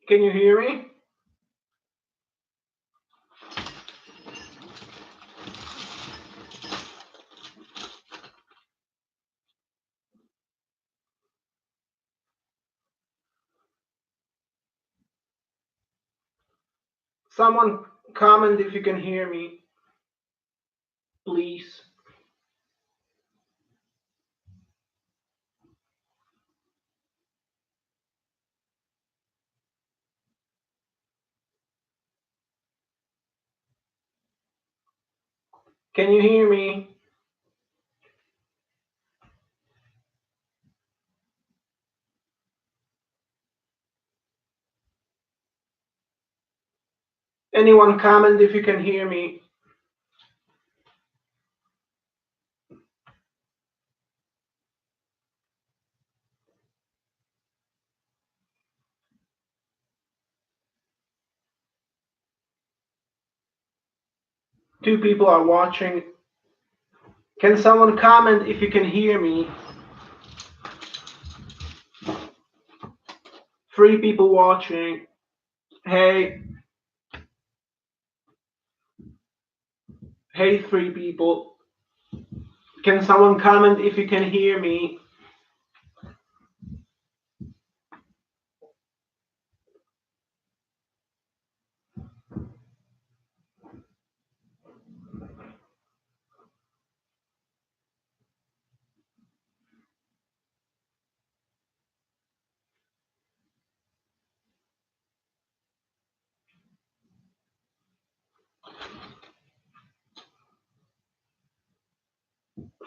Can you hear me? Someone comment if you can hear me, please. Can you hear me? Anyone comment if you can hear me? Two people are watching. Can someone comment if you can hear me? 3 people watching. Hey. Hey, 3 people. Can someone comment if you can hear me?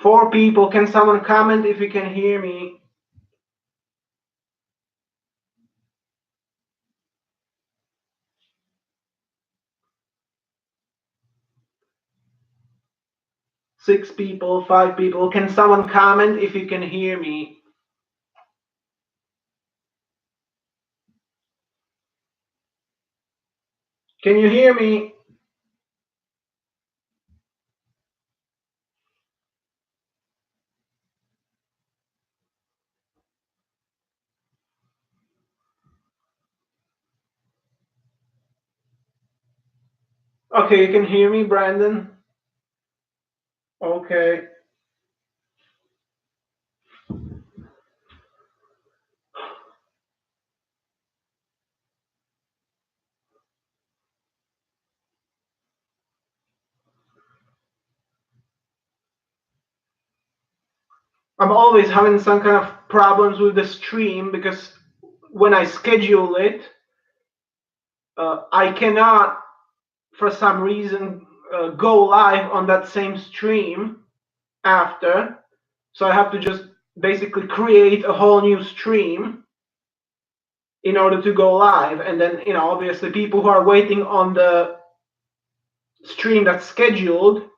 Four people. Can someone comment if you can hear me? Six people, 5 people. Can someone comment if you can hear me? Can you hear me? Okay, you can hear me, Brandon? Okay. I'm always having some kind of problems with the stream because when I schedule it, I cannot, for some reason, go live on that same stream after. So I have to just basically create a whole new stream in order to go live. And then, obviously people who are waiting on the stream that's scheduled,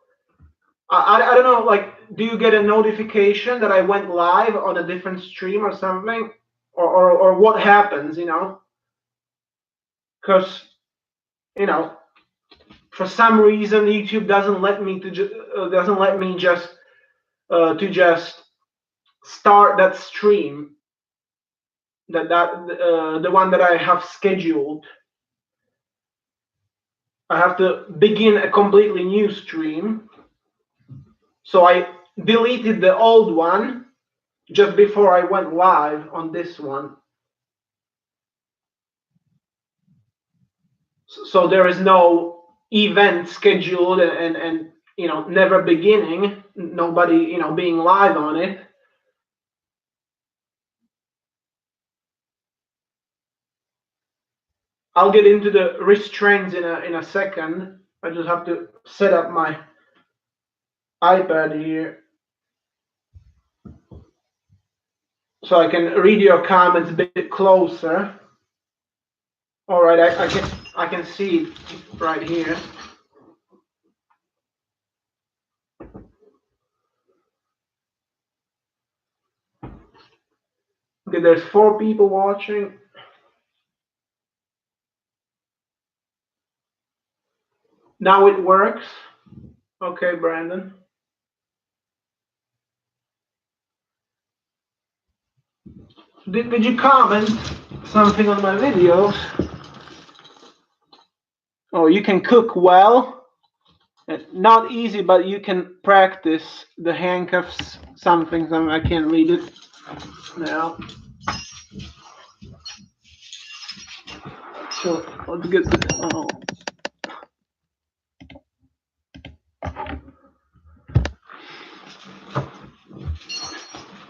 I don't know, like, do you get a notification that I went live on a different stream or something? Or what happens, Because, for some reason YouTube doesn't let me just start that stream, the one that I have scheduled. I have to begin a completely new stream. So I deleted the old one just before I went live on this one. So there is no event scheduled and never beginning, nobody being live on it. I'll get into the restraints in a second. I just have to set up my iPad here so I can read your comments a bit closer. All right, I can see it right here. Okay, there's 4 people watching. Now it works. Okay, Brandon. Did you comment something on my videos? Oh, you can cook well. Not easy, but you can practice the handcuffs. Something I can't read it now. So let's get this. Oh.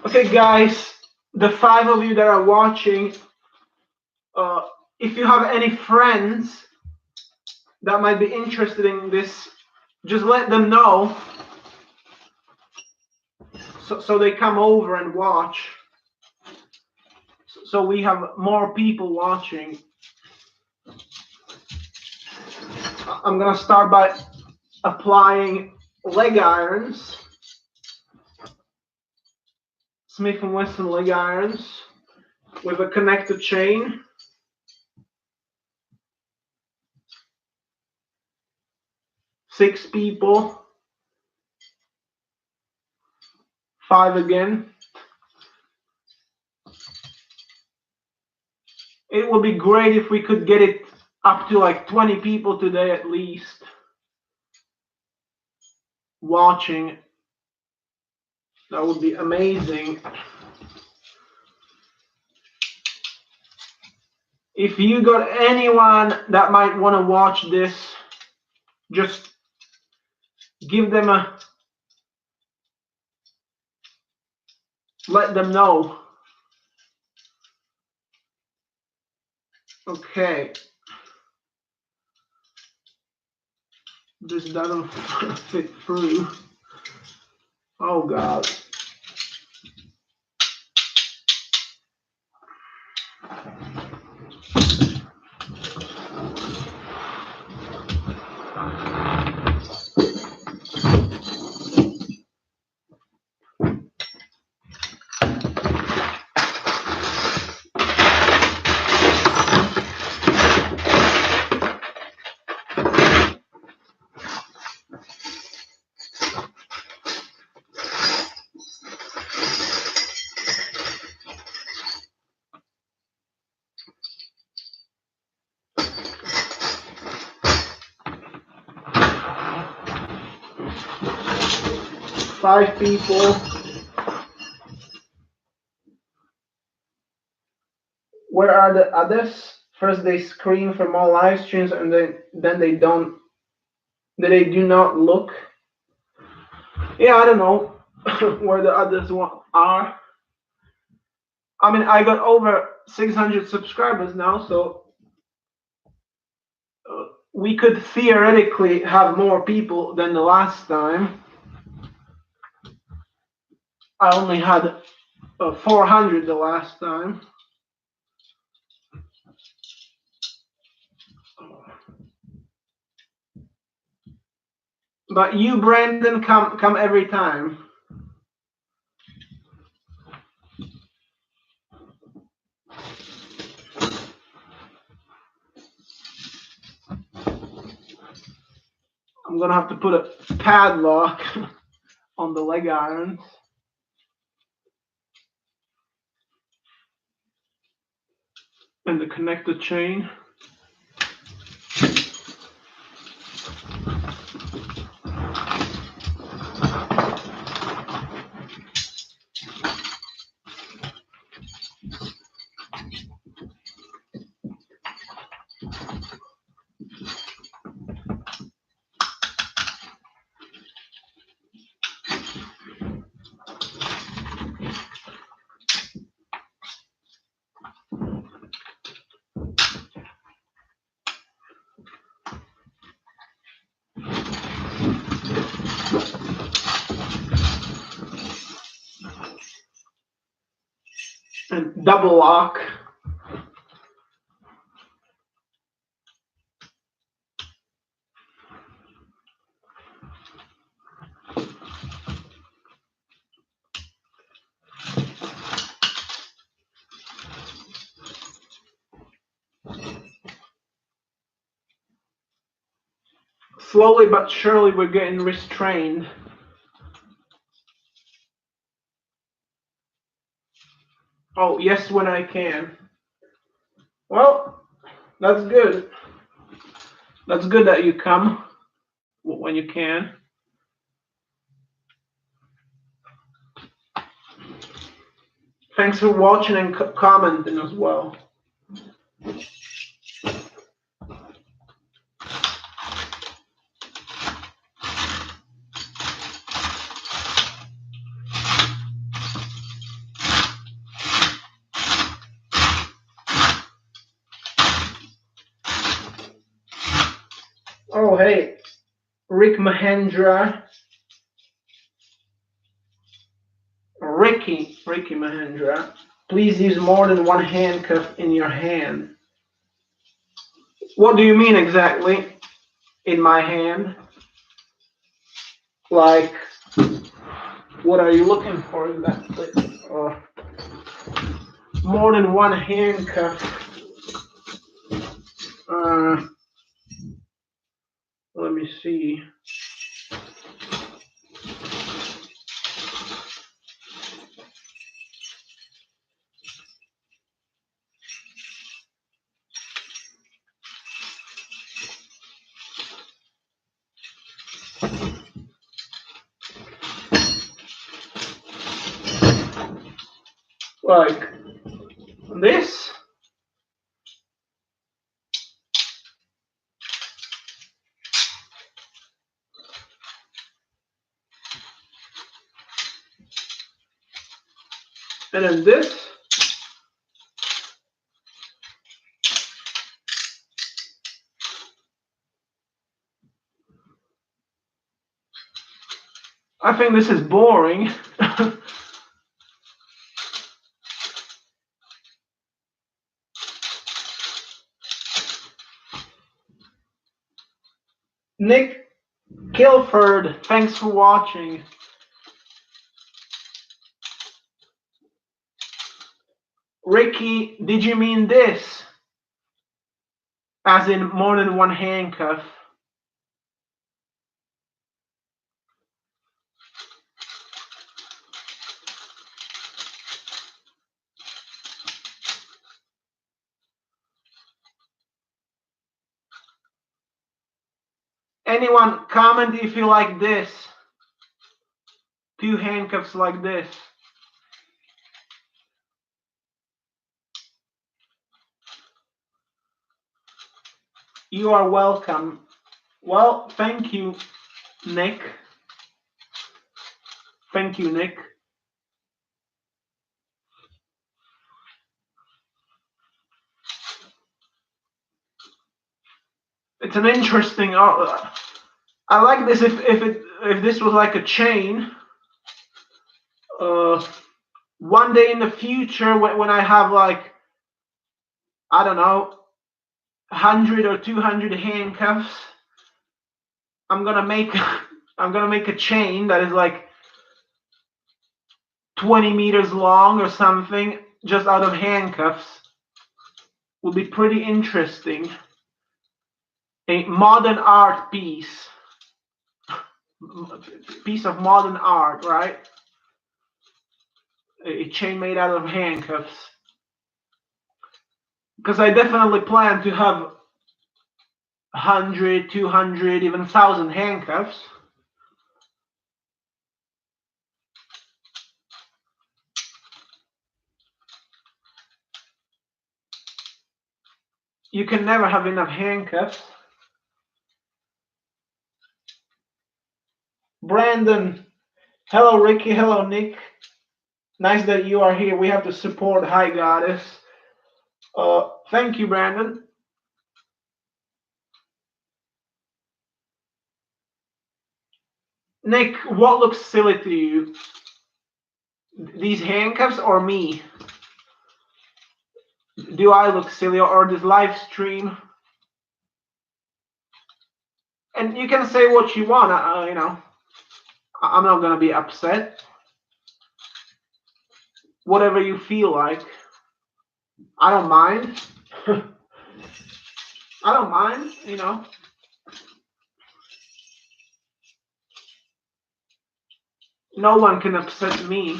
Okay, guys, the 5 of you that are watching, if you have any friends that might be interested in this, just let them know so they come over and watch. So we have more people watching. I'm gonna start by applying leg irons, Smith & Wesson leg irons with a connected chain. 6 people, 5 again. It would be great if we could get it up to like 20 people today at least watching. That would be amazing. If you got anyone that might want to watch this, just give them a, let them know. Okay. This doesn't fit through. Oh God. Five people. Where are the others? First they screen from all live streams and then they don't, they do not look. Yeah, I don't know where the others are. I mean, I got over 600 subscribers now, so we could theoretically have more people than the last time. I only had 400 the last time. But you, Brandon, come every time. I'm gonna have to put a padlock on the leg irons. And the connector chain. And double lock. Slowly but surely we're getting restrained. Oh, yes, when I can. Well, that's good. That's good that you come when you can. Thanks for watching and commenting as well. Oh, hey, Rick Mahendra. Ricky Mahendra. Please use more than one handcuff in your hand. What do you mean exactly? In my hand? Like, what are you looking for exactly? More than one handcuff. Let me see. Like this? And then this? I think this is boring. Nick Kilford, thanks for watching. Ricky, did you mean this? As in more than one handcuff? Anyone comment if you like this? Two handcuffs like this. You are welcome. Well, thank you, Nick. Thank you, Nick. It's an interesting. I like this. If this was like a chain. One day in the future, when I have like, I don't know, 100 or 200 handcuffs, I'm gonna make a chain that is like 20 meters long or something, just out of handcuffs. Would be pretty interesting. A modern art piece of modern art, right? A chain made out of handcuffs. Because I definitely plan to have 100, 200, even 1,000 handcuffs. You can never have enough handcuffs. Brandon, hello Ricky, hello Nick. Nice that you are here. We have to support Hi Goddess. Thank you, Brandon. Nick, what looks silly to you? These handcuffs or me? Do I look silly or this live stream? And you can say what you want, you know. I'm not gonna be upset. Whatever you feel like. I don't mind. I don't mind, you know. No one can upset me.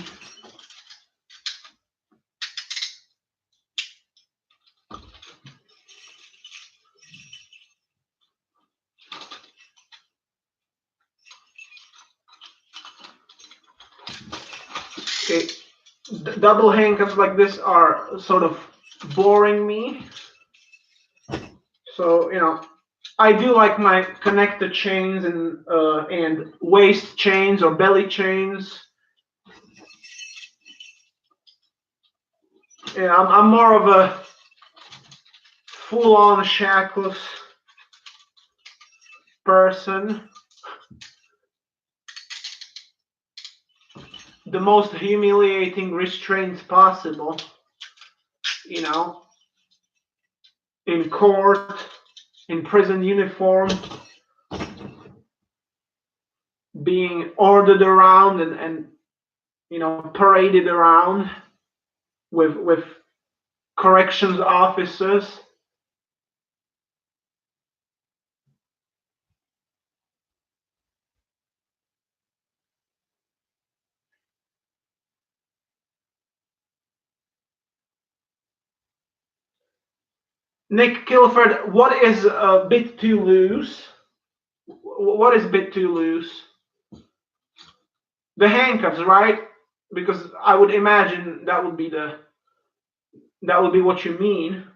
double handcuffs like this are sort of boring me. So, I do like my connector chains and waist chains or belly chains. Yeah, I'm more of a full-on shackles person. The most humiliating restraints possible, in court, in prison uniform, being ordered around and paraded around with corrections officers. Nick Kilford, what is a bit too loose? What is a bit too loose? The handcuffs, right? Because I would imagine that would be what you mean.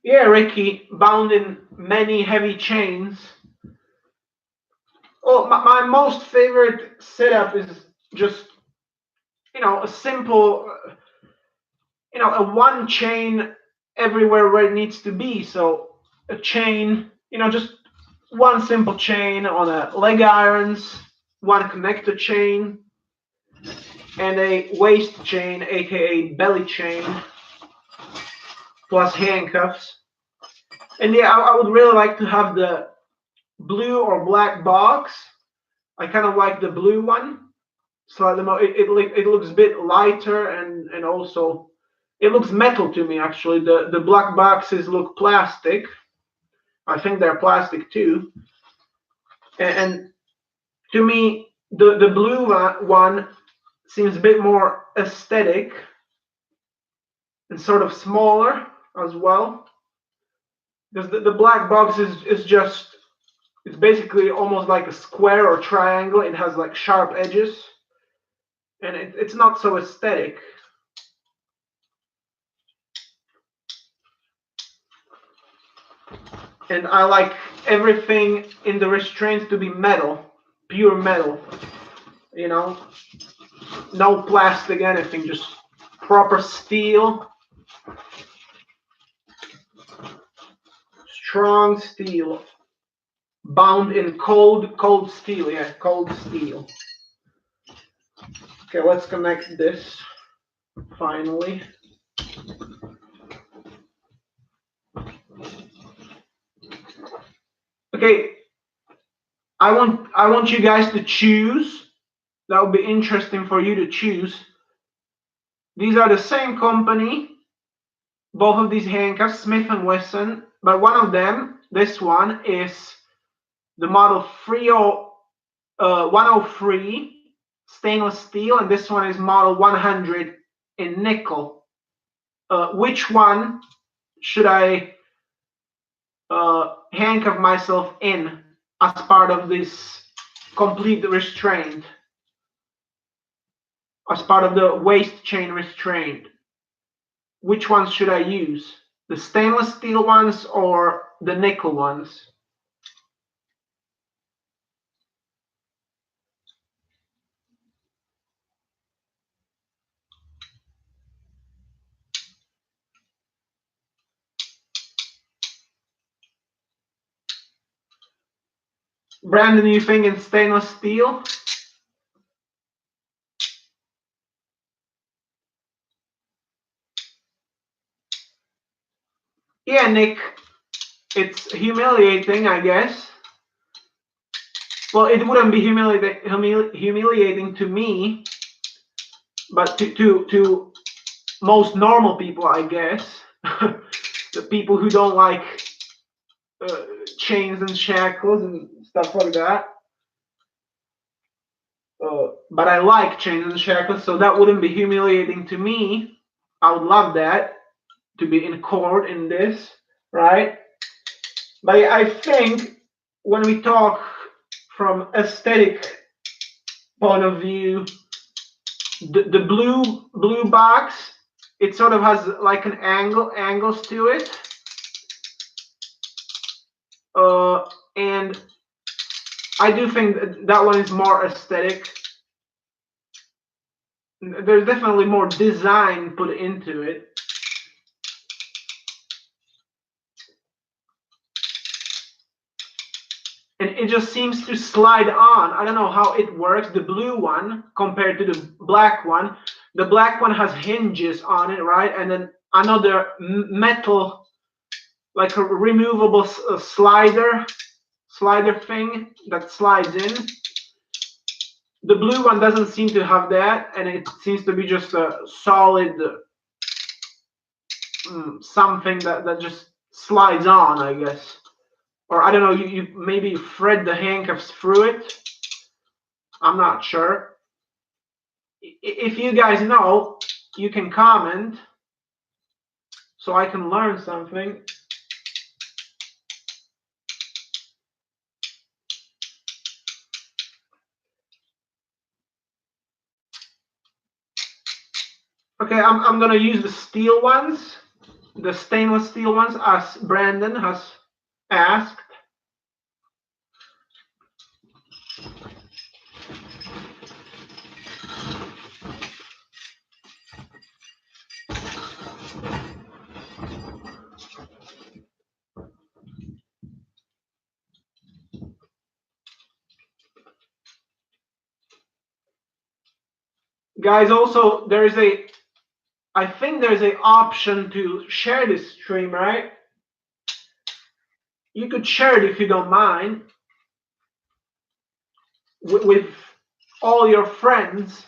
Yeah, Ricky, bound in many heavy chains. Well, my most favorite setup is just, a simple, a one chain everywhere where it needs to be. So a chain, just one simple chain on a leg irons, one connector chain, and a waist chain, aka belly chain, plus handcuffs. And yeah, I would really like to have the blue or black box. I kind of like the blue one. Slightly more. It looks a bit lighter and also it looks metal to me actually. The black boxes look plastic. I think they're plastic too. And to me, the blue one seems a bit more aesthetic and sort of smaller as well. Because the black box is just, it's basically almost like a square or triangle. It has like sharp edges and it's not so aesthetic. And I like everything in the restraints to be metal, pure metal, no plastic, anything, just proper steel, strong steel, bound in cold steel, yeah, cold steel. Okay, let's connect this finally. Okay, I want you guys to choose. That would be interesting for you to choose. These are the same company, both of these handcuffs, Smith and Wesson, but one of them, this one, is the model 103 stainless steel, and this one is model 100 in nickel. Which one should I handcuff myself in as part of this complete restraint, as part of the waist chain restraint? Which ones should I use? The stainless steel ones or the nickel ones? Brandon, you think in stainless steel? Yeah, Nick, it's humiliating, I guess. Well, it wouldn't be humiliating to me, but to most normal people, I guess. The people who don't like chains and shackles and stuff like that. But I like chains and shackles, so that wouldn't be humiliating to me. I would love that. to be in chord in this, right? But I think when we talk from aesthetic point of view, the blue box, it sort of has like an angles to it, and I do think that one is more aesthetic. There's definitely more design put into it. And it just seems to slide on. I don't know how it works. The blue one compared to the black one. The black one has hinges on it, right? And then another metal, like a removable slider thing that slides in. The blue one doesn't seem to have that, and it seems to be just a solid something that just slides on, I guess. Or I don't know, you maybe thread the handcuffs through it. I'm not sure. If you guys know, you can comment so I can learn something. Okay, I'm gonna use the steel ones, the stainless steel ones, as Brandon has asked. Guys, also I think there's an option to share this stream, right? You could share it if you don't mind with all your friends.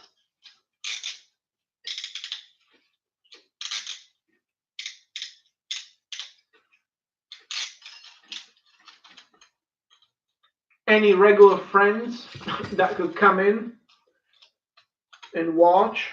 Any regular friends that could come in and watch.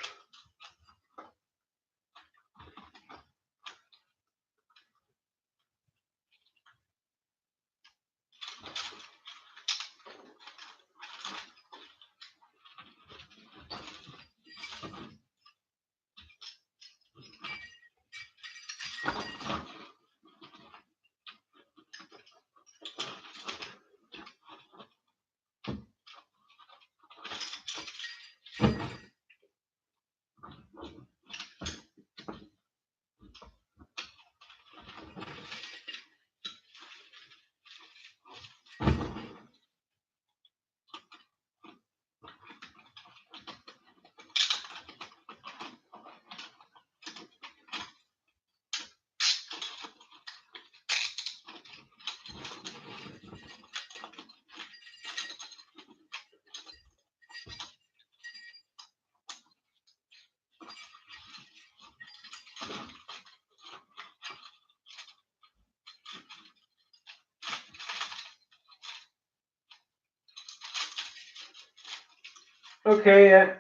Okay,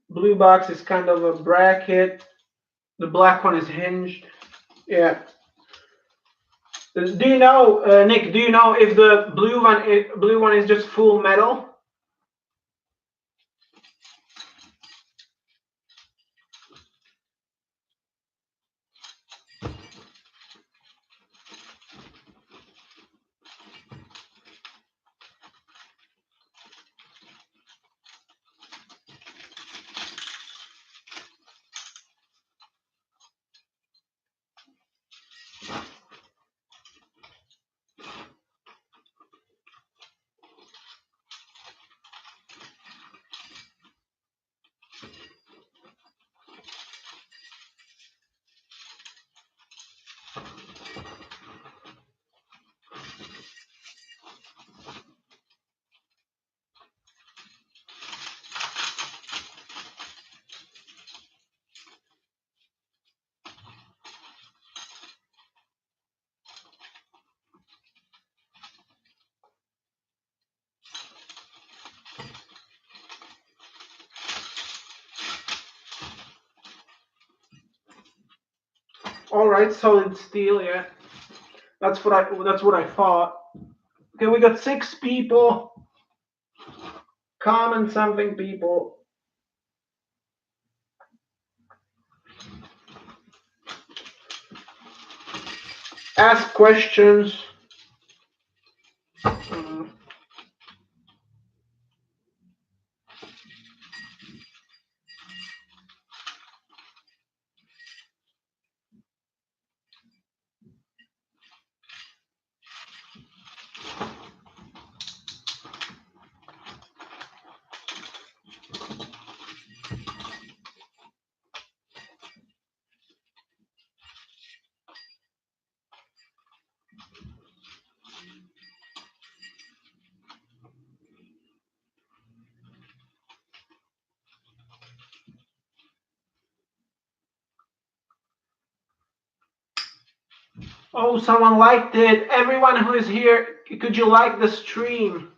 blue box is kind of a bracket. The black one is hinged. Yeah. Do you know, Nick? Do you know if the blue one is just full metal? All right, solid steel. Yeah, that's what I thought. Okay, we got 6 people. Comment something, people. Ask questions. Mm. Oh, someone liked it. Everyone who is here, could you like the stream?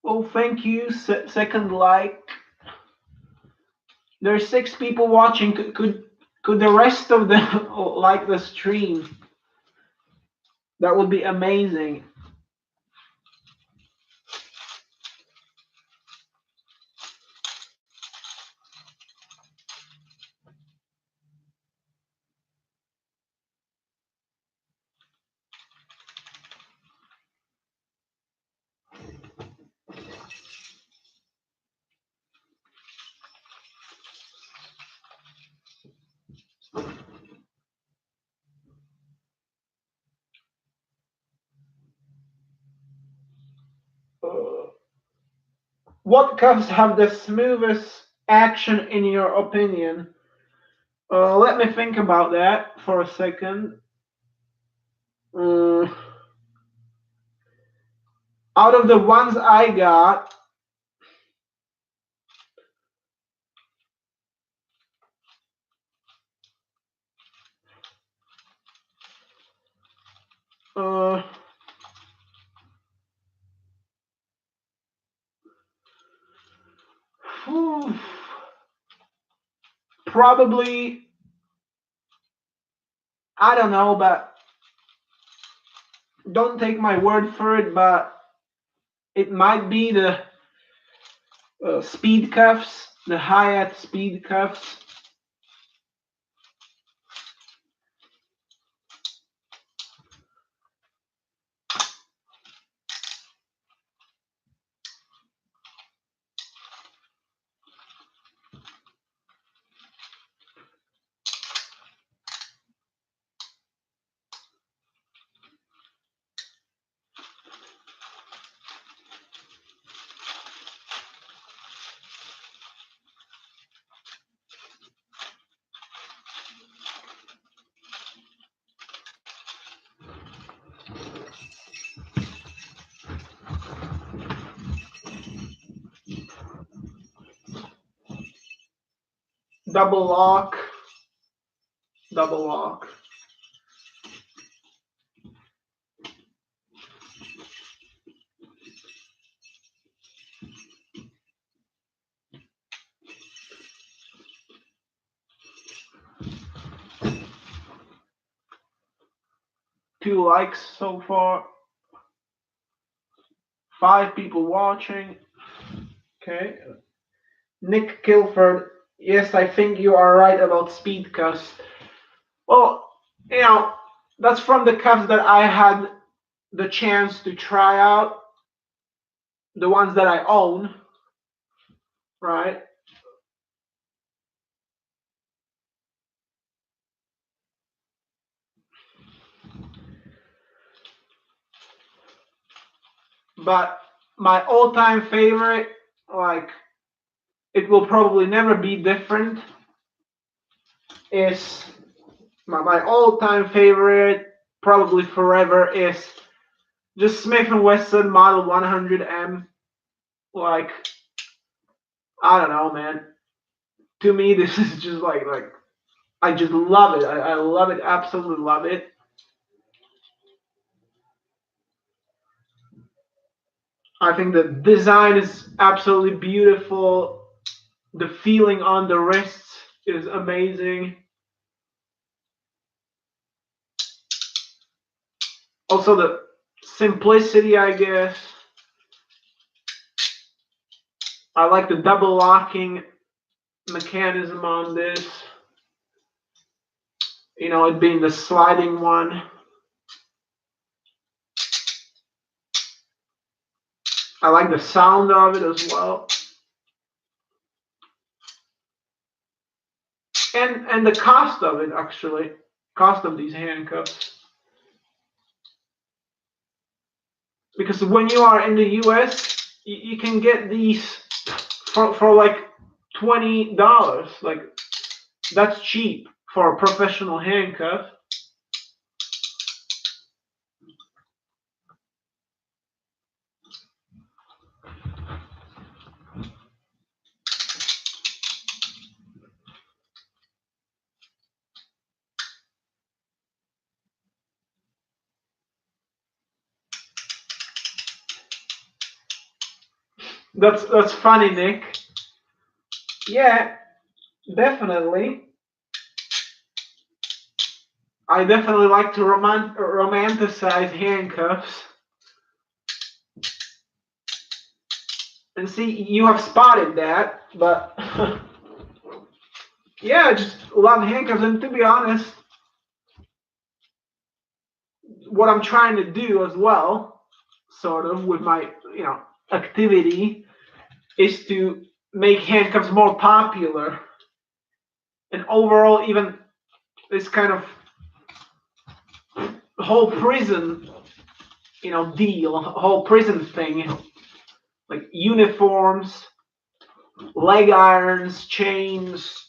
Oh, thank you. Second like. There's 6 people watching. Could the rest of them like the stream? That would be amazing. Uh, what cuffs have the smoothest action in your opinion? Let me think about that for a second. Uh, out of the ones I got, uh, whew, probably, I don't know, but don't take my word for it, but it might be the speed cuffs, the Hyatt speed cuffs. Double lock, double lock. Two likes so far. 5 people watching. Okay. Nick Kilford, Yes, I think you are right about speed cuffs. Well, you know, that's from the cuffs that I had the chance to try out, the ones that I own, right? But my all-time favorite, like it will probably never be different, is my all-time favorite, probably forever, is just Smith and Wesson Model 100M. Like I don't know, man. To me, this is just like I just love it. I love it, absolutely love it. I think the design is absolutely beautiful. The feeling on the wrists is amazing. Also, the simplicity, I guess. I like the double locking mechanism on this. You know, it being the sliding one. I like the sound of it as well. And the cost of it, actually. Cost of these handcuffs. Because when you are in the US, you can get these for like $20. Like that's cheap for a professional handcuff. That's funny, Nick. Yeah, definitely. I definitely like to romanticize handcuffs. And see, you have spotted that, but yeah, I just love handcuffs. And to be honest, what I'm trying to do as well, sort of, with my activity, is to make handcuffs more popular, and overall, even this kind of whole prison, deal, whole prison thing, like uniforms, leg irons, chains,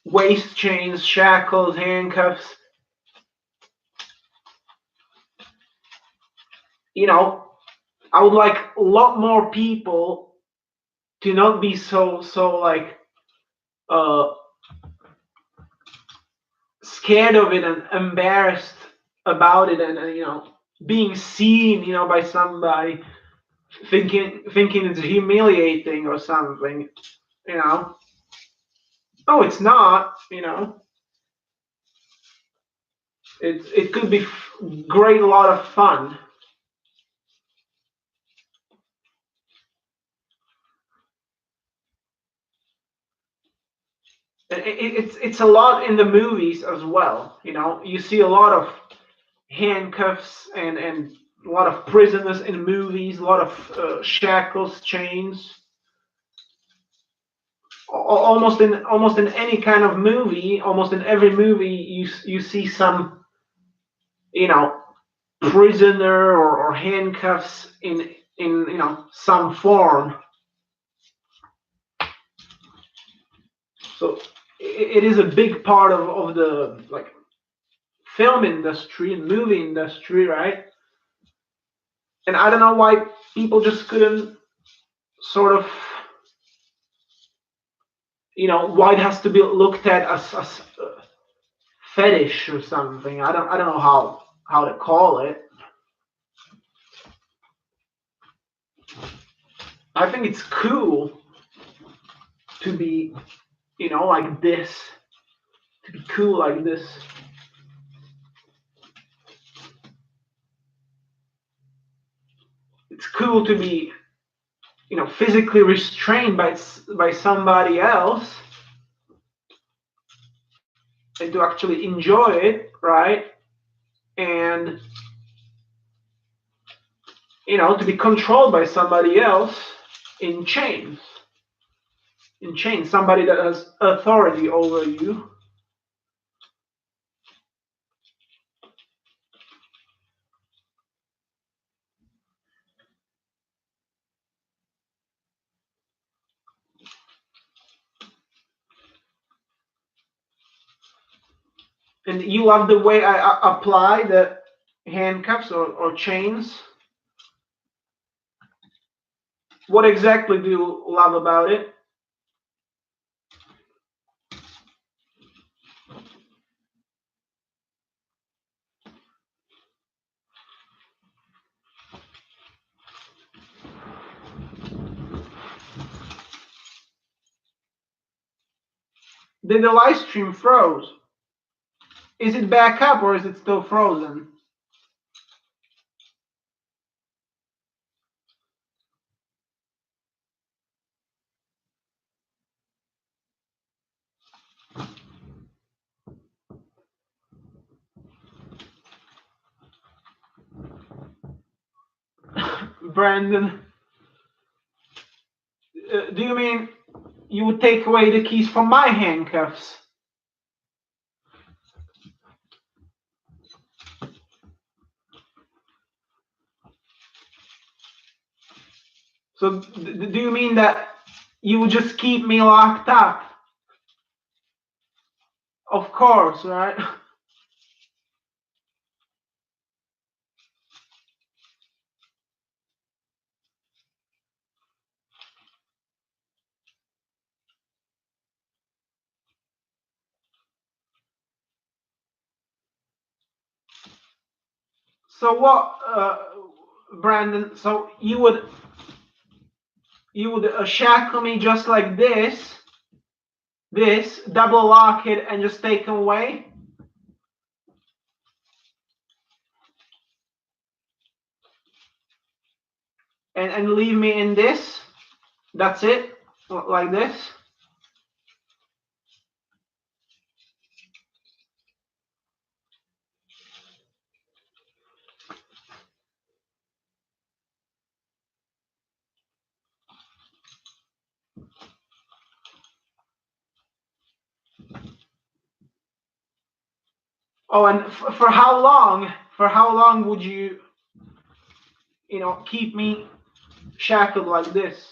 waist chains, shackles, handcuffs. You know, I would like a lot more people to not be so like uh scared of it and embarrassed about it, and being seen by somebody, thinking it's humiliating or something. You know, no, it's not. It could be great, a lot of fun. It's a lot in the movies as well. You see a lot of handcuffs and a lot of prisoners in movies, a lot of shackles, chains. Almost in any kind of movie, almost in every movie, you see some you know prisoner or handcuffs in some form. So it is a big part of the like film industry and movie industry, right? And I don't know why people just couldn't sort of why it has to be looked at as fetish or something. I don't know how to call it. I think it's cool to be like this, to be cool like this. It's cool to be physically restrained by somebody else. and to actually enjoy it, right? And to be controlled by somebody else in chains, somebody that has authority over you. And you love the way I apply the handcuffs or chains. What exactly do you love about it? Did the live stream froze? Is it back up or is it still frozen? Brandon, do you mean you would take away the keys from my handcuffs? So do you mean that you would just keep me locked up? Of course, right? So what, Brandon? So you would shackle me just like this, double lock it, and just take them away? And leave me in this? That's it? Like this? Oh, and for how long? For how long would you, keep me shackled like this?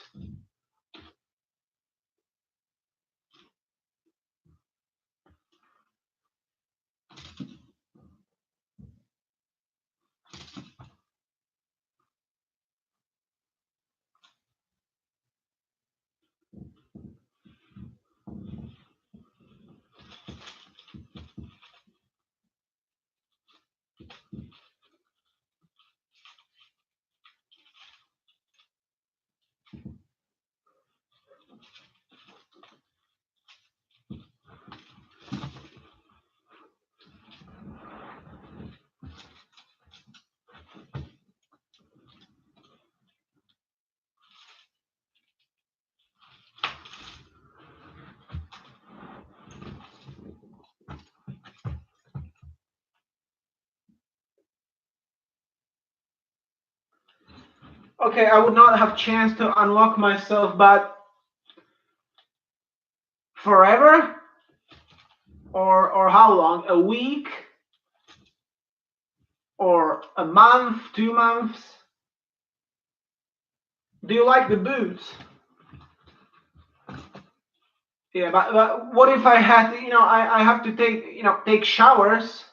Okay, I would not have chance to unlock myself, but forever? Or how long? A week? Or a month? 2 months? Do you like the boots? Yeah, but what if I had to, I have to take showers.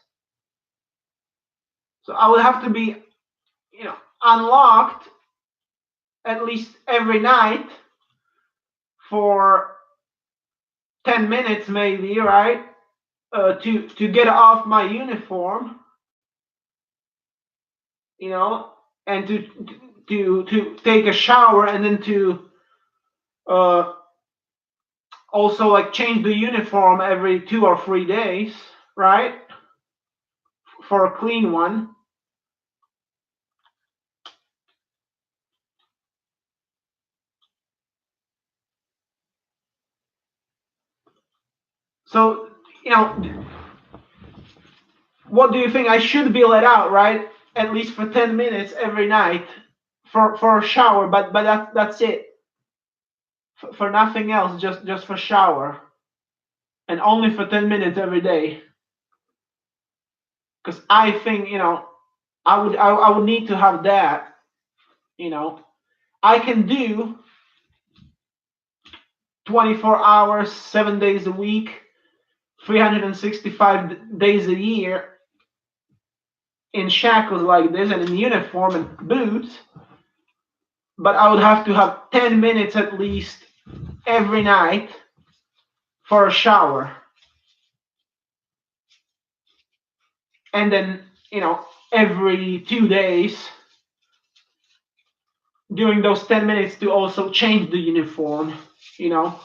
So I would have to be, unlocked at least every night for 10 minutes maybe, right? To get off my uniform, and to take a shower, and then to uh, also like change the uniform every 2 or 3 days, right? For a clean one. So, what do you think? I should be let out, right? At least for 10 minutes every night for a shower, but that's it. For nothing else, just for shower, and only for 10 minutes every day. Because I think, I would need to have that. You know, I can do 24 hours, 7 days a week, 365 days a year in shackles like this and in uniform and boots, but I would have to have 10 minutes at least every night for a shower. And then, every 2 days during those 10 minutes to also change the uniform, you know.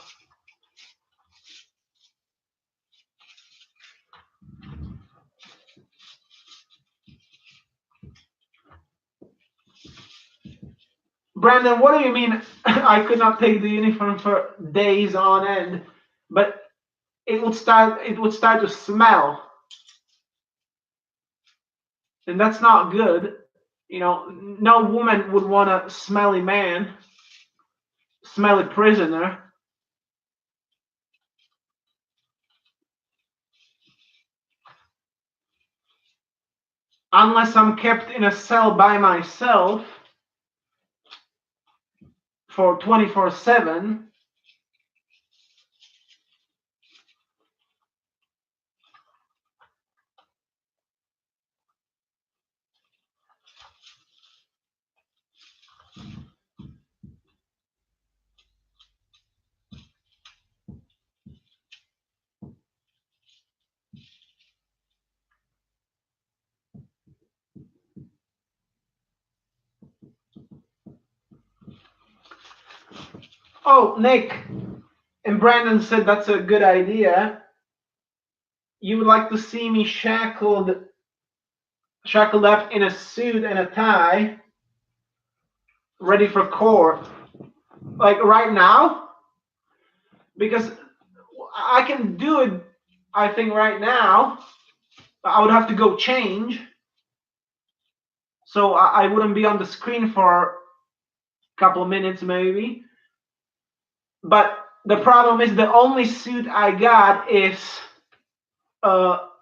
Brandon, what do you mean I could not take the uniform for days on end? But it would start to smell. And that's not good. No woman would want a smelly man, smelly prisoner. Unless I'm kept in a cell by myself for 24/7. Oh, Nick and Brandon said that's a good idea. You would like to see me shackled up in a suit and a tie, ready for court. Like right now? Because I can do it, I think, right now. I would have to go change. So I wouldn't be on the screen for a couple of minutes, maybe. But the problem is the only suit I got is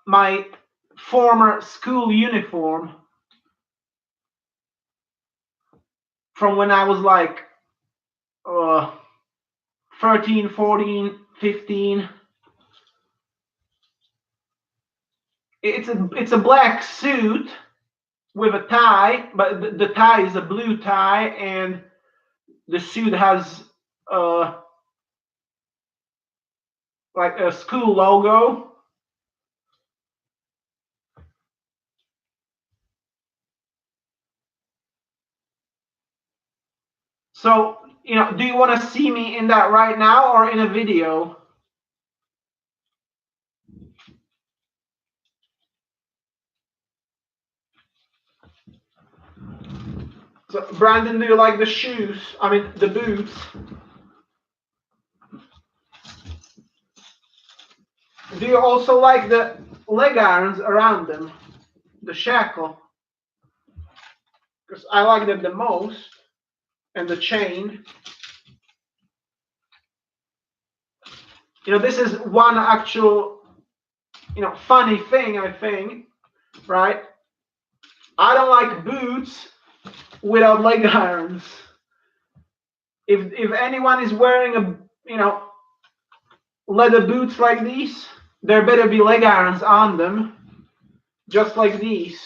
my former school uniform from when I was like uh, 13, 14, 15. It's a black suit with a tie, but the tie is a blue tie, and the suit has like a school logo. So, do you want to see me in that right now or in a video? So, Brandon, do you like the shoes? I mean, the boots. Do you also like the leg irons around them? The shackle? Because I like them the most. And the chain. This is one actual, funny thing, I think, right? I don't like boots without leg irons. If anyone is wearing leather boots like these, there better be leg irons on them, just like these.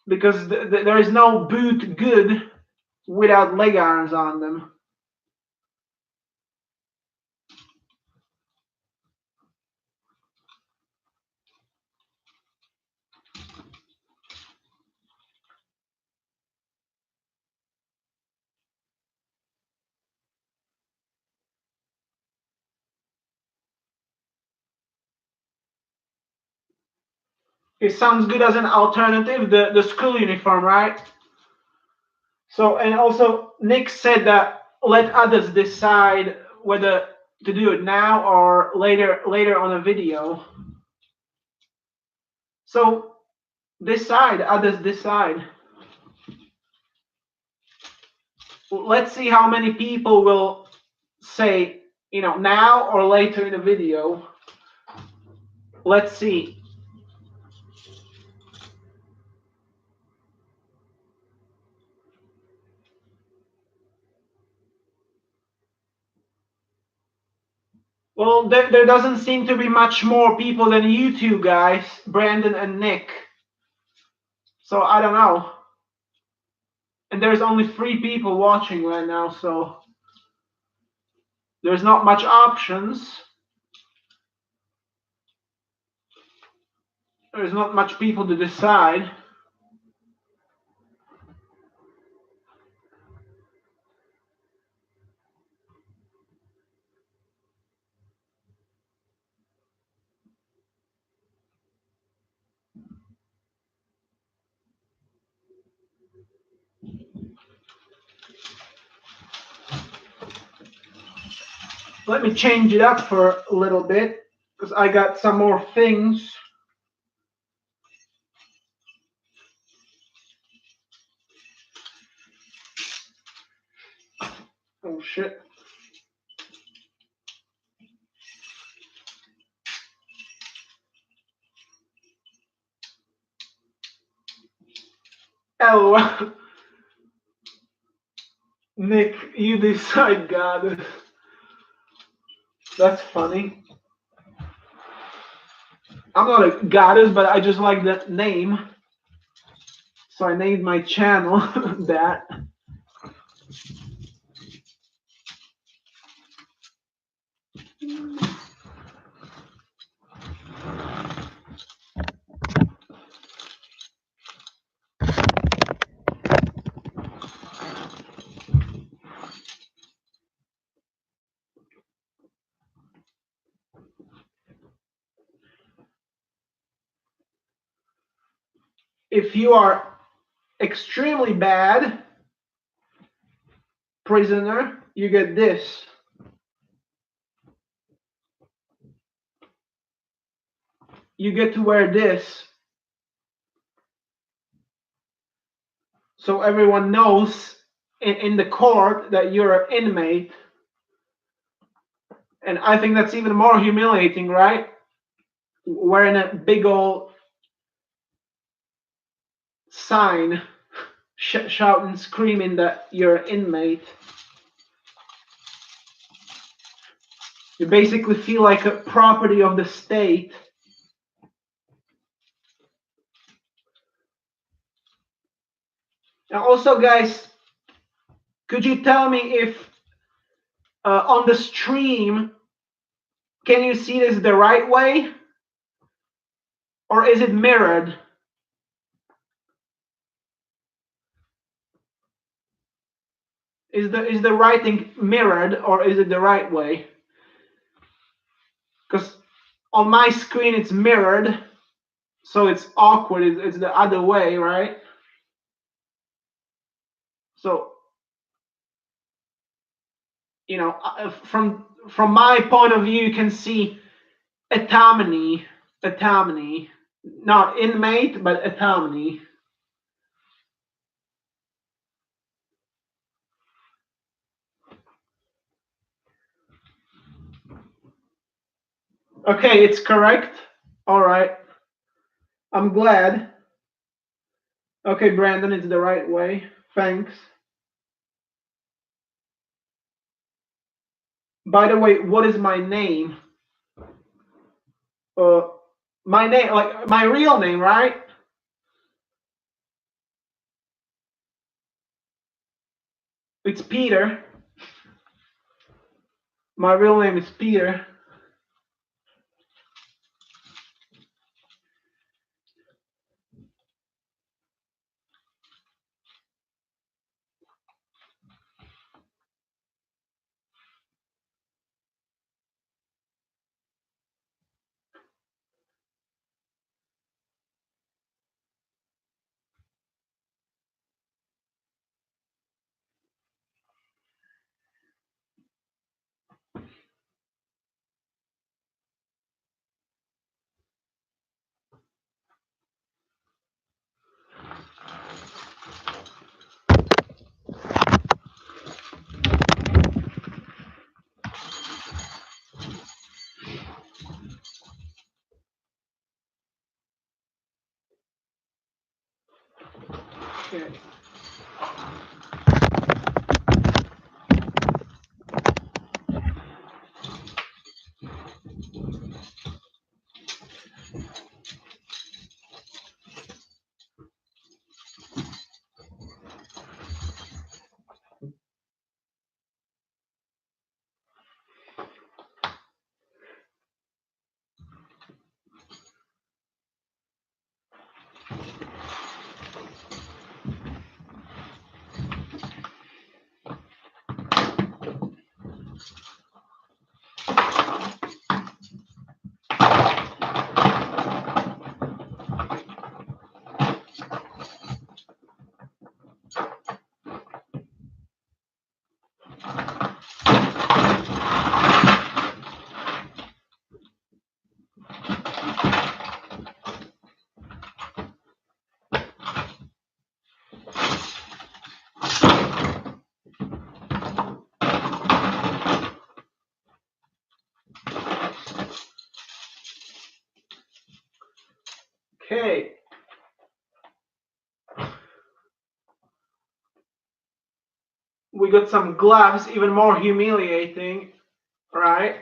Because there is no boot good without leg irons on them. It sounds good as an alternative, the school uniform, right? So, and also Nick said that let others decide whether to do it now or later on a video. So decide, others decide. Let's see how many people will say, now or later in the video. Let's see. Well, there doesn't seem to be much more people than you two guys, Brandon and Nick. So I don't know. And there's only 3 people watching right now, so there's not much options. There's not much people to decide. Let me change it up for a little bit, because I got some more things. Oh shit. Oh, Nick, you decide, God. That's funny. I'm not a goddess, but I just like that name. So I named my channel that. If you are extremely bad prisoner, you get this. You get to wear this. So everyone knows in the court that you're an inmate. And I think that's even more humiliating, right? Wearing a big old sign shouting, screaming that you're an inmate. You basically feel like a property of the state. Now, also, guys, could you tell me if on the stream, can you see this the right way? Or is it mirrored? Is the writing mirrored, or is it the right way? Because on my screen it's mirrored, so it's awkward. It's the other way, right? So, from my point of view, you can see autonomy, not inmate, but autonomy. Okay, it's correct. All right. I'm glad. Okay, Brandon, it's the right way. Thanks. By the way, what is my name? My name, like my real name, right? It's Peter. My real name is Peter. Okay. Okay. We got some gloves, even more humiliating, right?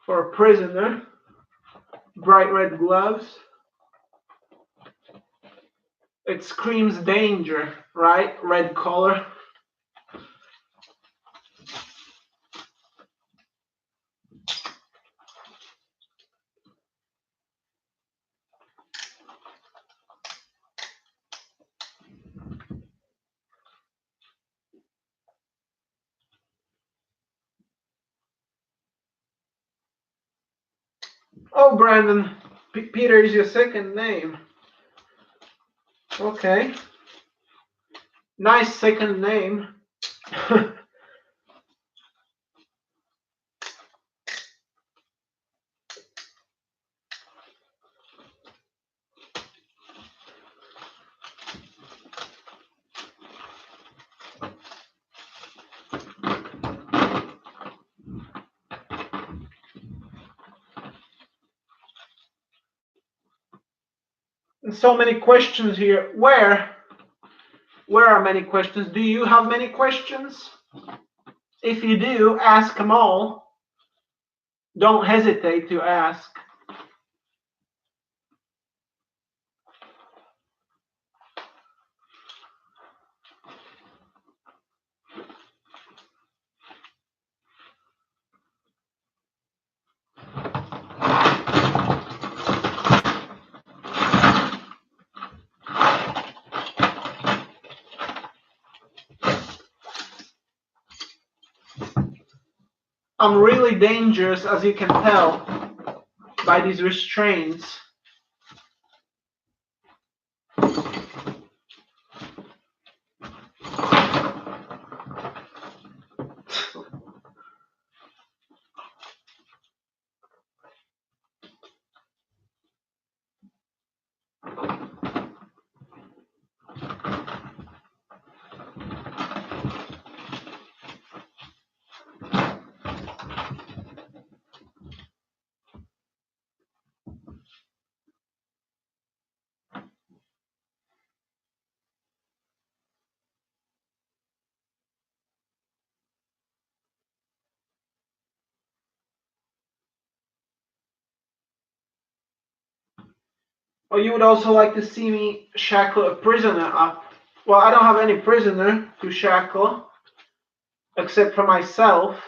For a prisoner. Bright red gloves. It screams danger, right? Red color. Oh, Brandon, Peter is your second name. Okay. Nice second name. So many questions here. Where? Where are many questions? Do you have many questions? If you do, ask them all. Don't hesitate to ask. I'm really dangerous, as you can tell, by these restraints. Or you would also like to see me shackle a prisoner up. Well, I don't have any prisoner to shackle, except for myself.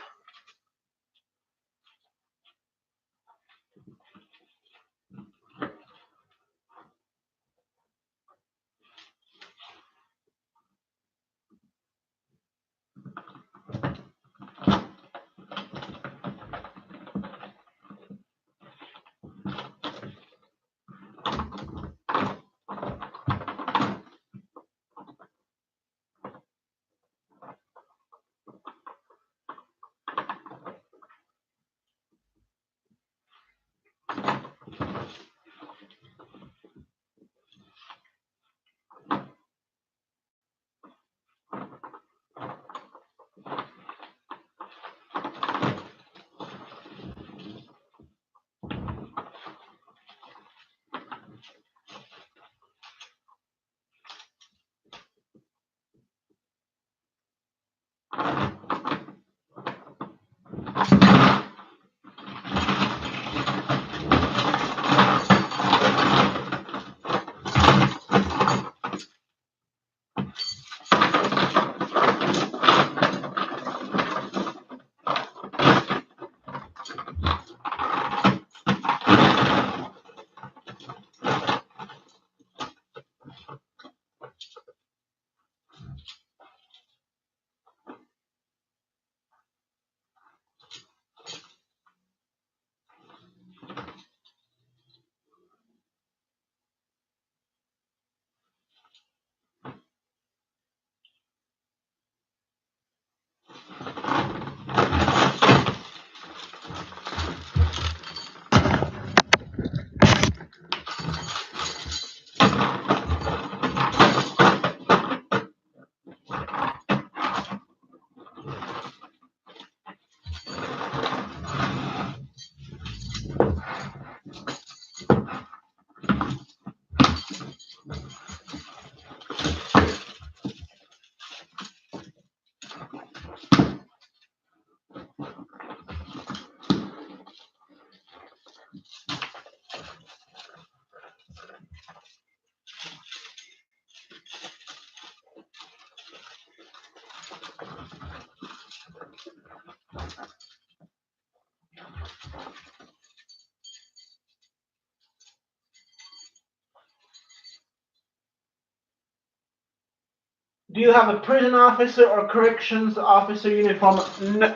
Do you have a prison officer or corrections officer uniform?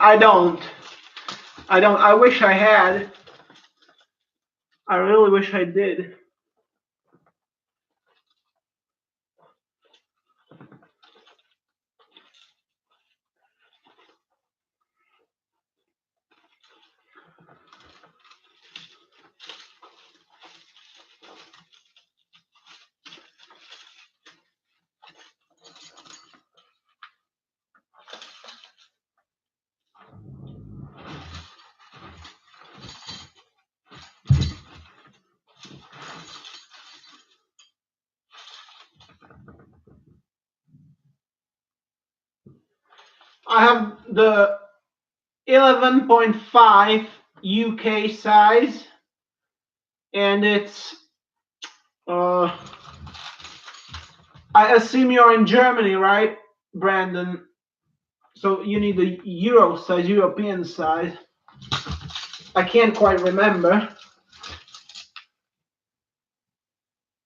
I don't. I don't. I wish I had. I really wish I did. I have the 11.5 UK size, and it's. Uh, I assume you're in Germany, right, Brandon? So you need the Euro size, European size. I can't quite remember.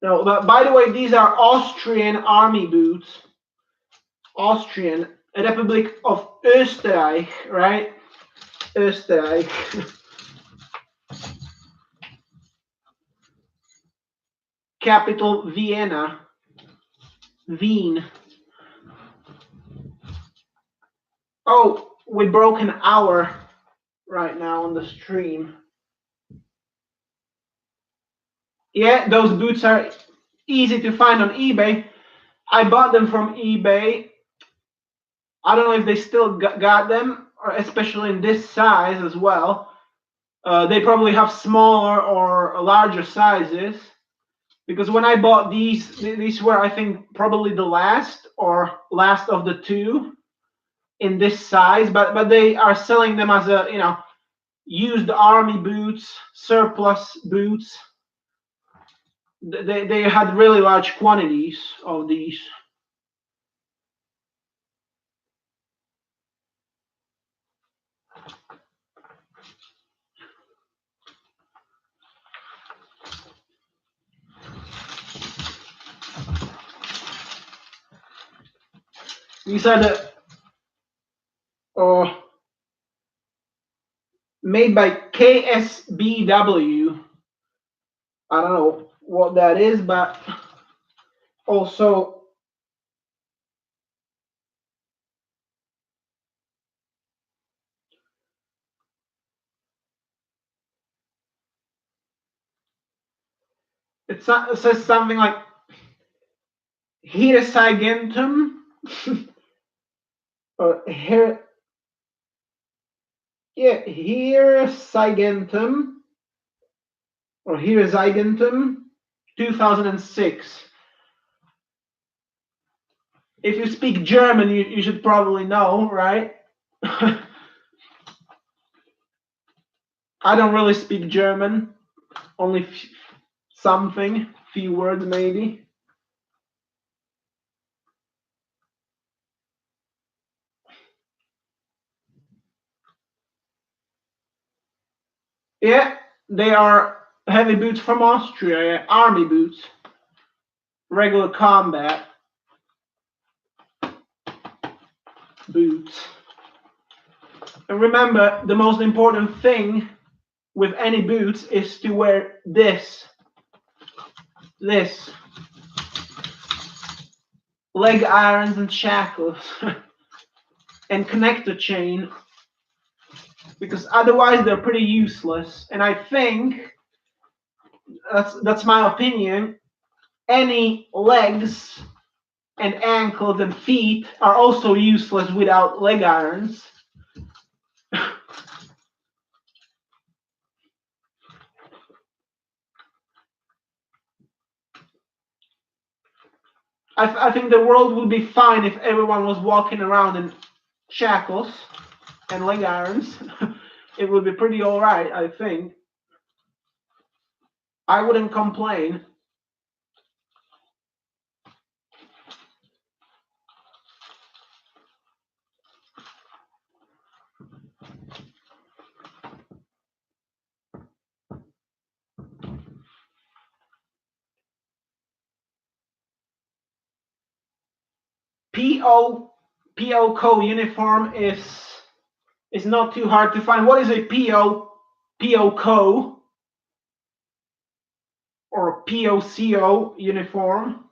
No, but by the way, these are Austrian army boots. Austrian, Republic of Österreich, right? Österreich. Capital Vienna. Wien. Oh, we broke an hour right now on the stream. Yeah, those boots are easy to find on eBay. I bought them from eBay. I don't know if they still got them, or especially in this size as well. They probably have smaller or larger sizes. Because when I bought these were, I think, probably the last of the two in this size. But they are selling them as a used army boots, surplus boots. They had really large quantities of these. These are the made by KSBW. I don't know what that is, but also it says something like Hirsigentum or Hirsigentum or Hirsigentum 2006. If you speak German, you should probably know, right? I don't really speak German, only something, few words maybe. Yeah, they are heavy boots from Austria, yeah, army boots, regular combat boots. And remember, the most important thing with any boots is to wear this leg irons and shackles and connector chain, because otherwise they're pretty useless. And I think that's my opinion. Any legs and ankles and feet are also useless without leg irons. I think the world would be fine if everyone was walking around in shackles and leg irons. It would be pretty all right, I think. I wouldn't complain. PO uniform is not too hard to find. What is a PO or POCO uniform?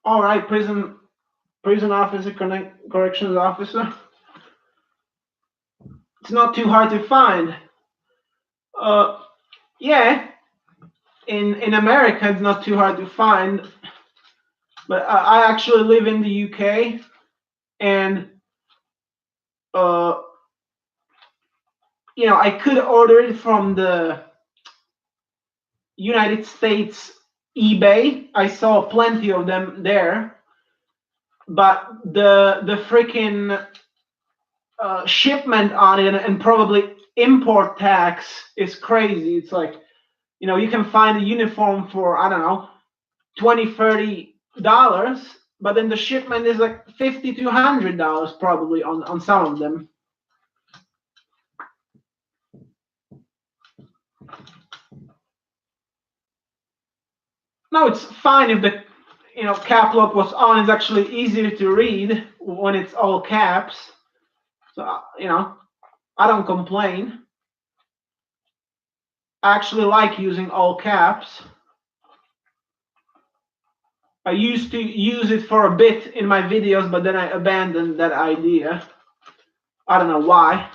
All right, prison officer, corrections officer. It's not too hard to find. Yeah, in America it's not too hard to find, but I actually live in the UK, and I could order it from the United States eBay. I saw plenty of them there, but the freaking shipment on it and probably import tax is crazy. It's like, you can find a uniform for, I don't know, $20-$30, but then the shipment is like $50-$100 probably on some of them. No, it's fine if the cap lock was on. It's actually easier to read when it's all caps. So I don't complain. I actually like using all caps. I used to use it for a bit in my videos, but then I abandoned that idea. I don't know why.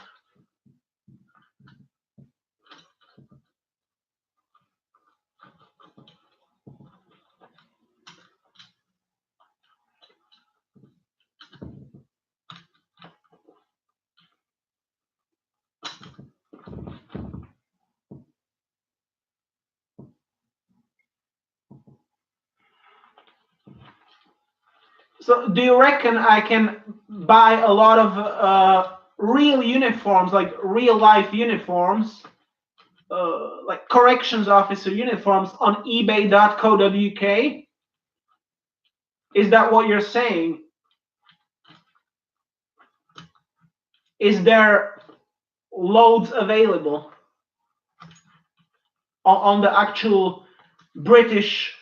So do you reckon I can buy a lot of real uniforms, like real life uniforms, like corrections officer uniforms on ebay.co.uk? Is that what you're saying? Is there loads available on the actual British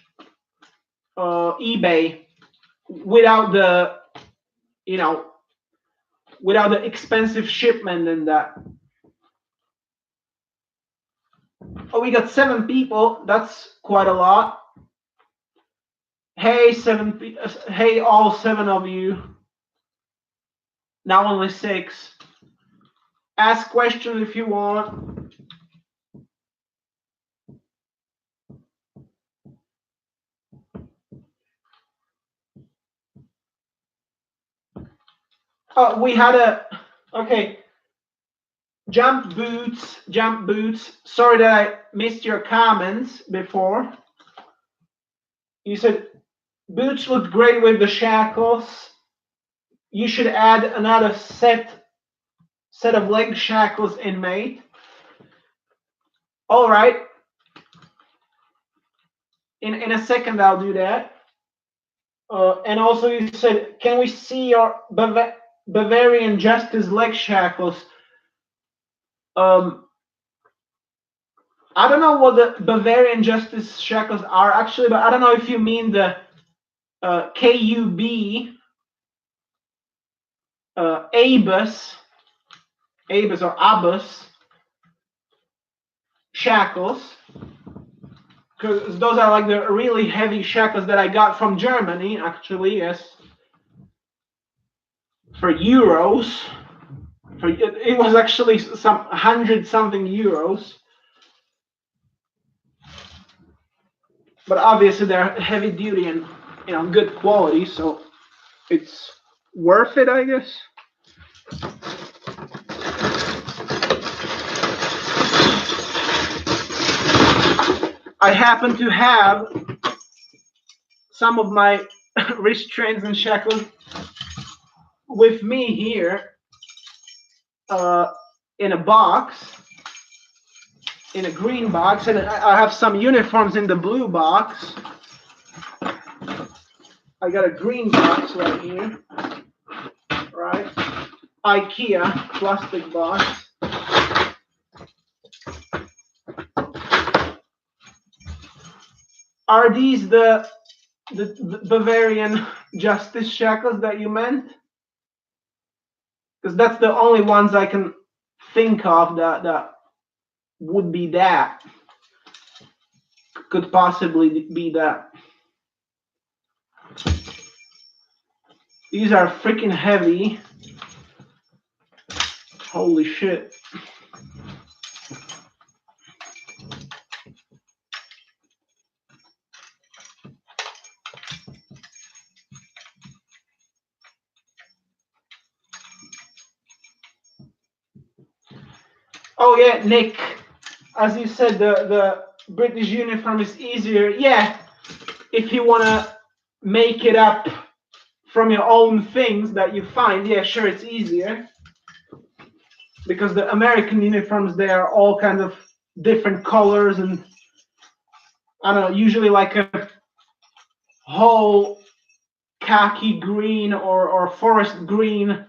eBay without the without the expensive shipment and that? Oh, we got 7 people. That's quite a lot. Hey, hey, all 7 of you. Now only 6. Ask questions if you want. Oh, we had okay. Jump boots. Sorry that I missed your comments before. You said boots look great with the shackles. You should add another set of leg shackles in, mate. All right. In a second, I'll do that. And also, you said, can we see your Bavarian Justice leg shackles? I don't know what the Bavarian Justice shackles are actually, but I don't know if you mean the KUB ABUS or ABUS shackles, because those are like the really heavy shackles that I got from Germany, actually, yes, for euros. It was actually some 100-something euros. But obviously they're heavy duty and good quality, so it's worth it, I guess. I happen to have some of my restraints and shackles with me here in a box, in a green box, and I have some uniforms in the blue box. I got a green box right here, right? IKEA plastic box. Are these the Bavarian justice shackles that you meant? Because that's the only ones I can think of that would be that. Could possibly be that. These are freaking heavy. Holy shit. Oh yeah, Nick, as you said, the British uniform is easier. Yeah, if you want to make it up from your own things that you find, yeah, sure, it's easier. Because the American uniforms, they are all kind of different colors and, I don't know, usually like a whole khaki green or forest green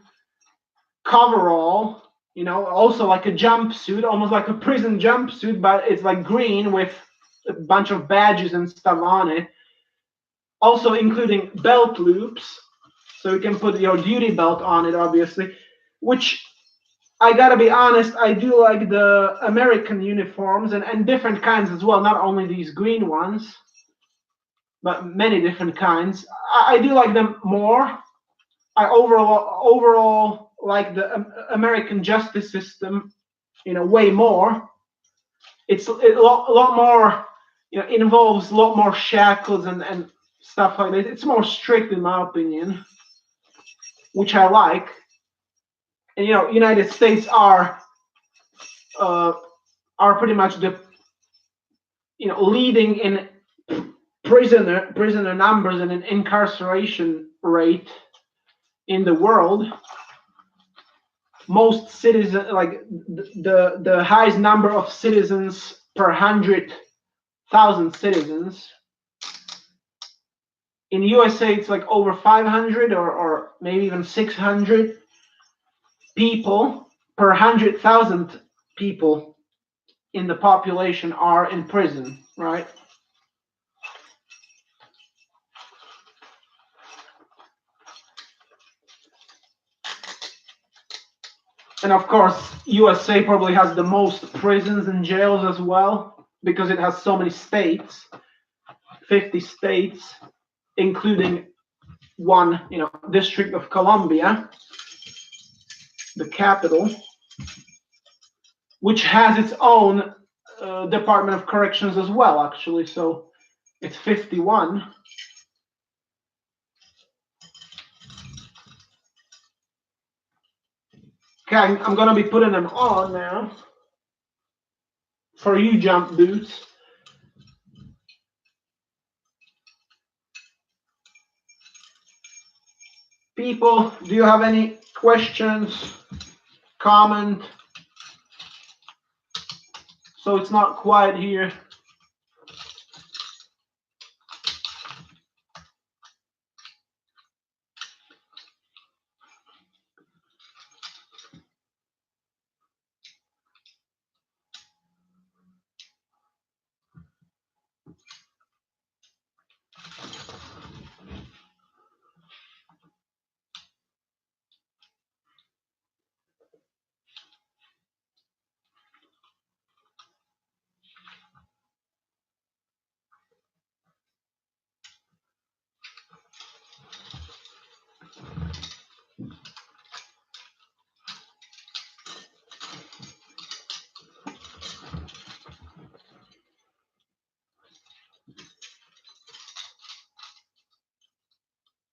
coverall, you know, also like a jumpsuit, almost like a prison jumpsuit, but it's like green with a bunch of badges and stuff on it. Also including belt loops, so you can put your duty belt on it, obviously, which I gotta be honest, I do like the American uniforms and different kinds as well, not only these green ones, but many different kinds. I do like them more. I overall like the American justice system, you know, way more. It's a lot more, you know, involves a lot more shackles and stuff like that. It's more strict in my opinion, which I like. And you know, United States pretty much the, you know, leading in prisoner numbers and an incarceration rate in the world. Most citizens, like the highest number of citizens per 100,000 citizens. In USA, it's like over 500 or maybe even 600 people per 100,000 people in the population are in prison, right? And of course, USA probably has the most prisons and jails as well because it has so many states, 50 states, including one, you know, District of Columbia, the capital, which has its own Department of Corrections as well, actually. So it's 51. Okay, I'm gonna be putting them on now for you, jump boots. People, do you have any questions, comment? So it's not quiet here.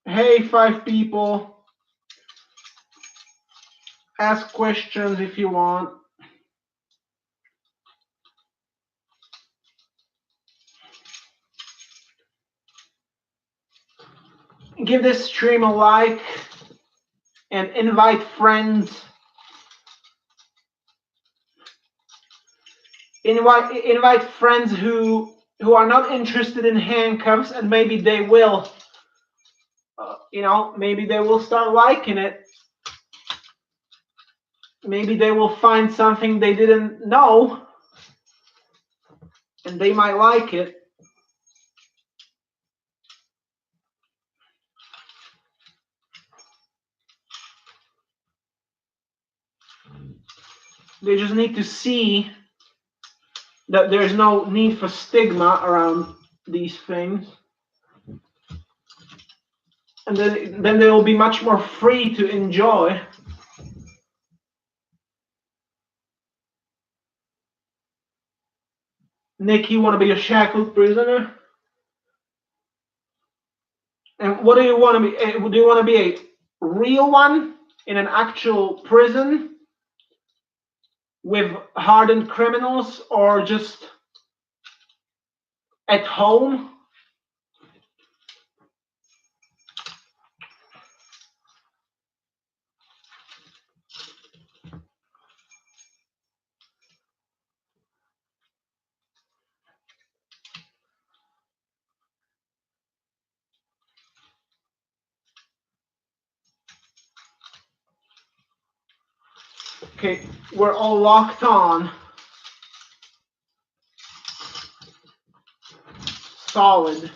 Hey, 5 people, ask questions if you want. give this stream a like and invite friends. Invite friends who are not interested in handcuffs, and maybe they will, maybe they will start liking it. Maybe they will find something they didn't know, and they might like it. They just need to see that there's no need for stigma around these things. And then they will be much more free to enjoy. Nick, you want to be a shackled prisoner? And what do you want to be? Do you want to be a real one in an actual prison with hardened criminals, or just at home? Okay, we're all locked on. Solid.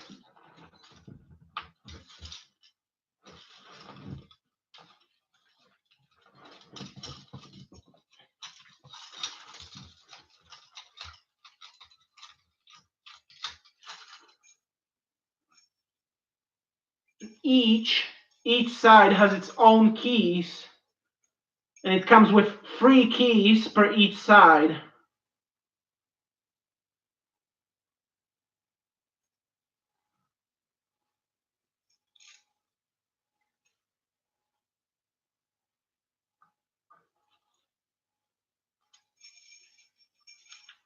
Each side has its own keys, and it comes with 3 keys per each side.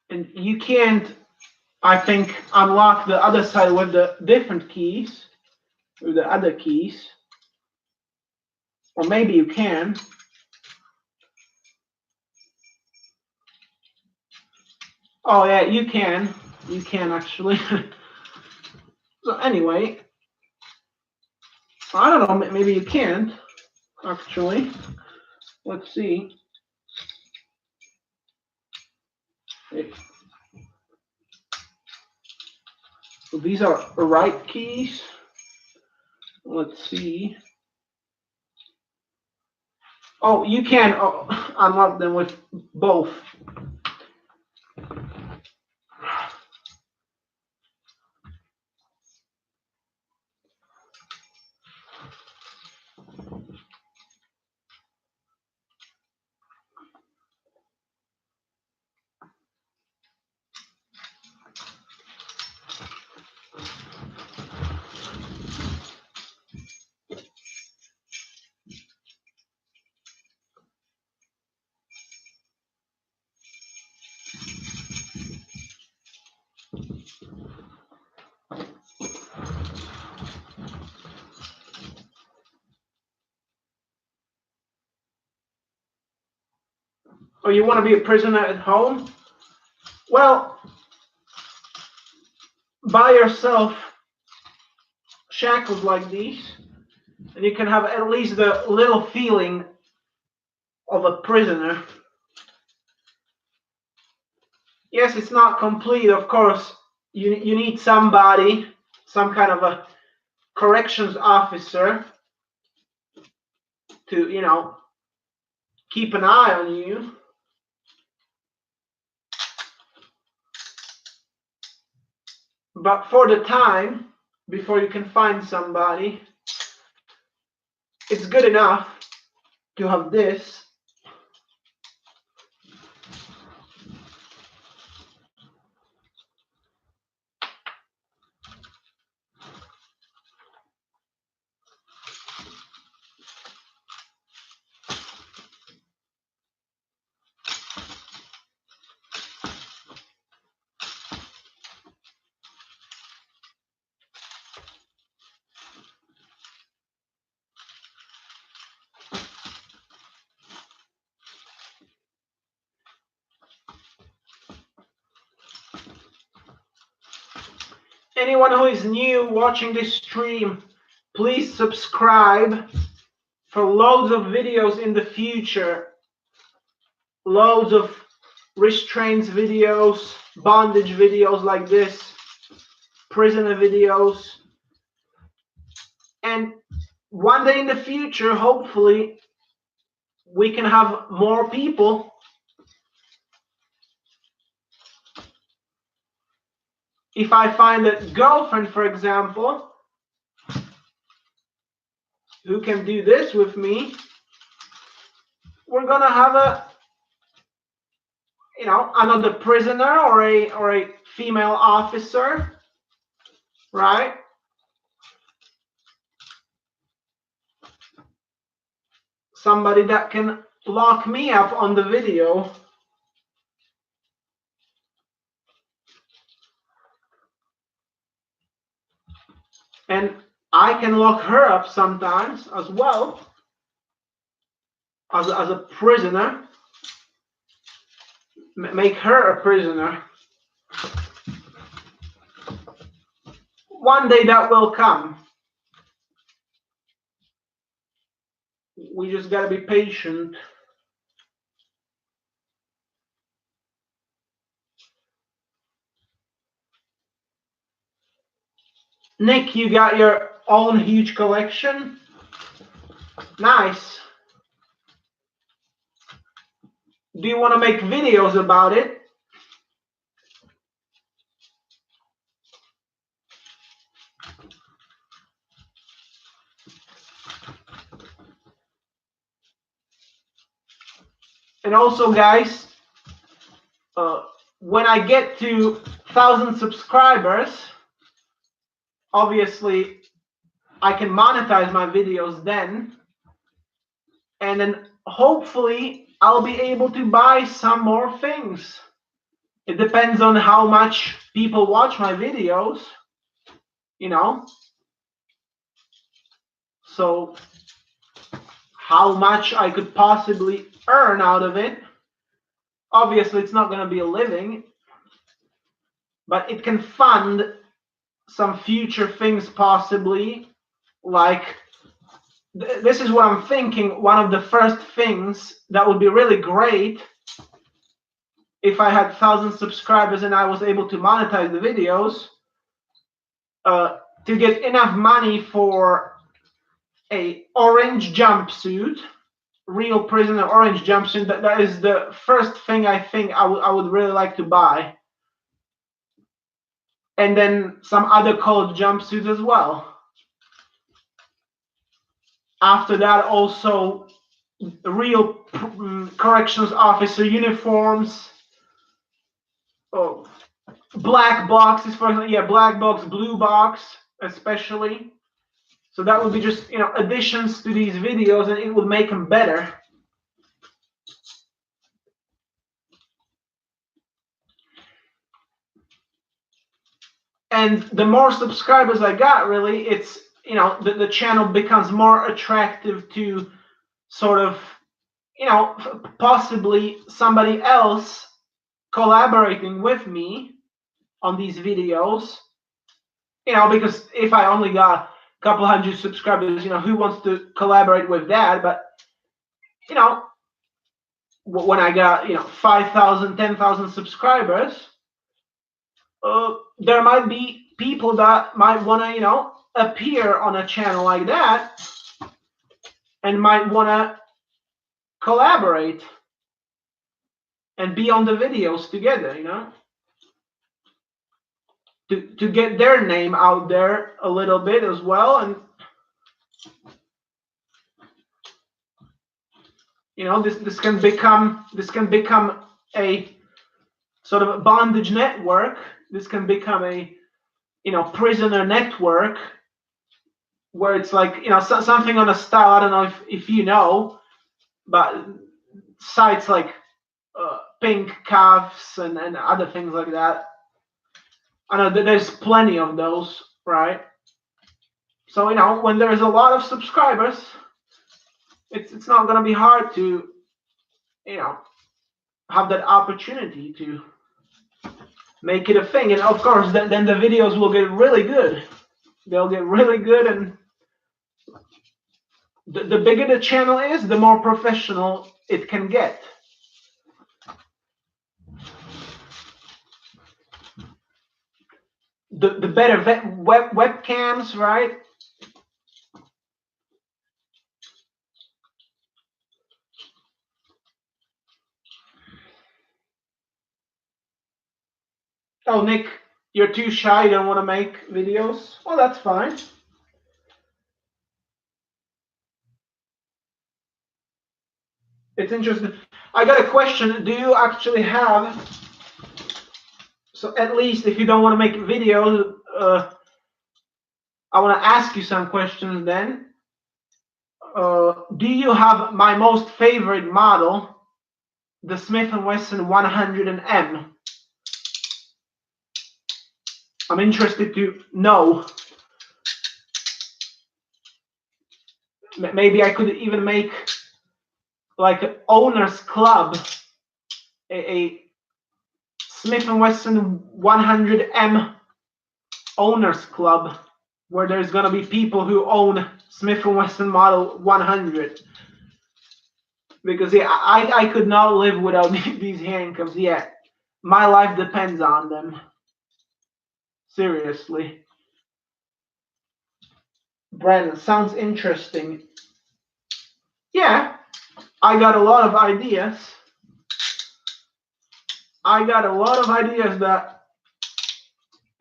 And you can't, I think, unlock the other side with the different keys, with the other keys. Or maybe you can. Oh yeah, you can. You can actually. So anyway, I don't know, maybe you can't, actually. Let's see. So these are right keys. Let's see. Oh, you can unlock them with both. Oh, you want to be a prisoner at home? Well, by yourself, shackled like these, and you can have at least the little feeling of a prisoner. Yes, it's not complete, of course. You need somebody, some kind of a corrections officer to, keep an eye on you. But for the time, before you can find somebody, it's good enough to have this. Anyone who is new watching this stream, please subscribe for loads of videos in the future. Loads of restraints videos, bondage videos like this, prisoner videos. And one day in the future, hopefully, we can have more people if I find a girlfriend, for example, who can do this with me, we're gonna have another prisoner or a female officer, right? Somebody that can lock me up on the video. And I can lock her up sometimes as well, as a prisoner, make her a prisoner. One day that will come. We just gotta be patient. Nick, you got your own huge collection? Nice. Do you want to make videos about it? And also, guys, when I get to 1,000 subscribers, obviously I can monetize my videos then, and then hopefully I'll be able to buy some more things. It depends on how much people watch my videos, you know. So how much I could possibly earn out of it. Obviously, it's not going to be a living, but it can fund some future things possibly. Like, this is what I'm thinking. One of the first things that would be really great if I had 1,000 subscribers and I was able to monetize the videos, to get enough money for a orange jumpsuit, real prisoner orange jumpsuit. That is the first thing I think I would really like to buy. And then some other colored jumpsuits as well. After that, also real corrections officer uniforms. Oh, black boxes, for example. Yeah, black box, blue box, especially. So that would be just, additions to these videos, and it would make them better. And the more subscribers I got, really, it's, the channel becomes more attractive to sort of, possibly somebody else collaborating with me on these videos. Because if I only got a couple hundred subscribers, who wants to collaborate with that? But, when I got, 5,000, 10,000 subscribers, there might be people that might want to, appear on a channel like that and might want to collaborate and be on the videos together, to get their name out there a little bit as well. And this can become a sort of a bondage network. This can become a prisoner network, where it's like, something on a style. I don't know if you know, but sites like Pink Cuffs and other things like that. I know that there's plenty of those, right? So when there's a lot of subscribers, it's not going to be hard to have that opportunity to make it a thing, and of course, then the videos will get really good. They'll get really good, and the bigger the channel is, the more professional it can get. The better webcams, right? Oh, Nick, you're too shy, you don't want to make videos? Well, that's fine. It's interesting. I got a question. Do you actually have, so at least if you don't want to make videos, I want to ask you some questions then. Do you have my most favorite model, the Smith & Wesson 100M? I'm interested to know. Maybe I could even make like an owner's club, a Smith & Wesson 100M owners club, where there's gonna be people who own Smith & Wesson Model 100. Because yeah, I could not live without these handcuffs. Yeah, my life depends on them. Seriously. Brandon, sounds interesting. Yeah, I got a lot of ideas. I got a lot of ideas that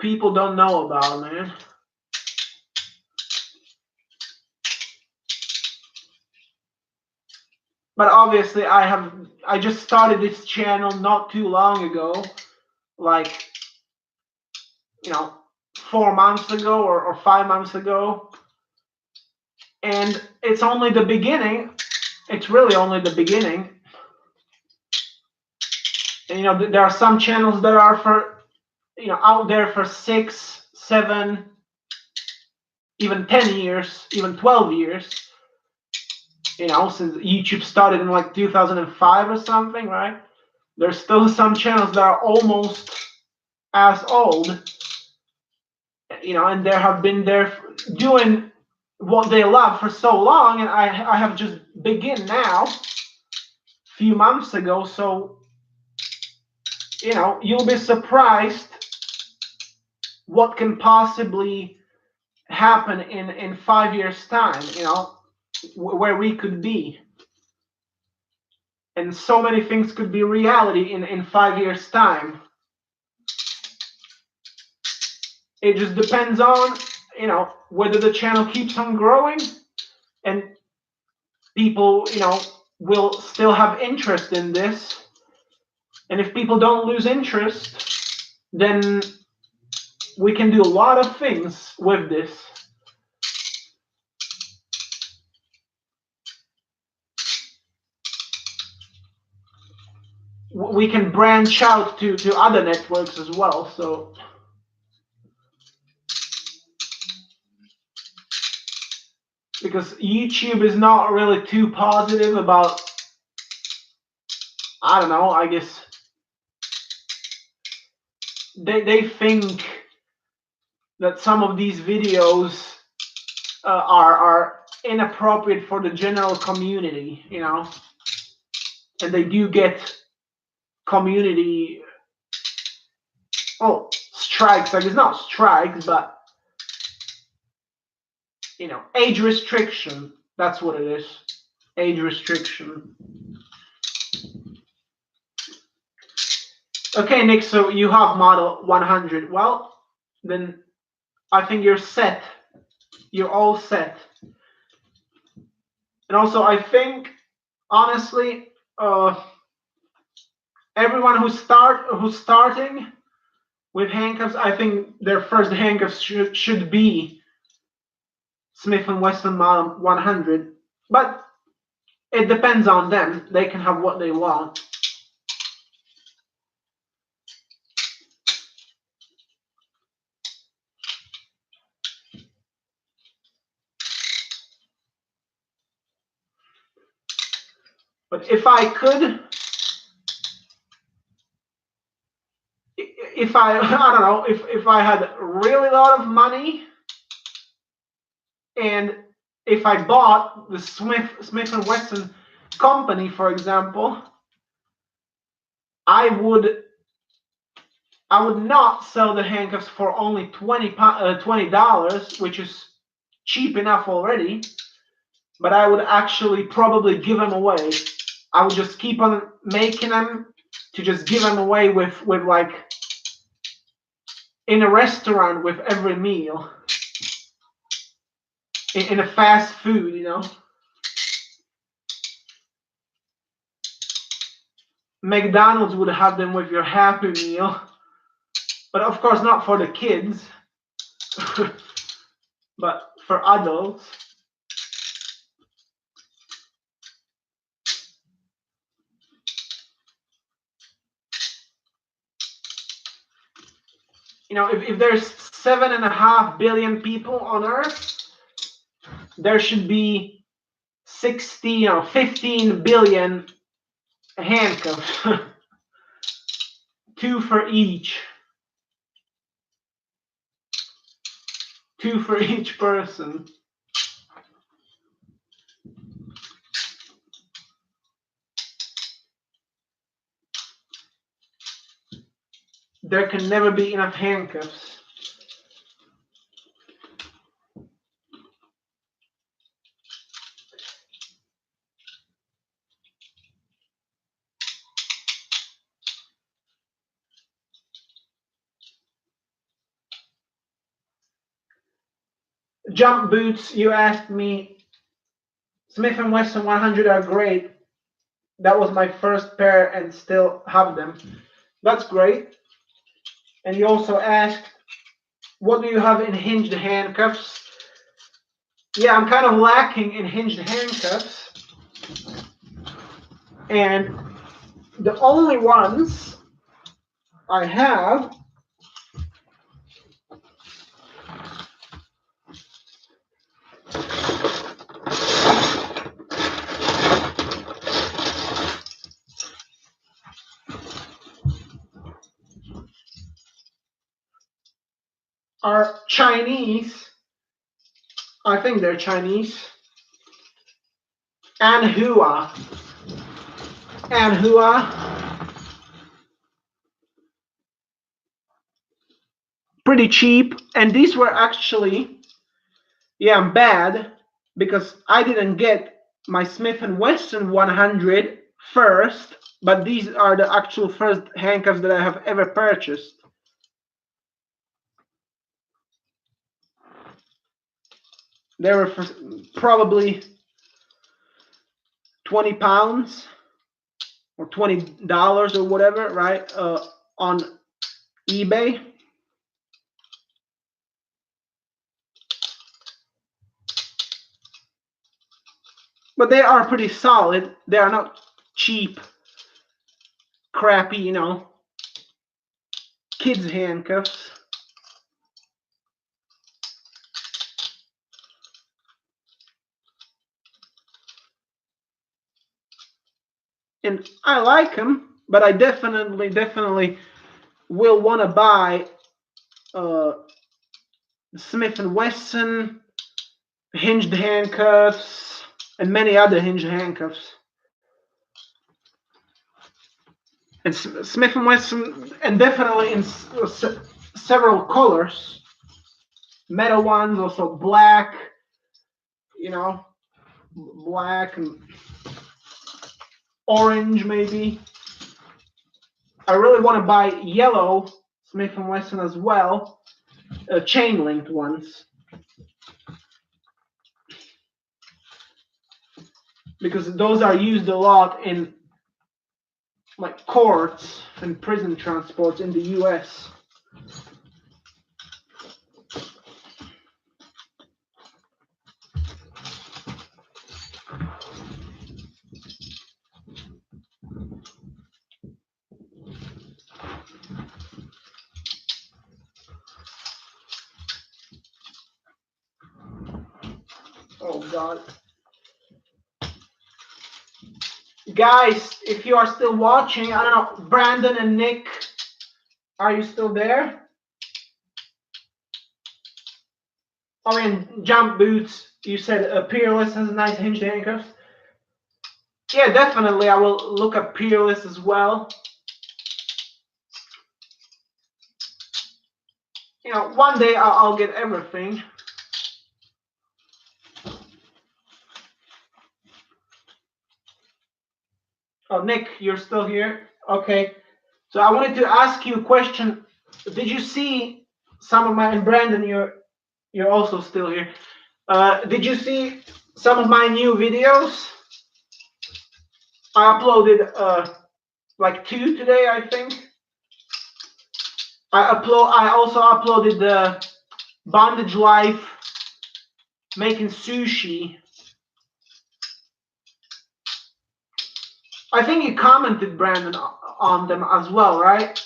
people don't know about, man. But obviously, I just started this channel not too long ago, like, 4 months ago or 5 months ago, and it's only the beginning. It's really only the beginning. And there are some channels that are for out there for 6, 7, even 10 years, even 12 years. Since YouTube started in like 2005 or something, right? There's still some channels that are almost as old, and they have been there doing what they love for so long, and I have just begun now, a few months ago, so you'll be surprised what can possibly happen in 5 years' time, where we could be. And so many things could be reality in 5 years' time. It just depends on, whether the channel keeps on growing and people, will still have interest in this. And if people don't lose interest, then we can do a lot of things with this. We can branch out to other networks as well. So because YouTube is not really too positive about, I don't know, I guess they think that some of these videos are inappropriate for the general community, and they do get community, strikes. I guess not strikes, but age restriction. That's what it is. Age restriction. Okay, Nick, so you have model 100. Well, then I think you're set. You're all set. And also, I think, honestly, everyone who's starting with handcuffs, I think their first handcuffs should be Smith & Wesson Model 100. But it depends on them. They can have what they want. But if I could, if I I don't know if I had really lot of money, and if I bought the Smith and Wesson company, for example, I would not sell the handcuffs for only $20, which is cheap enough already, but I would actually probably give them away. I would just keep on making them to just give them away with like in a restaurant with every meal, in a fast food, you know. McDonald's would have them with your Happy Meal, but of course not for the kids, but for adults. You know, if there's 7.5 billion people on Earth, there should be 15 billion handcuffs, two for each person. There can never be enough handcuffs. Jump boots, you asked me. Smith & Wesson 100 are great. That was my first pair and still have them. That's great. And you also asked, what do you have in hinged handcuffs? Yeah, I'm kind of lacking in hinged handcuffs. And the only ones I have are Chinese. I think they're Chinese. Anhua. Pretty cheap. And these were actually, yeah, bad because I didn't get my Smith & Wesson 100 first, but these are the actual first handcuffs that I have ever purchased. They were for probably 20 pounds or $20 or whatever, right? On eBay. But they are pretty solid. They are not cheap, crappy, you know, kids handcuffs. And I like them, but I definitely will want to buy Smith & Wesson hinged handcuffs and many other hinged handcuffs. And Smith & Wesson, and definitely in several colors. Metal ones, also black, you know, black and orange maybe. I really want to buy yellow Smith & Wesson as well, chain linked ones, because those are used a lot in like courts and prison transports in the US. Oh God. Guys, if you are still watching, I don't know, Brandon and Nick, Are you still there? Oh, and jump boots. You said Peerless has nice hinged handcuffs. Yeah, definitely. I will look up Peerless as well. One day I'll get everything. Oh, Nick, you're still here? Okay. So I wanted to ask you a question. Did you see some of my, and Brandon, you're also still here. Did you see some of my new videos? I uploaded like 2 today, I think. I also uploaded the bondage life making sushi. I think you commented, Brandon, on them as well, right?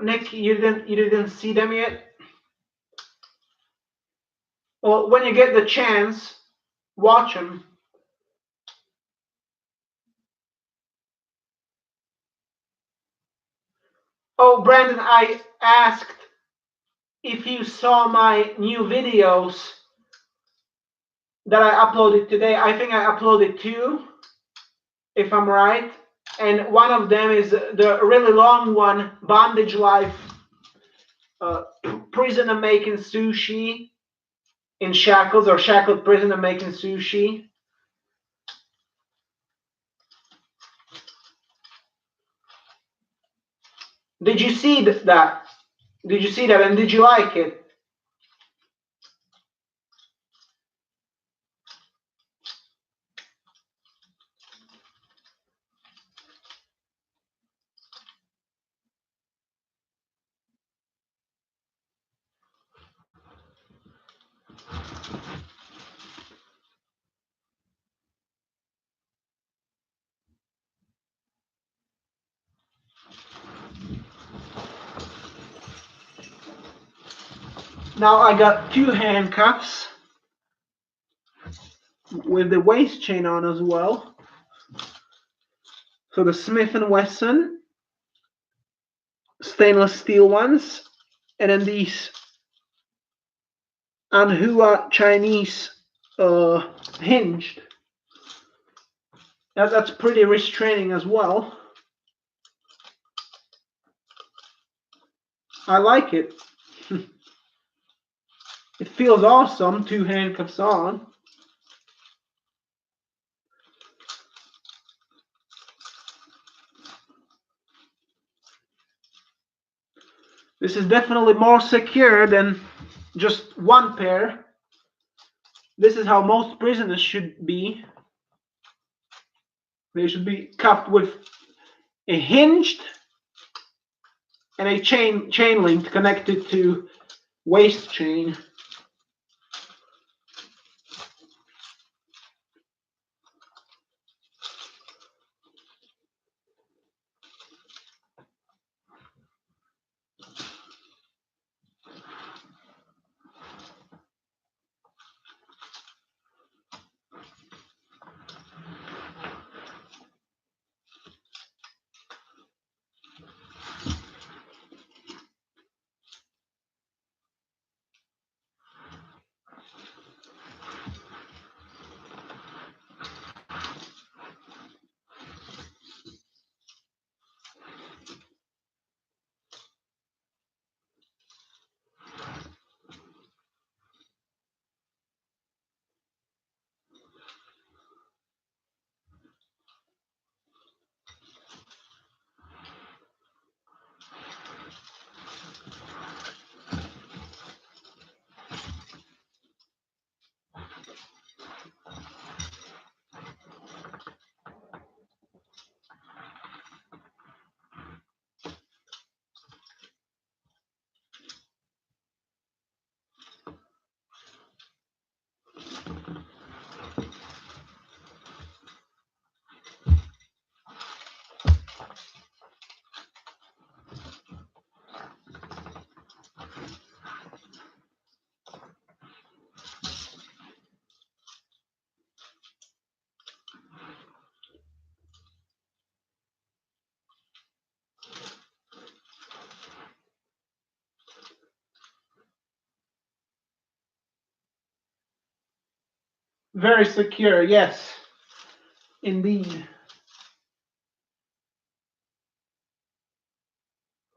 Nick, you didn't see them yet? Well, when you get the chance, watch them. Oh, Brandon, I asked if you saw my new videos that I uploaded today. I think I uploaded 2, if I'm right. And one of them is the really long one, Bondage Life, uh, prisoner making sushi in shackles, or shackled prisoner making sushi. Did you see that? Did you see that, and did you like it? Now I got 2 handcuffs with the waist chain on as well. So the Smith & Wesson stainless steel ones, and then these Anhua Chinese hinged. That's pretty restraining as well. I like it. It feels awesome, 2 handcuffs on. This is definitely more secure than just one pair. This is how most prisoners should be. They should be cuffed with a hinged and a chain link connected to waist chain. Very secure, yes, indeed.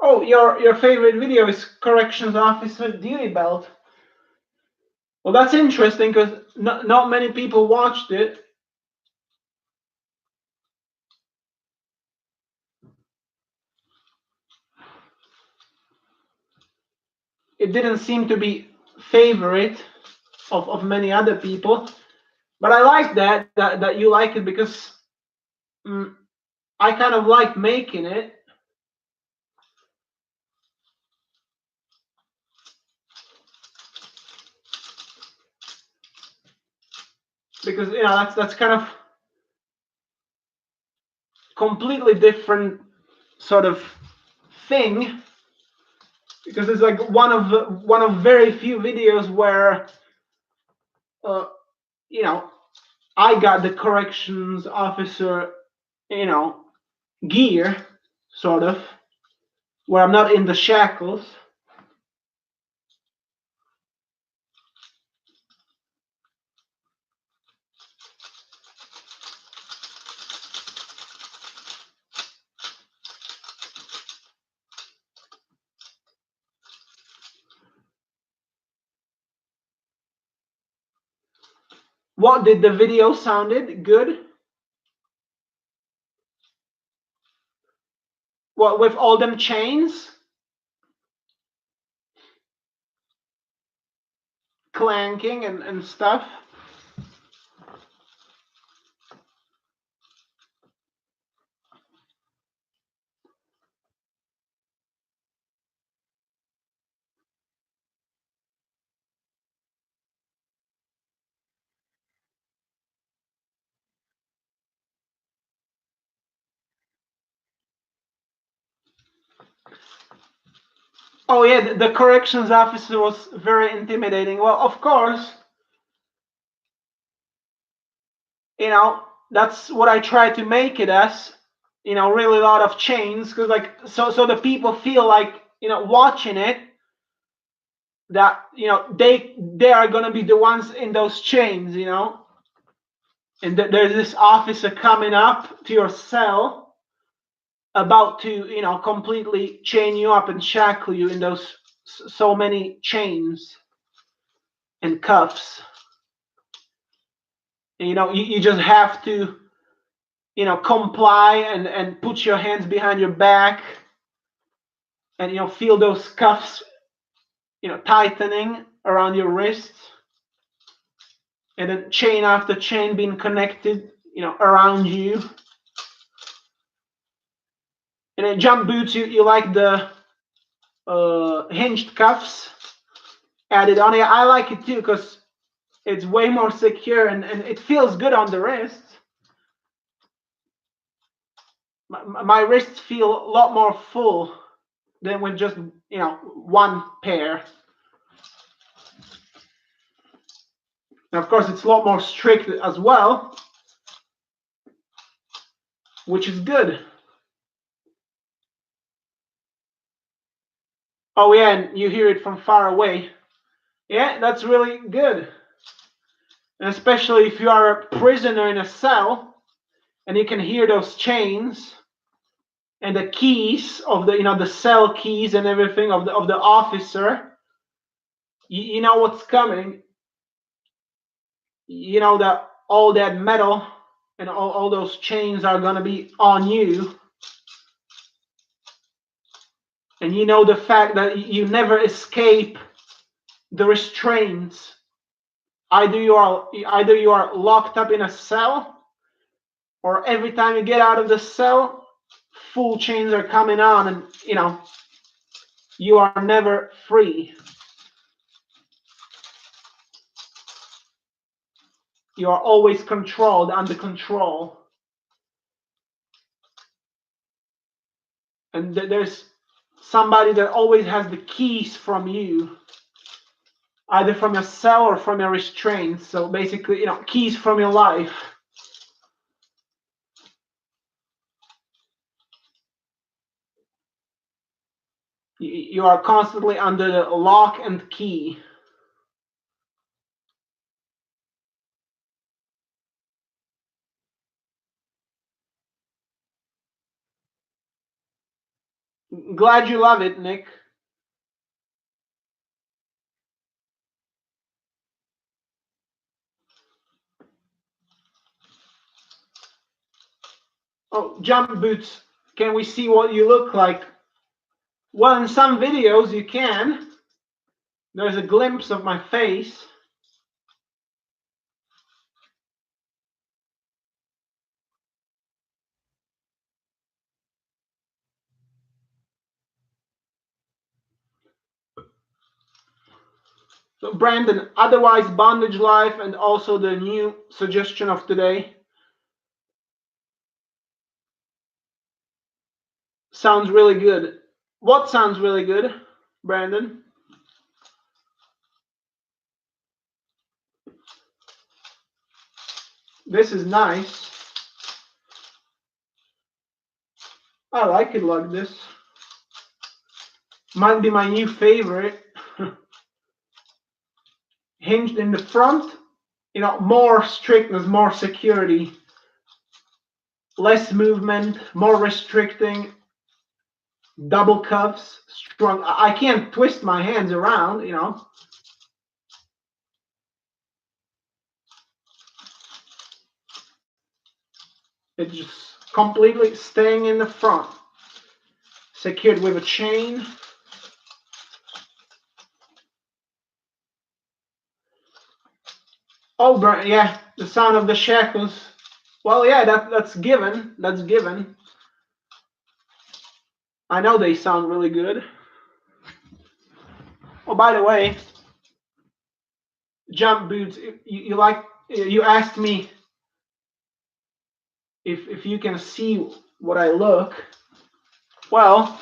Oh, your favorite video is corrections officer duty belt. Well, that's interesting because not many people watched it. It didn't seem to be favorite of many other people, but I like that you like it because mm, I kind of like making it. Because that's kind of completely different sort of thing, because it's like one of very few videos where uh, you know I got the corrections officer you know gear, sort of, where I'm not in the shackles. What did the video sounded good? What, with all them chains clanking and stuff? Oh yeah, the corrections officer was very intimidating. Well, of course, that's what I try to make it as. Really a lot of chains, because like so the people feel like watching it, that they are gonna be the ones in those chains, and there's this officer coming up to your cell, about to completely chain you up and shackle you in those so many chains and cuffs. And, you just have to comply and put your hands behind your back, and feel those cuffs tightening around your wrists, and then chain after chain being connected around you. And then jump boots, you like the hinged cuffs added on. Yeah, I like it too, because it's way more secure, and it feels good on the wrists. My wrists feel a lot more full than with just one pair. And of course, it's a lot more strict as well, which is good. Oh yeah, and you hear it from far away. Yeah, that's really good. And especially if you are a prisoner in a cell, and you can hear those chains and the keys of the cell keys and everything of the officer. You know what's coming. You know that all that metal and all those chains are gonna be on you. And you know the fact that you never escape the restraints. Either you are locked up in a cell, or every time you get out of the cell, full chains are coming on, and you are never free. You are always controlled, under control. And there's somebody that always has the keys from you, either from your cell or from your restraints. So basically, keys from your life. You are constantly under the lock and key. Glad you love it, Nick. Oh, jump boots. Can we see what you look like? Well, in some videos you can. There's a glimpse of my face. So Brandon, otherwise bondage life and also the new suggestion of today. Sounds really good. What sounds really good, Brandon? This is nice. I like it like this. Might be my new favorite. Hinged in the front, more strictness, more security, less movement, more restricting, double cuffs, strong. I can't twist my hands around. It's just completely staying in the front. Secured with a chain. Oh, yeah, the sound of the shackles. Well, yeah, that's given. That's given. I know they sound really good. Oh, by the way, jump boots. You asked me if you can see what I look. Well,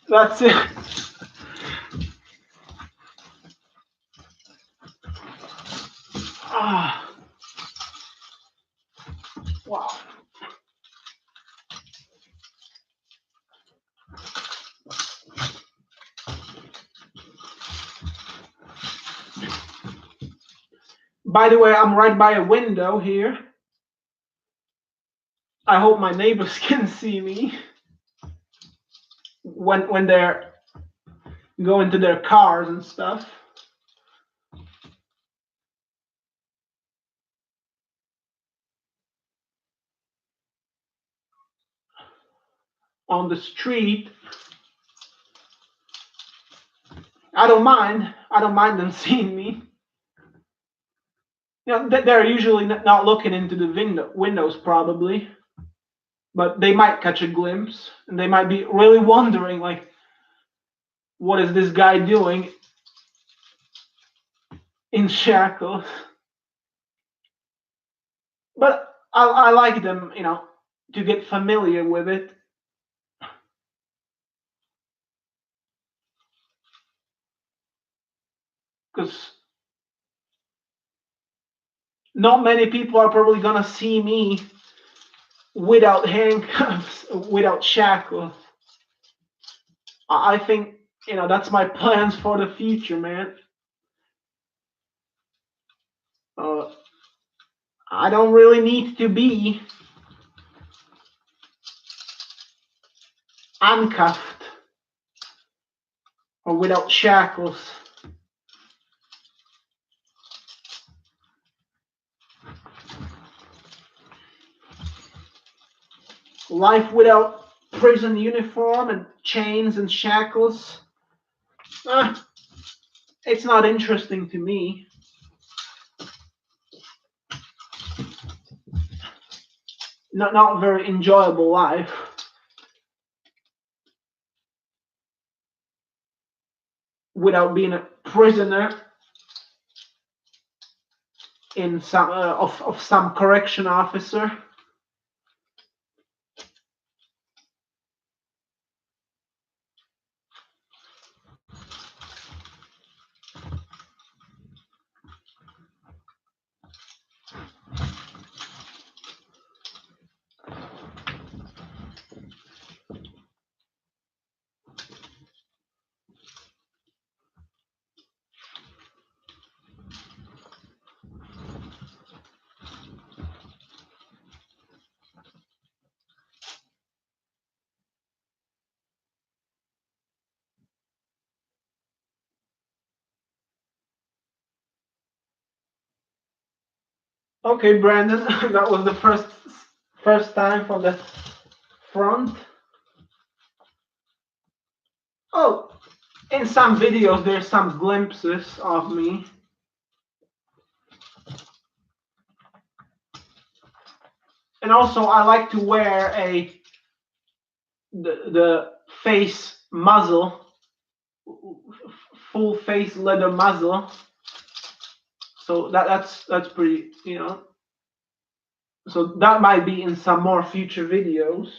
that's it. Ah, wow. By the way, I'm right by a window here. I hope my neighbors can see me when they're going to their cars and stuff. On the street, I don't mind. I don't mind them seeing me. They're usually not looking into the windows probably, but they might catch a glimpse and they might be really wondering, like, what is this guy doing in shackles? But I like them, to get familiar with it. Because not many people are probably gonna see me without handcuffs, without shackles. I think that's my plans for the future, man. Uh, I don't really need to be handcuffed or without shackles. Life without prison uniform and chains and shackles, it's not interesting to me. Not a very enjoyable life. Without being a prisoner in some of some correction officer. Okay, Brandon, that was the first time from the front. Oh, in some videos there's some glimpses of me. And also I like to wear the face muzzle, full face leather muzzle. So that's pretty, So that might be in some more future videos.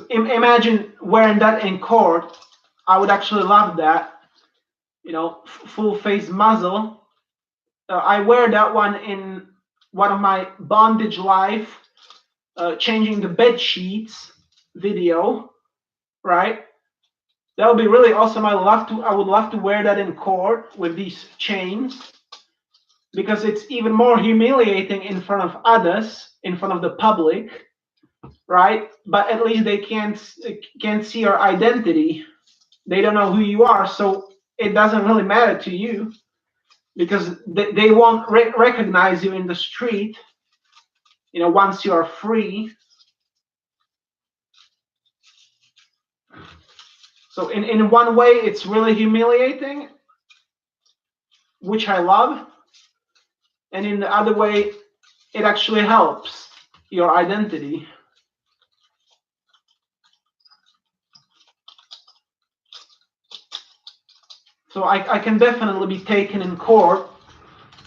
Imagine wearing that in court. I would actually love that. Full face muzzle. I wear that one in one of my bondage life, changing the bed sheets video, right? That would be really awesome. I would love to wear that in court with these chains, because it's even more humiliating in front of others, in front of the public, right? But at least they can't see your identity. They don't know who you are, so it doesn't really matter to you, because they won't recognize you in the street. Once you are free. So in one way, it's really humiliating, which I love, and in the other way, it actually helps your identity. So I can definitely be taken in court,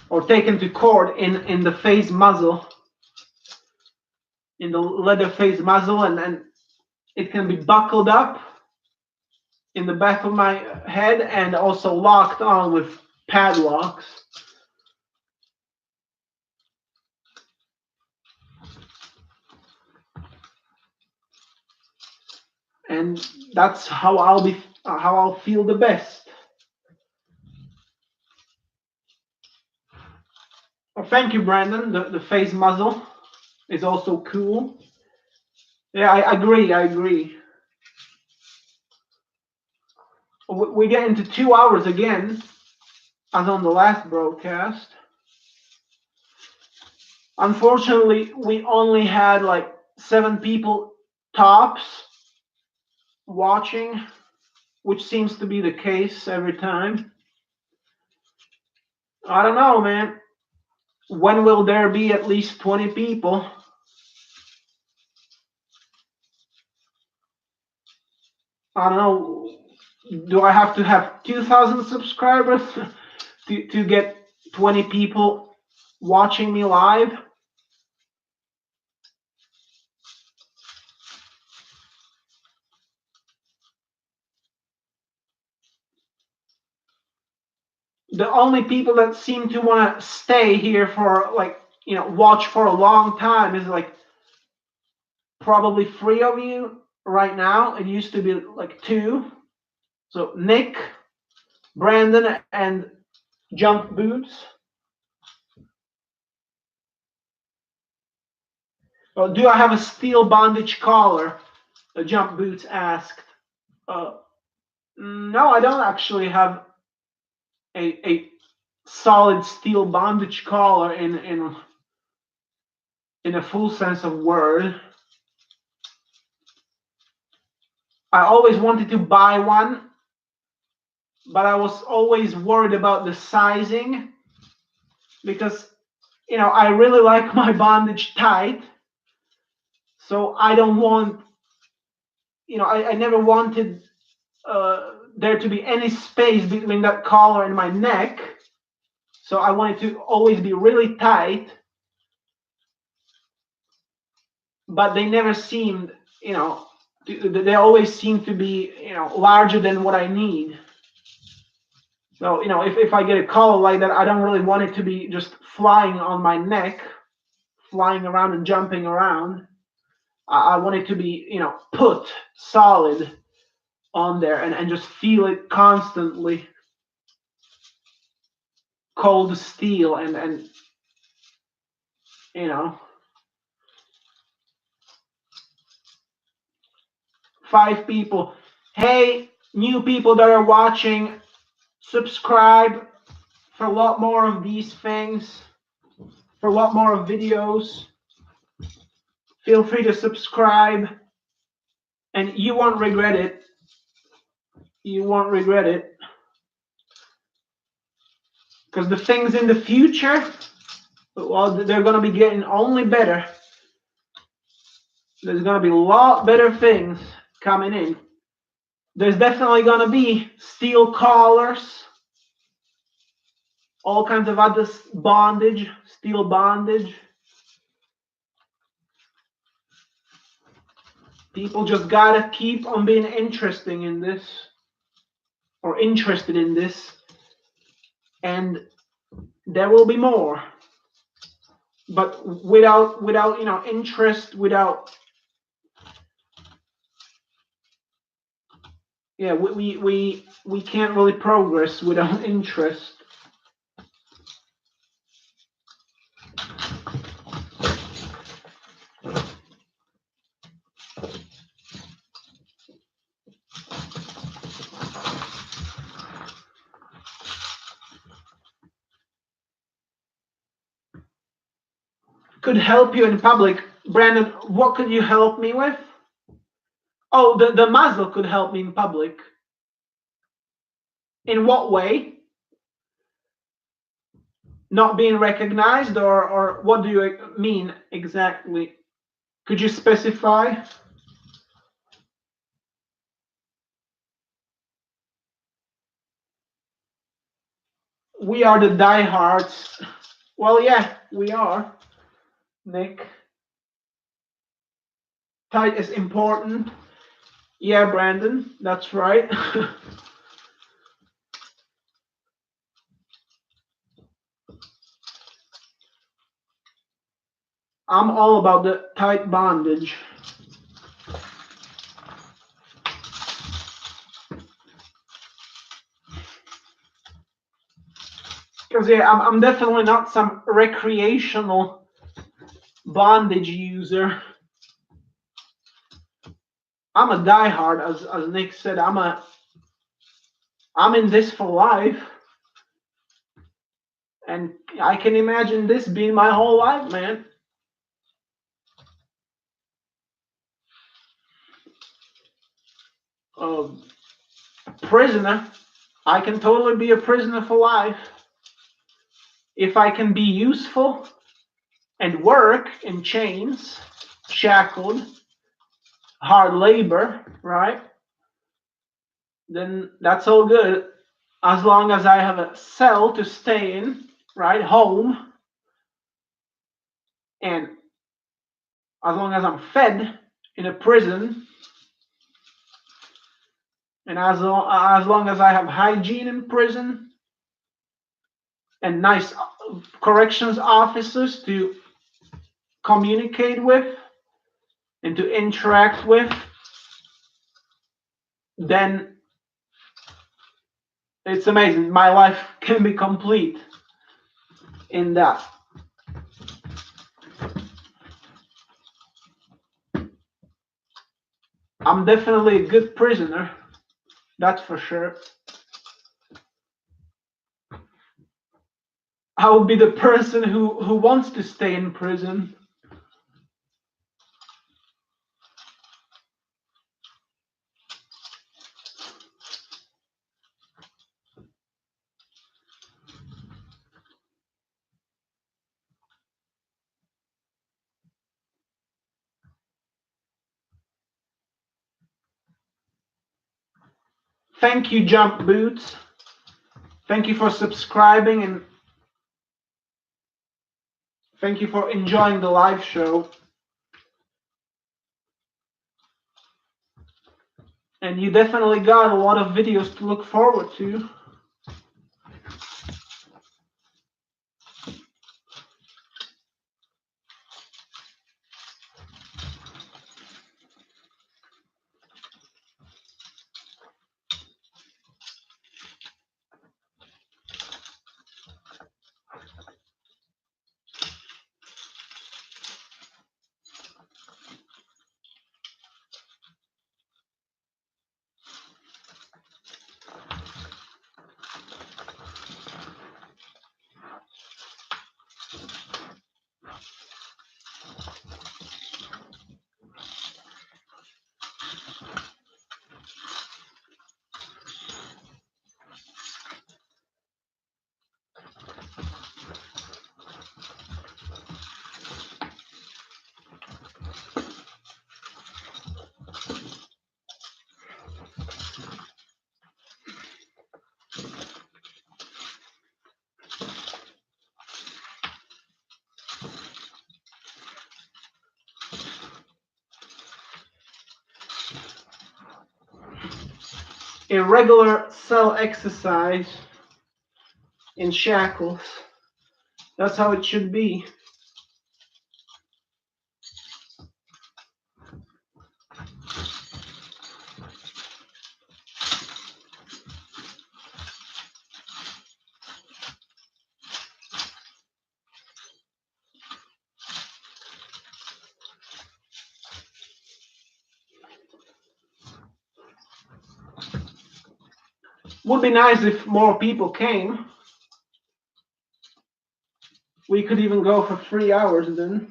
or taken to court in the face muzzle, in the leather face muzzle, and it can be buckled up in the back of my head and also locked on with padlocks. And that's how I'll feel the best. Well, thank you, Brandon. The face muzzle is also cool. Yeah, I agree. We get into 2 hours again, as on the last broadcast. Unfortunately, we only had like 7 people tops watching, which seems to be the case every time. I don't know, man. When will there be at least 20 people? I don't know. Do I have to have 2,000 subscribers to get 20 people watching me live? The only people that seem to want to stay here for watch for a long time is like probably 3 of you right now. It used to be like 2. So Nick, Brandon, and Jump Boots. Well, do I have a steel bondage collar? Jump Boots asked. No, I don't actually have a solid steel bondage collar in a full sense of word. I always wanted to buy one, but I was always worried about the sizing, because I really like my bondage tight, so I don't want I never wanted there to be any space between that collar and my neck, so I wanted to always be really tight, but they never seemed they always seem to be larger than what I need. So if I get a collar like that, I don't really want it to be just flying on my neck, flying around and jumping around. I want it to be put solid on there, and just feel it constantly, cold steel, and 5 people. Hey, new people that are watching, subscribe for a lot more of these things, for a lot more of videos. Feel free to subscribe, and you won't regret it. You won't regret it. Because the things in the future, well, they're going to be getting only better. There's going to be a lot better things coming in. There's definitely going to be steel collars, all kinds of other bondage, steel bondage. People just gotta keep on being interested in this, and there will be more. But without interest, without we can't really progress without interest. Could help you in public. Brandon, what could you help me with? Oh, the muzzle could help me in public. In what way? Not being recognized, or what do you mean exactly? Could you specify? We are the diehards. Well, yeah, we are, Nick. Tight is important. Yeah, Brandon, that's right. I'm all about the tight bondage. Because yeah, I'm definitely not some recreational bondage user. I'm a diehard, as Nick said. I'm in this for life, and I can imagine this being my whole life, man. A prisoner. I can totally be a prisoner for life if I can be useful and work in chains, shackled, hard labor, right? Then that's all good, as long as I have a cell to stay in, right? Home, and as long as I'm fed in a prison, and as long as I have hygiene in prison, and nice corrections officers to communicate with and to interact with, then it's amazing. My life can be complete in that. I'm definitely a good prisoner, that's for sure. I would be the person who wants to stay in prison. Thank you, Jump Boots. Thank you for subscribing, and thank you for enjoying the live show. And you definitely got a lot of videos to look forward to. a regular cell exercise in shackles. That's how it should be. Would be nice if more people came. We could even go for 3 hours then.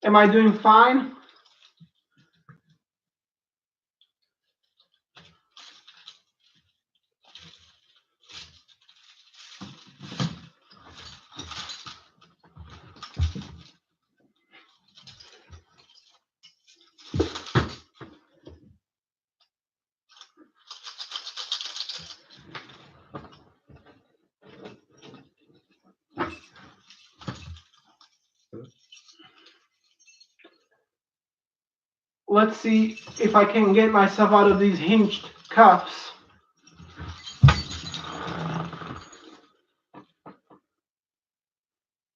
Am I doing fine? Let's see if I can get myself out of these hinged cuffs.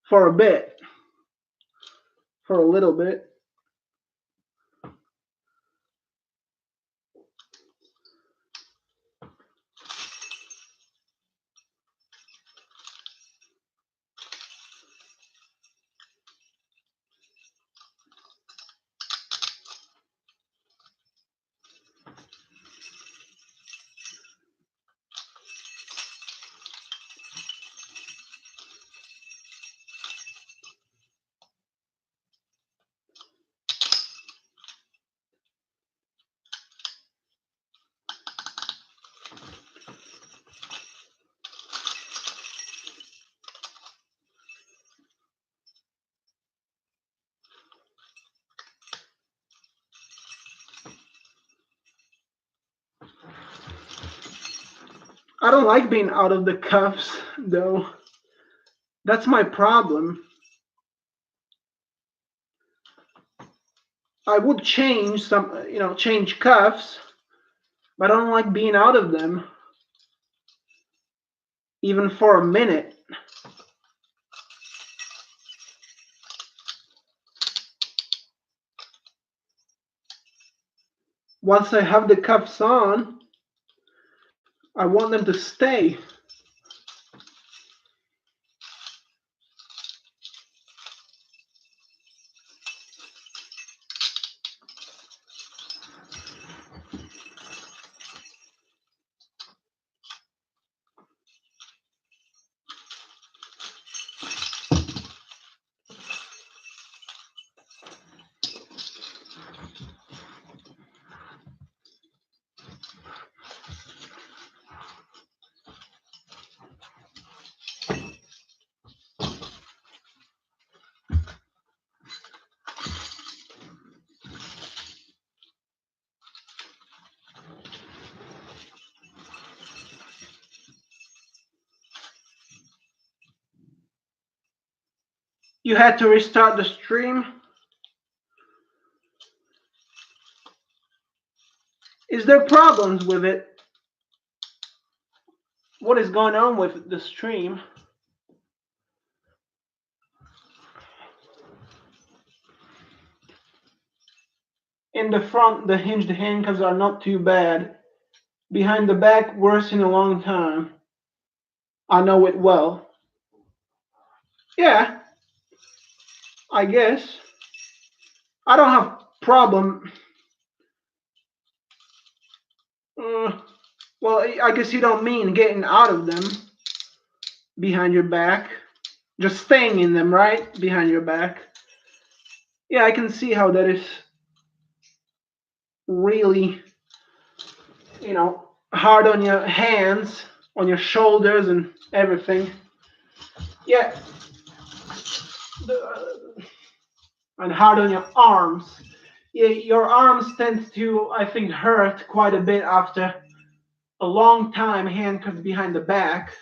For a bit. For a little bit. I don't like being out of the cuffs, though. That's my problem. I would change change cuffs, but I don't like being out of them, even for a minute. Once I have the cuffs on, I want them to stay. You had to restart the stream. Is there problems with it? What is going on with the stream? In the front, the hinged handcuffs are not too bad. Behind the back, worse in a long time. I know it well. Yeah, I guess. I don't have problem. Well, I guess you don't mean getting out of them behind your back. Just staying in them, right? Behind your back. Yeah, I can see how that is really, hard on your hands, on your shoulders, and everything. Yeah. And hard on your arms. Yeah, your arms tend to, I think, hurt quite a bit after a long time handcuffed behind the back.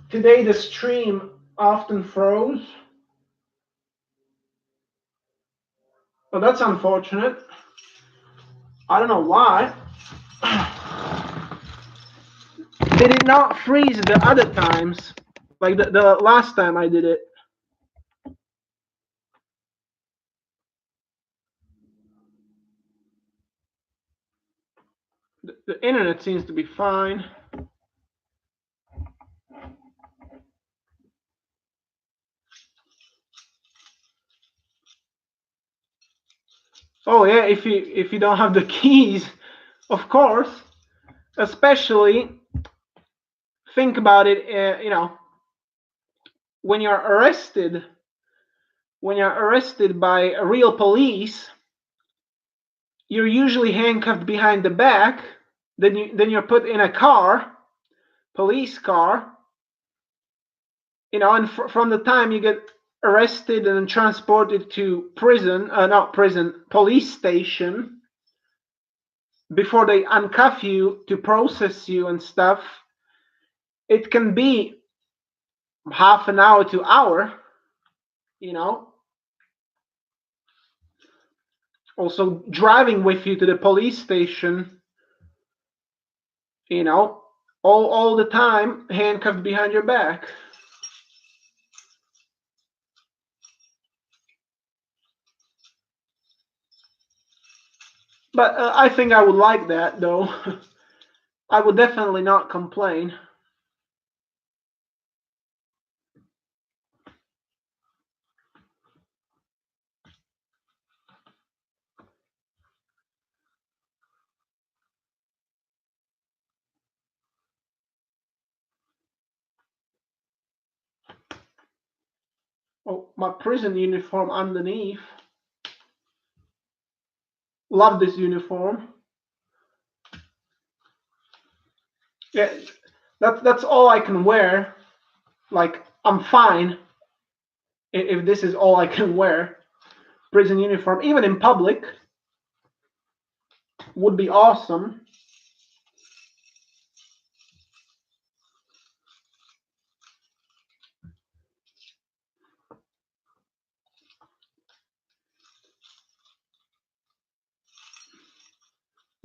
Today the stream often froze. Well, that's unfortunate. I don't know why. Did it not freeze the other times? Like the last time I did it? The internet seems to be fine. Oh yeah, if you don't have the keys, of course. Especially think about it. When you're arrested, by real police, you're usually handcuffed behind the back. Then you're put in a car, police car. And from the time you get arrested and transported to prison, not prison, police station, before they uncuff you to process you and stuff, it can be half an hour to hour. You know, also driving with you to the police station. All the time handcuffed behind your back. But I think I would like that, though. I would definitely not complain. Oh, my prison uniform underneath. Love this uniform. Yeah, that's all I can wear. Like, I'm fine if this is all I can wear. Prison uniform, even in public, would be awesome.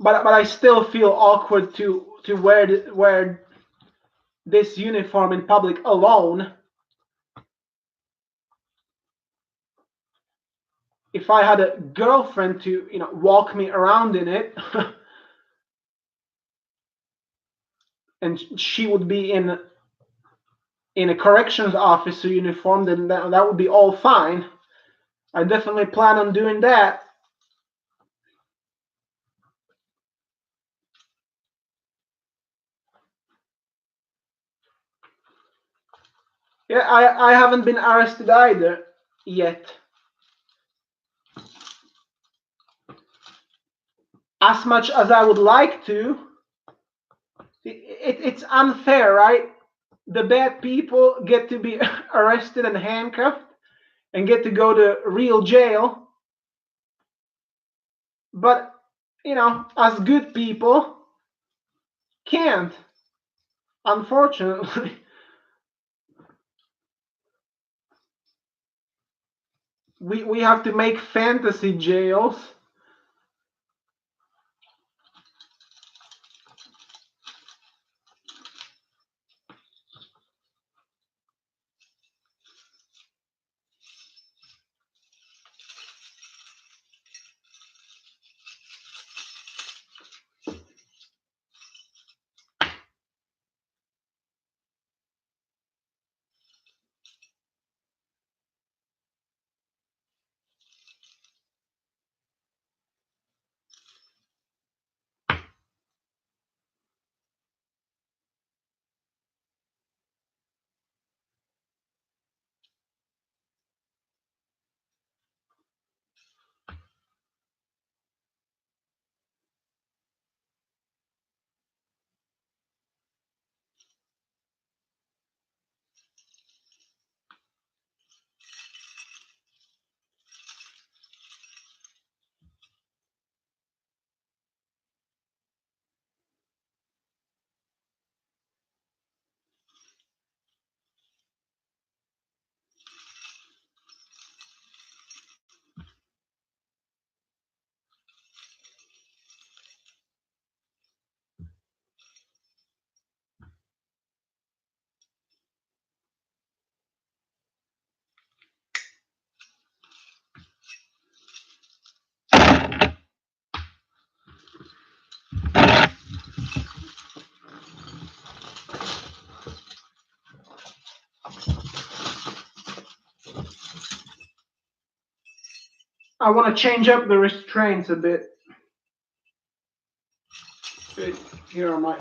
But I still feel awkward to wear this uniform in public alone. If I had a girlfriend to walk me around in it, and she would be in a corrections officer uniform, then that would be all fine. I definitely plan on doing that. Yeah, I haven't been arrested either yet. As much as I would like to, it's unfair, right? The bad people get to be arrested and handcuffed and get to go to real jail. But, as good people can't, unfortunately. We have to make fantasy jails. I want to change up the restraints a bit. Here are my.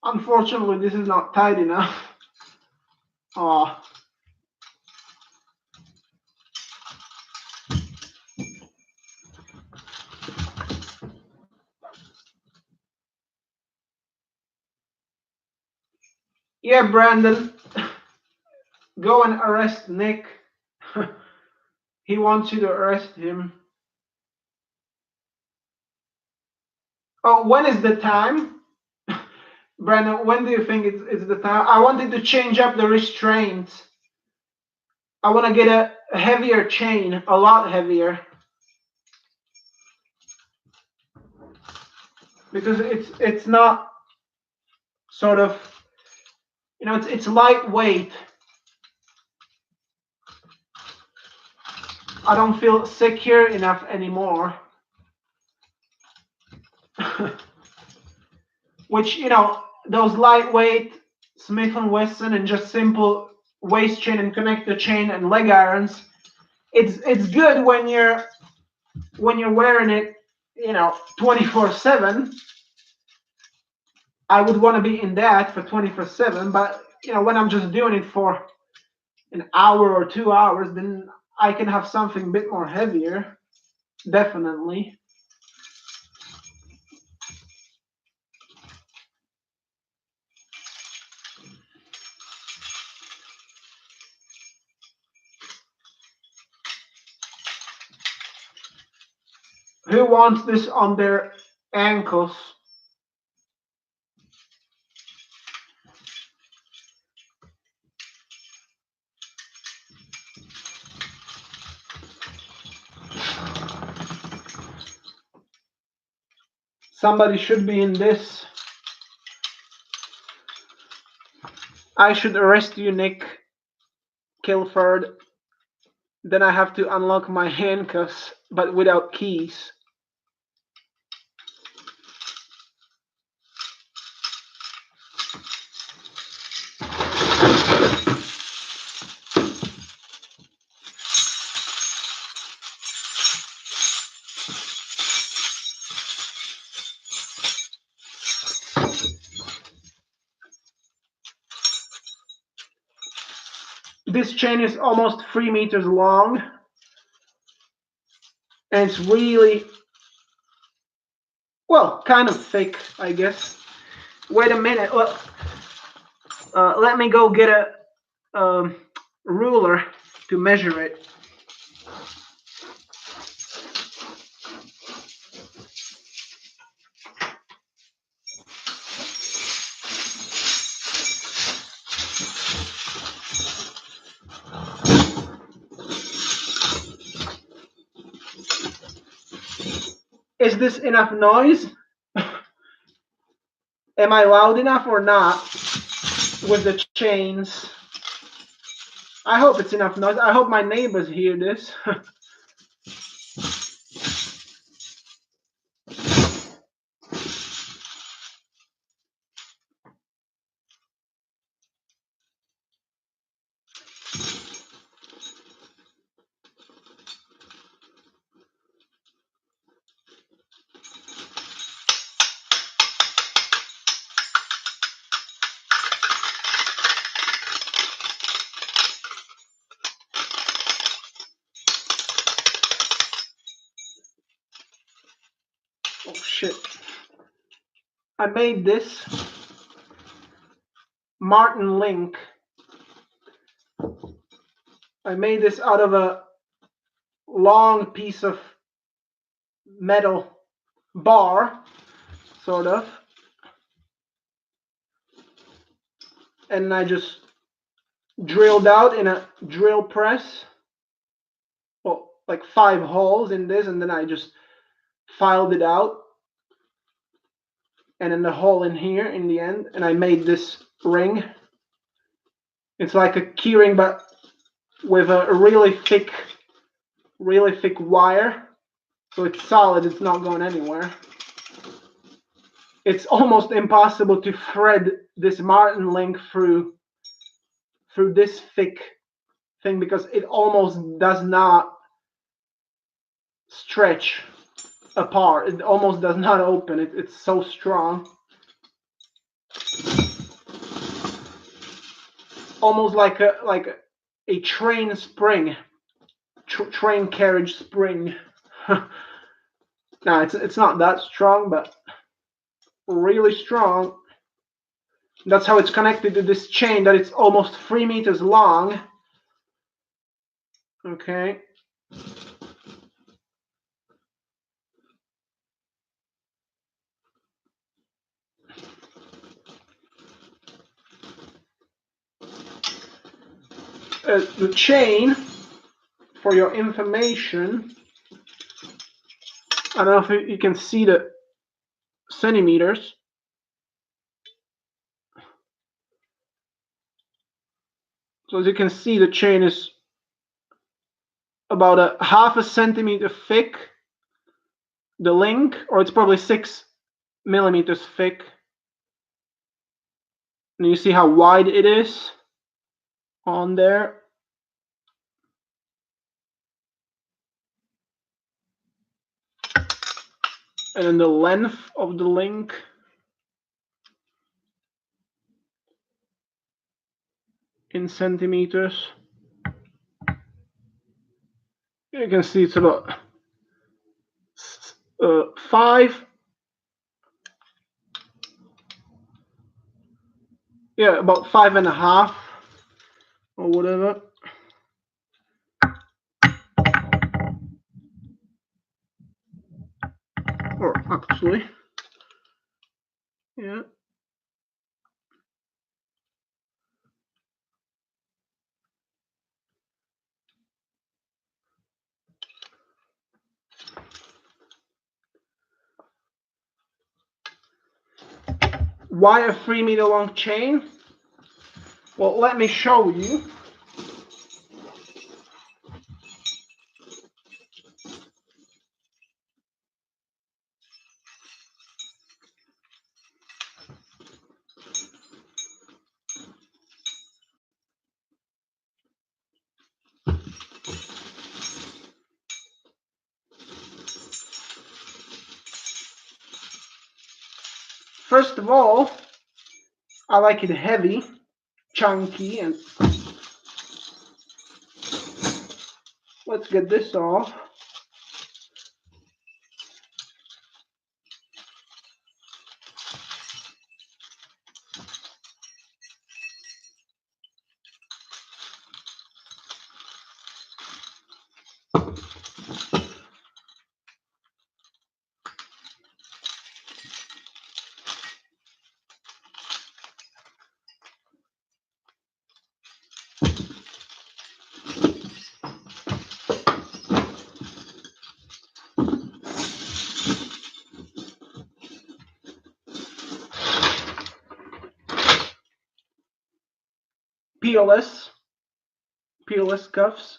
Unfortunately, this is not tight enough. Oh. Yeah, Brandon, go and arrest Nick. He wants you to arrest him. Oh, when is the time? Brandon, when do you think it's the time? I wanted to change up the restraints. I want to get a heavier chain, a lot heavier. Because it's not sort of, you know, it's lightweight. I don't feel secure enough anymore. Which, you know, those lightweight Smith & Wesson and just simple waist chain and connector chain and leg irons, it's good when you're wearing it, you know, 24/7. I would want to be in that for 24/7, but you know, when I'm just doing it for an hour or 2 hours, then I can have something a bit more heavier, definitely. Who wants this on their ankles? Somebody should be in this. I should arrest you, Nick Kilford. Then I have to unlock my handcuffs, but without keys. This chain is almost 3 meters long, and it's really, well, kind of thick, I guess. Wait a minute. Let me go get a ruler to measure it. Is this enough noise? Am I loud enough or not with the chains? I hope it's enough noise. I hope my neighbors hear this. Oh shit. I made this Martin Link I made this out of a long piece of metal bar, sort of, and I just drilled out in a drill press, well, like 5 holes in this, and then I just filed it out, and then the hole in here in the end, and I made this ring. It's like a keyring, but with a really thick wire, so it's solid, it's not going anywhere. It's almost impossible to thread this Martin link through this thick thing because it almost does not stretch apart. It almost does not open. It's so strong. Almost like a train spring, train carriage spring. No, it's not that strong, but really strong. That's how it's connected to this chain that it's almost 3 meters long. Okay. The chain, for your information, I don't know if you can see the centimeters. So as you can see, the chain is about a 1/2 centimeter thick, the link, or it's probably 6 millimeters thick. And you see how wide it is on there. And then the length of the link in centimeters. You can see it's about 5. Yeah, about 5.5 or whatever. Or actually, yeah. Why a 3 meter long chain? Well, let me show you. First of all, I like it heavy, chunky, and let's get this off. PLS cuffs.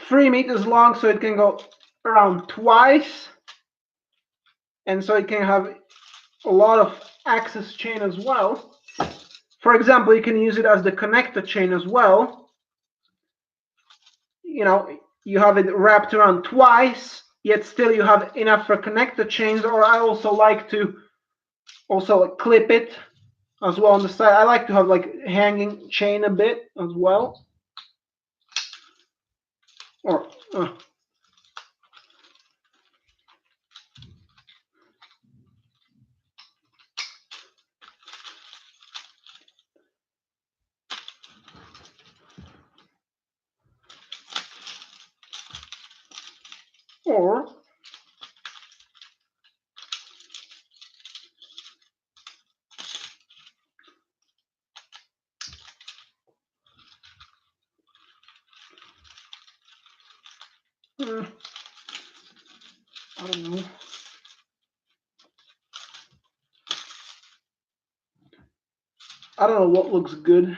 3 meters long, so it can go around twice, and so it can have a lot of access chain as well. For example, you can use it as the connector chain as well. You know, you have it wrapped around twice, yet still you have enough for connector chains. Or I also like to clip it as well on the side. I like to have like hanging chain a bit as well. Or or I don't know. I don't know what looks good.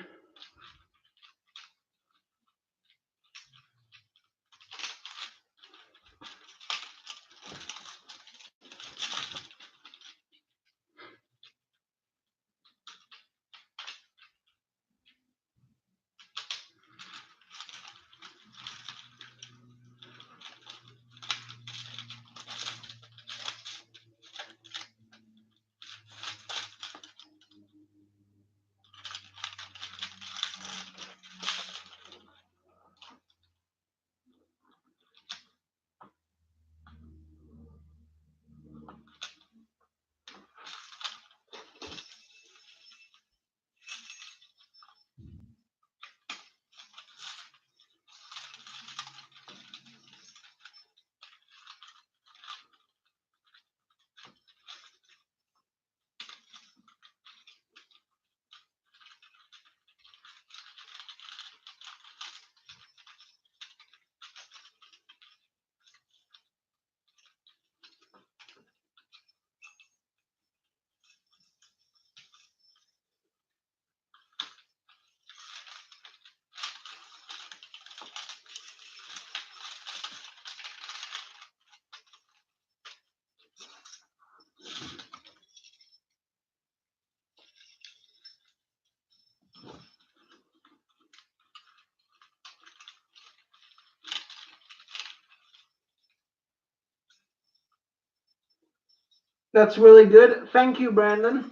That's really good. Thank you, Brandon.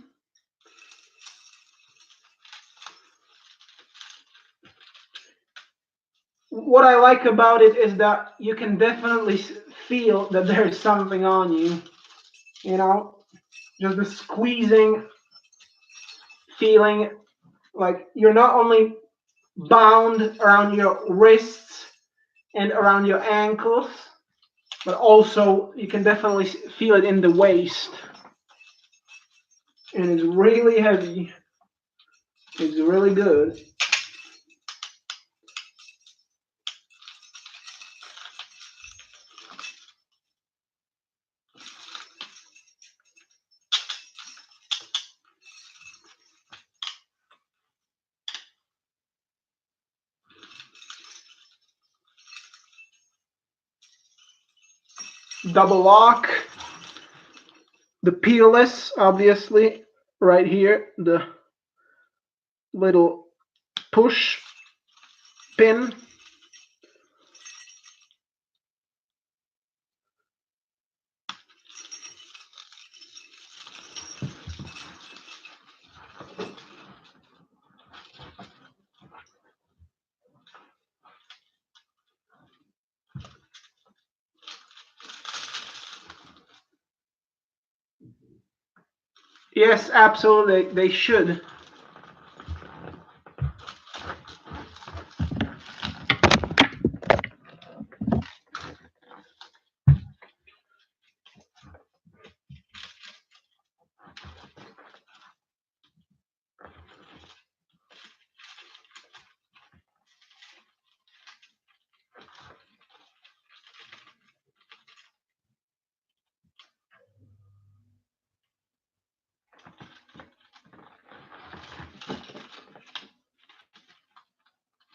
What I like about it is that you can definitely feel that there's something on you. You know, just the squeezing feeling, like you're not only bound around your wrists and around your ankles, but also you can definitely feel it in the waist. And it's really heavy. It's really good. Double lock. The peelless, obviously, right here. The little push pin. Yes, absolutely, they should.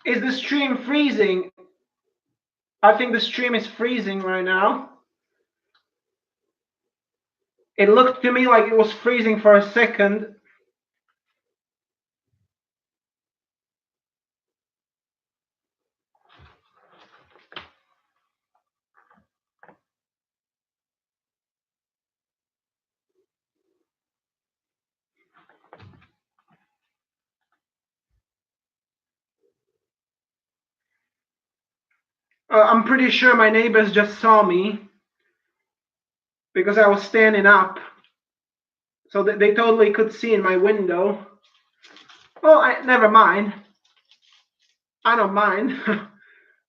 Is the stream freezing? I think the stream is freezing right now. It looked to me like it was freezing for a second. I'm pretty sure my neighbors just saw me because I was standing up. So they totally could see in my window. Well, never mind. I don't mind.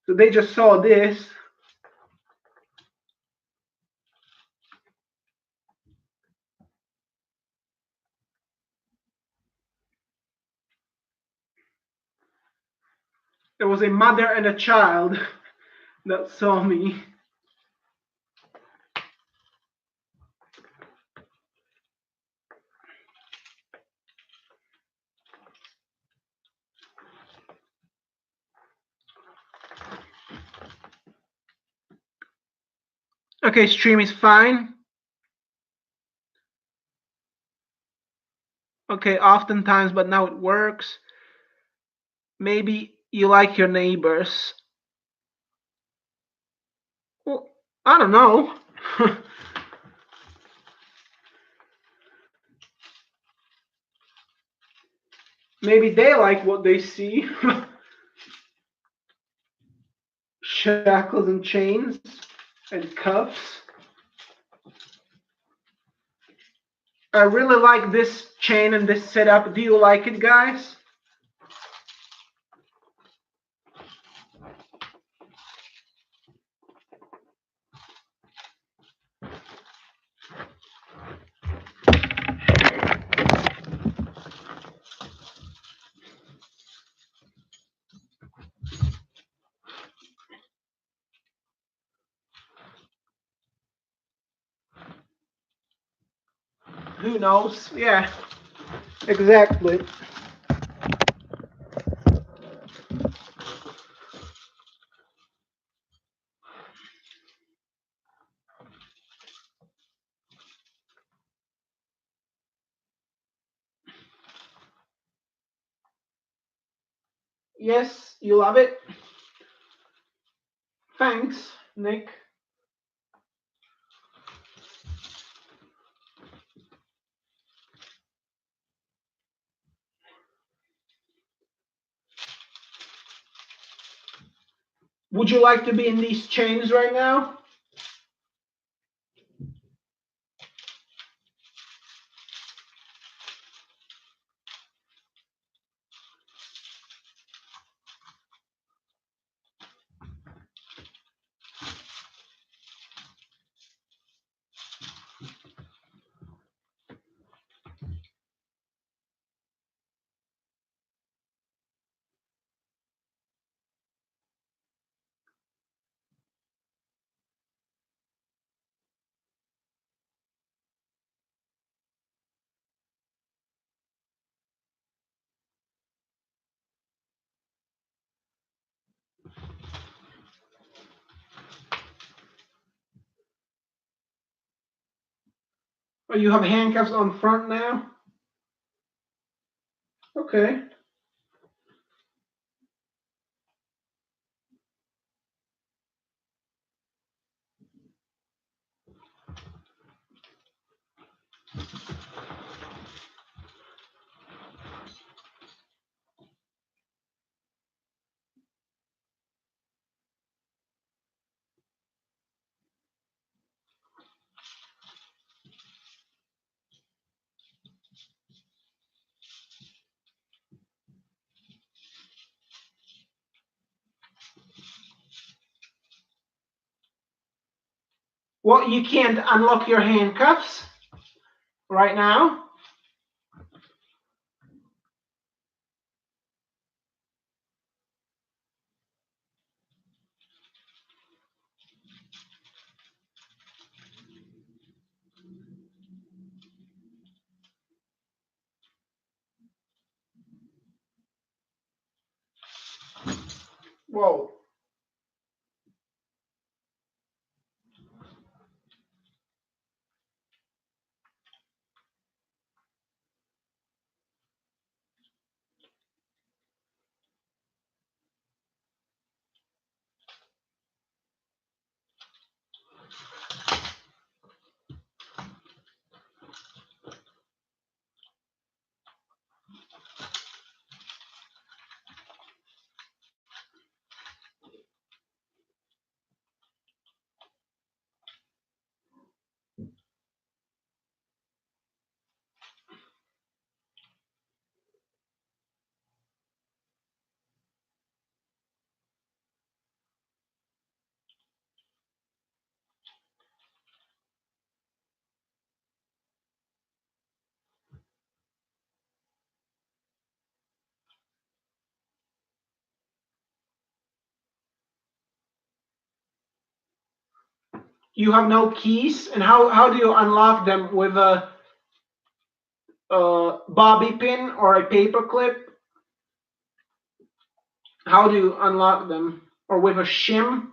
So they just saw this. There was a mother and a child that saw me. Okay, stream is fine. Okay, oftentimes, but now it works. Maybe you like your neighbors. Well, I don't know. Maybe they like what they see. Shackles and chains and cuffs. I really like this chain and this setup. Do you like it, guys? Who knows? Yeah, exactly. Yes, you love it. Thanks, Nick. Would you like to be in these chains right now? Or you have handcuffs on front now? Okay. Well, you can't unlock your handcuffs right now. Whoa. You have no keys, and how do you unlock them with a bobby pin or a paper clip? How do you unlock them? Or with a shim?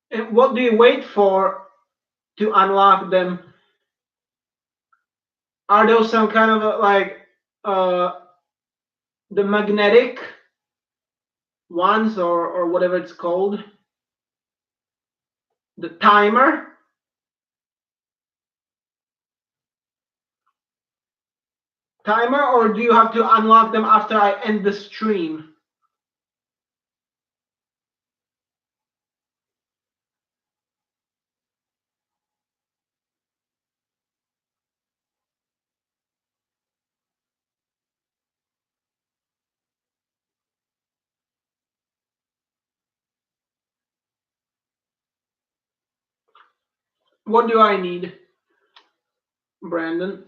And what do you wait for to unlock them? Are those some kind of like uh, the magnetic ones or whatever it's called? The timer? Timer, or do you have to unlock them after I end the stream? What do I need, Brandon?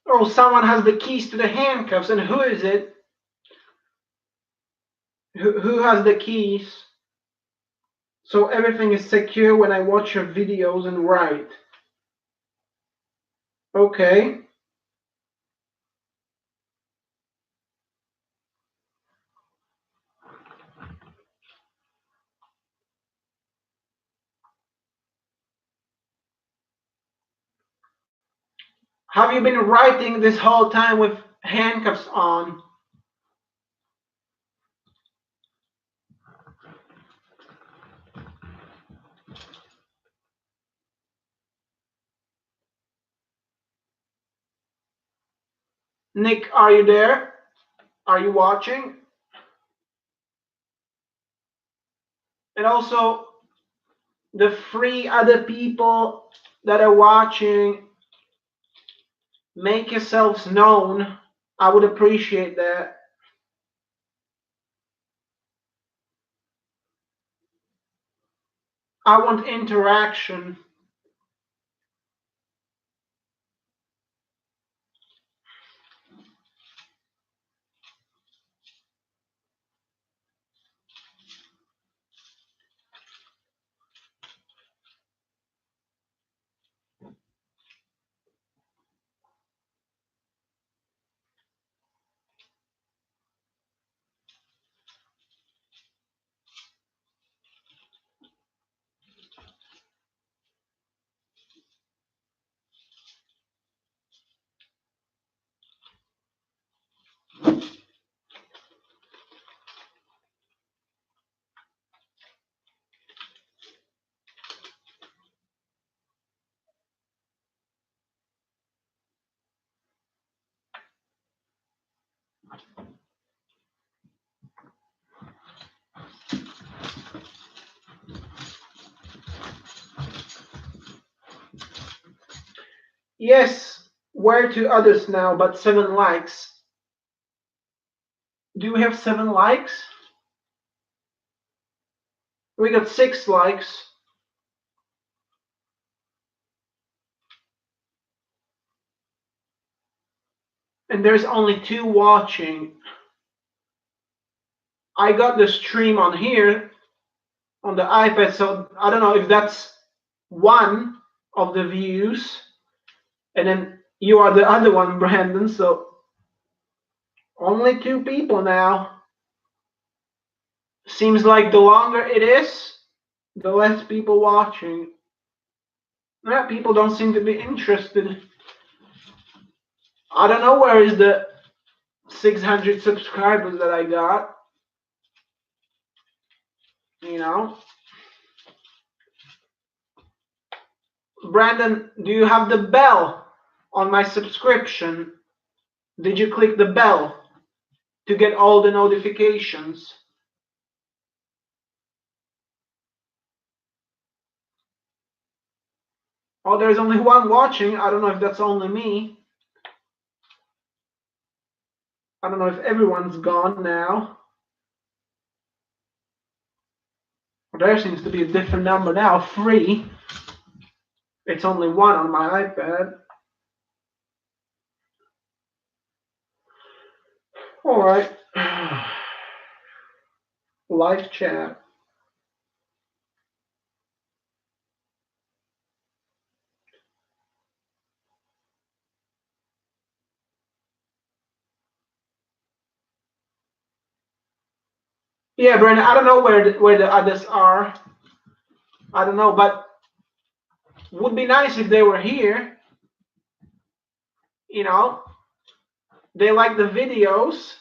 Oh, someone has the keys to the handcuffs, and who is it? Who has the keys? So everything is secure when I watch your videos and write. Okay. Have you been writing this whole time with handcuffs on? Nick, are you there? Are you watching? And also, the three other people that are watching, make yourselves known. I would appreciate that. I want interaction. Yes, where to others now, but 7 likes. Do we have 7 likes? We got 6 likes. And there's only 2 watching. I got the stream on here on the iPad, so I don't know if that's one of the views, and then you are the other one, Brandon. So only 2 people now. Seems like the longer it is, the less people watching. Yeah, people don't seem to be interested. I don't know where is the 600 subscribers that I got. You know, Brandon, do you have the bell on my subscription? Did you click the bell to get all the notifications? Oh, there's only one watching. I don't know if that's only me. I don't know if everyone's gone now. There seems to be a different number now. 3. It's only 1 on my iPad. All right. Live chat. Yeah, Brandon, I don't know where the others are. I don't know, but would be nice if they were here. You know, they like the videos,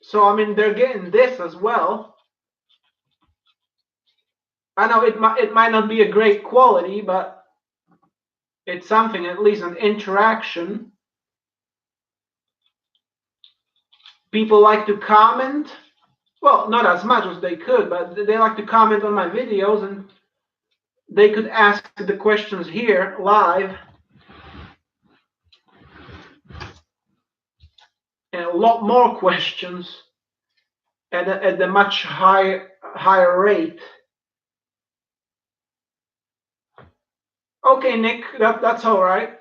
so I mean they're getting this as well. I know it might not be a great quality, but it's something, at least an interaction. People like to comment. Well, not as much as they could, but they like to comment on my videos, and they could ask the questions here live. And a lot more questions at a much higher rate. Okay, Nick, that's all right.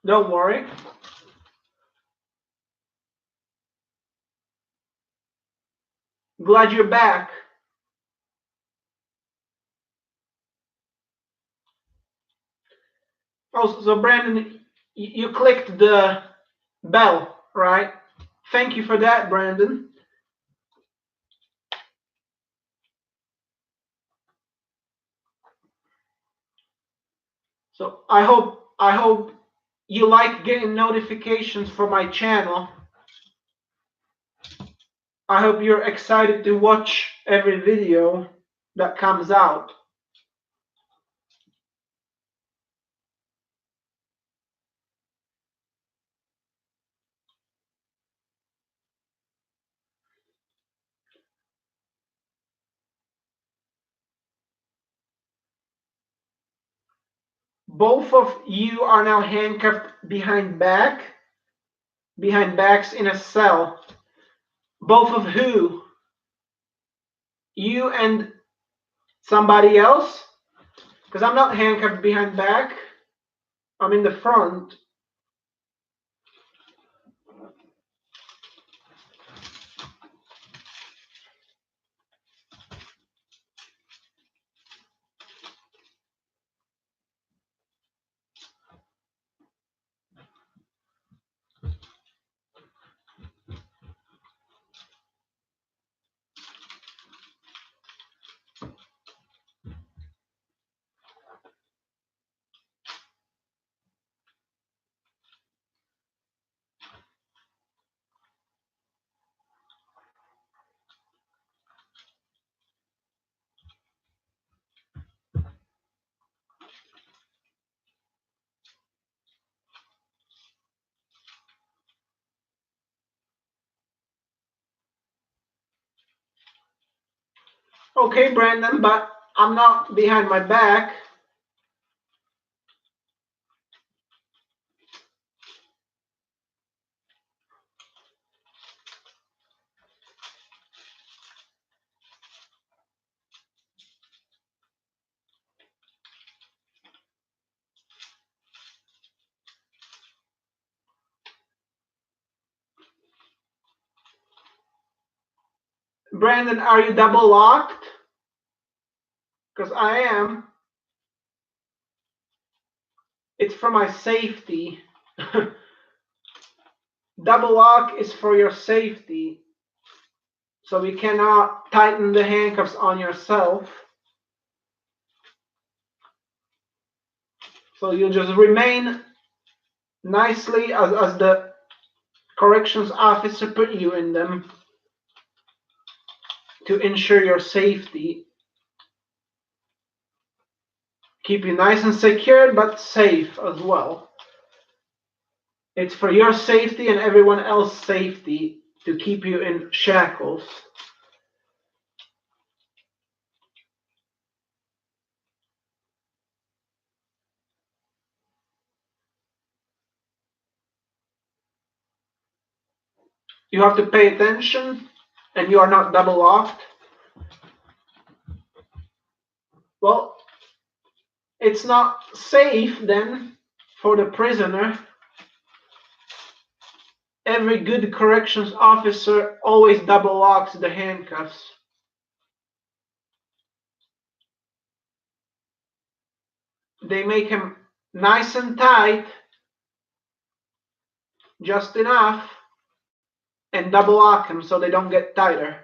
Don't worry. Glad you're back. Oh, so Brandon, you clicked the bell, right? Thank you for that, Brandon. So I hope you like getting notifications for my channel. I hope you're excited to watch every video that comes out. Both of you are now handcuffed behind backs in a cell. Both of who? You and somebody else? Because I'm not handcuffed behind back. I'm in the front. Okay, Brandon, but I'm not behind my back. Brandon, are you double locked? Because I am. It's for my safety. Double lock is for your safety. So you cannot tighten the handcuffs on yourself. So you just remain nicely as the corrections officer put you in them to ensure your safety. Keep you nice and secure, but safe as well. It's for your safety and everyone else's safety to keep you in shackles. You have to pay attention, and you are not double locked. Well, it's not safe then for the prisoner. Every good corrections officer always double locks the handcuffs. They make him nice and tight, just enough, and double lock him so they don't get tighter.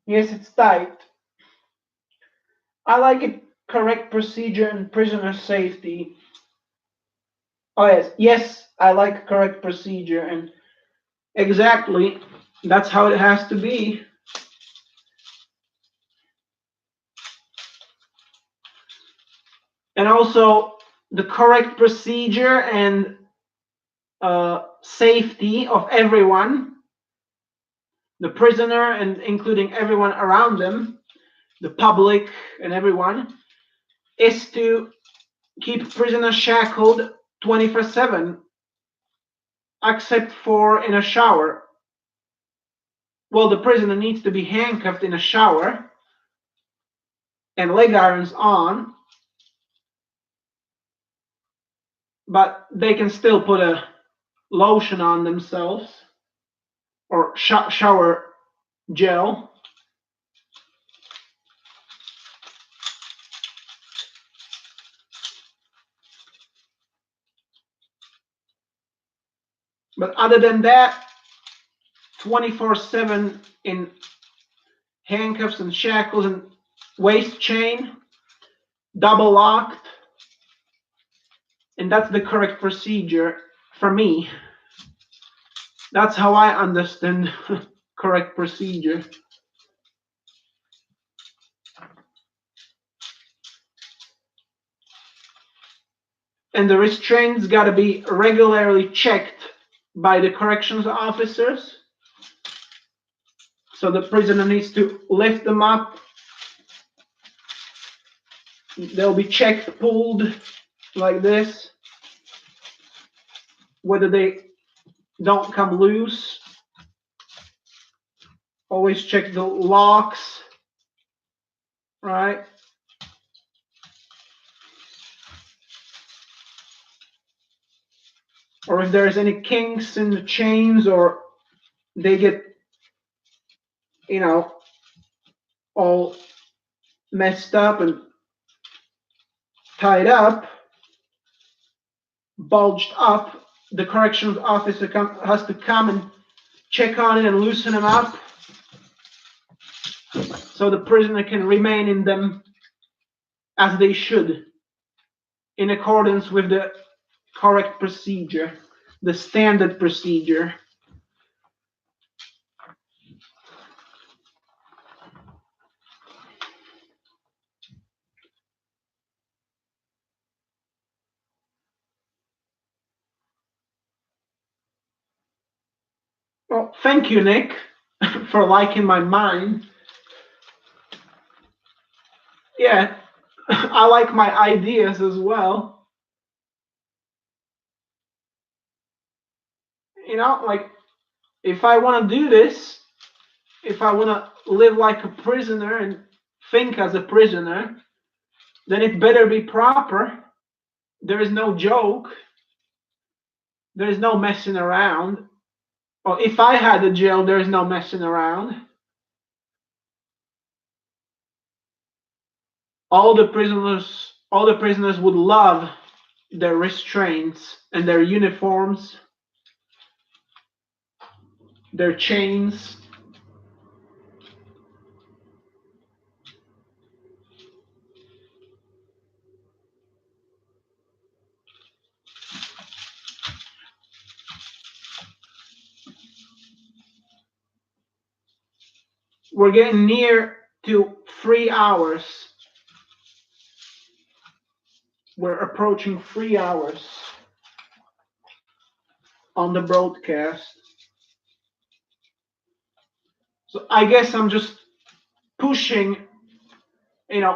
Yes, it's tight. I like it. Correct procedure and prisoner safety. Oh yes, yes, I like correct procedure, and exactly that's how it has to be. And also the correct procedure and safety of everyone, the prisoner and including everyone around them, the public and everyone, is to keep prisoners shackled 24/7, except for in a shower. Well, the prisoner needs to be handcuffed in a shower and leg irons on, but they can still put a lotion on themselves or shower gel. But other than that, 24/7 in handcuffs and shackles and waist chain, double locked, and that's the correct procedure for me. That's how I understand correct procedure. And the restraints got to be regularly checked by the corrections officers. So the prisoner needs to lift them up. They'll be checked, pulled like this, whether they don't come loose. Always check the locks, right? Or if there's any kinks in the chains or they get you know, all messed up and tied up, bulged up, the corrections officer has to come and check on it and loosen them up so the prisoner can remain in them as they should, in accordance with the correct procedure, the standard procedure. Well, thank you, Nick, for liking my mind. Yeah, I like my ideas as well. You know, like, if I want to do this, if I want to live like a prisoner and think as a prisoner, then it better be proper. There is no joke. There is no messing around. Or if I had a jail, there is no messing around. All the prisoners would love their restraints and their uniforms, their chains. We're getting near to 3 hours. We're approaching 3 hours on the broadcast. So I guess I'm just pushing,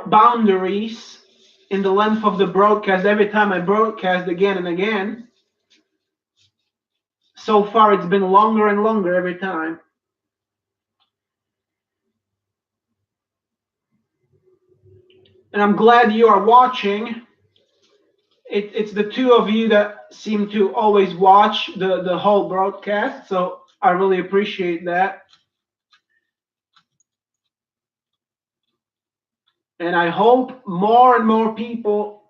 boundaries in the length of the broadcast every time I broadcast again and again. So far, it's been longer and longer every time. And I'm glad you are watching. It's the two of you that seem to always watch the whole broadcast, so I really appreciate that. And I hope more and more people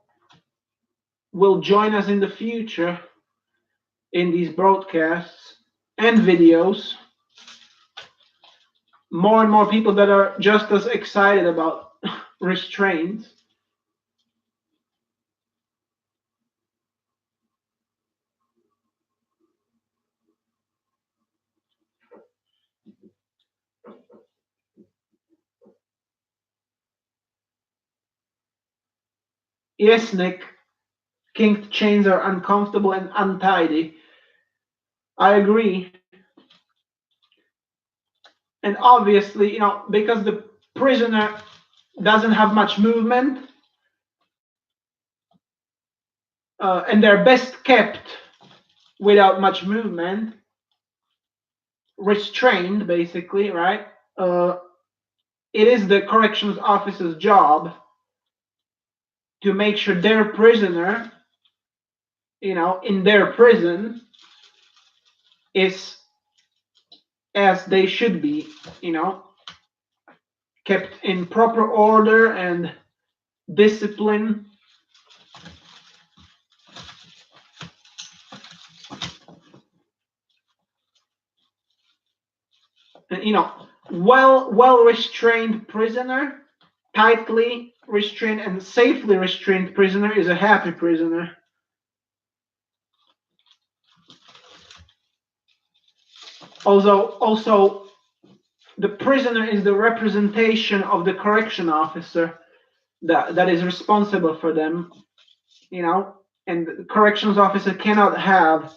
will join us in the future in these broadcasts and videos. More and more people that are just as excited about restraints. Yes, Nick, kinked chains are uncomfortable and untidy. I agree. And obviously, because the prisoner doesn't have much movement, and they're best kept without much movement, restrained basically, right? It is the corrections officer's job to make sure their prisoner, in their prison is as they should be, kept in proper order and discipline. And, well restrained prisoner, tightly restrained and safely restrained prisoner is a happy prisoner. Also, the prisoner is the representation of the correction officer that is responsible for them, and the corrections officer cannot have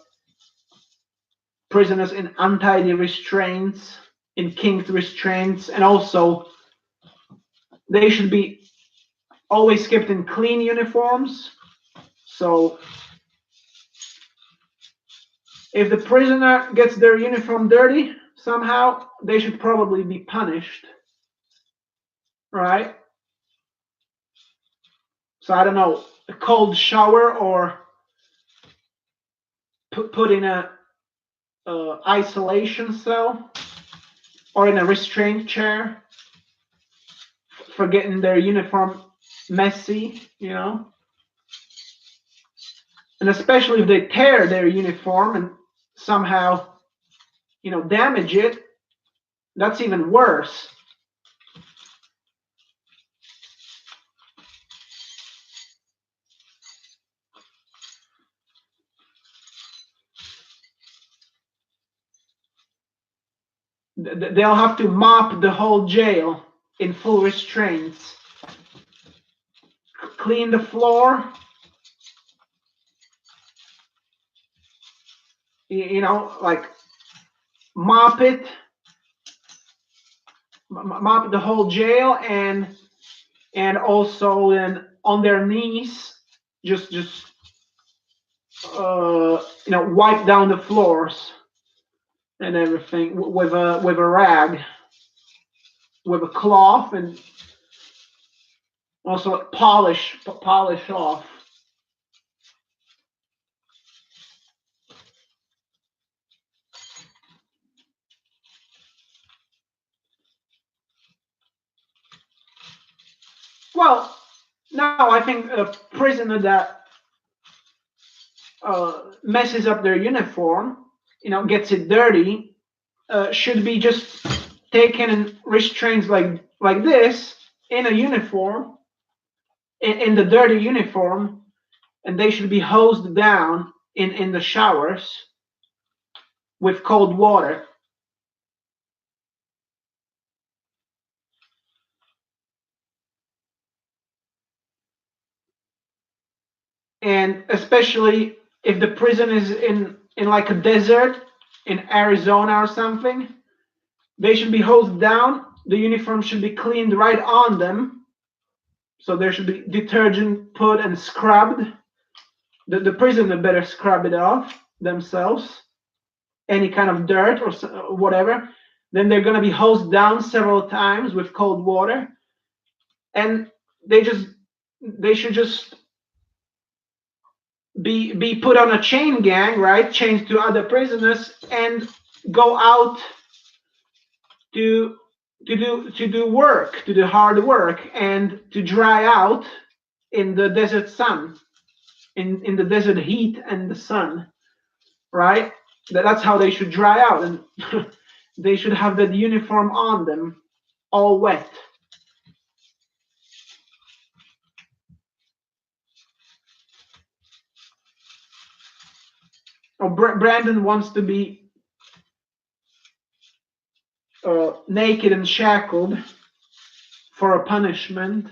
prisoners in untidy restraints, in kinked restraints, and also they should be always kept in clean uniforms. So if the prisoner gets their uniform dirty somehow, they should probably be punished, right? So I don't know, a cold shower or put in a isolation cell. or in a restraint chair for getting their uniform messy, and especially if they tear their uniform and somehow, damage it, that's even worse. They'll have to mop the whole jail in full restraints, clean the floor, like mop it, mop the whole jail, and also then on their knees, just wipe down the floors and everything with a rag, with a cloth, and also polish off. Well, no, I think a prisoner that messes up their uniform, gets it dirty, should be just taken in restraints like this in a uniform, in the dirty uniform, and they should be hosed down in the showers with cold water. And especially if the prison is in like a desert in Arizona or something, they should be hosed down. The uniform should be cleaned right on them. So there should be detergent put and scrubbed. The prisoner better scrub it off themselves, any kind of dirt or whatever. Then they're going to be hosed down several times with cold water, and they should just be put on a chain gang, right? Chained to other prisoners and go out to do work, to do hard work, and to dry out in the desert sun, in the desert heat and the sun, right? That's how they should dry out, and they should have that uniform on them, all wet. Oh, Brandon wants to be naked and shackled for a punishment.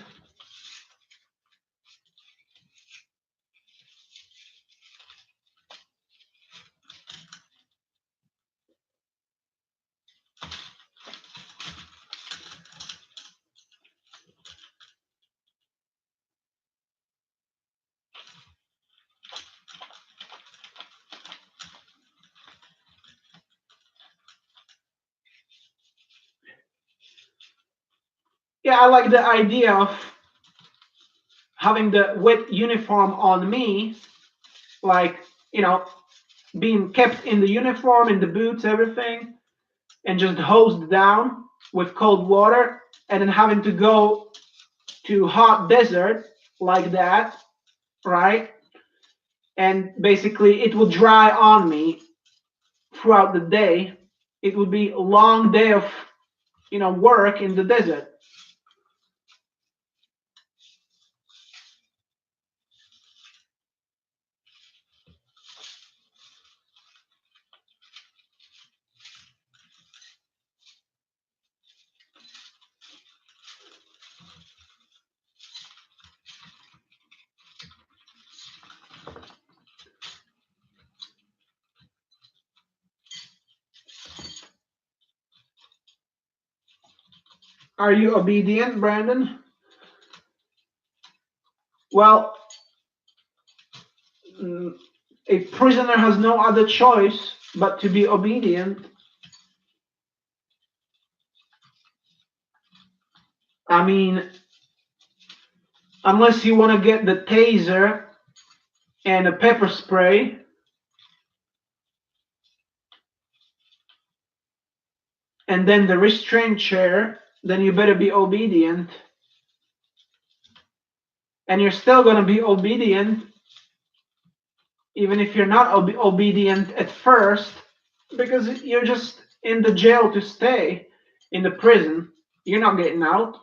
Yeah, I like the idea of having the wet uniform on me, like, being kept in the uniform, in the boots, everything, and just hosed down with cold water, and then having to go to hot desert like that, right? And basically it will dry on me throughout the day. It would be a long day of, work in the desert. Are you obedient, Brandon? Well, a prisoner has no other choice but to be obedient. I mean, unless you want to get the taser and a pepper spray, and then the restraint chair, then you better be obedient. And you're still going to be obedient even if you're not obedient at first, because you're just in the jail to stay, in the prison. You're not getting out.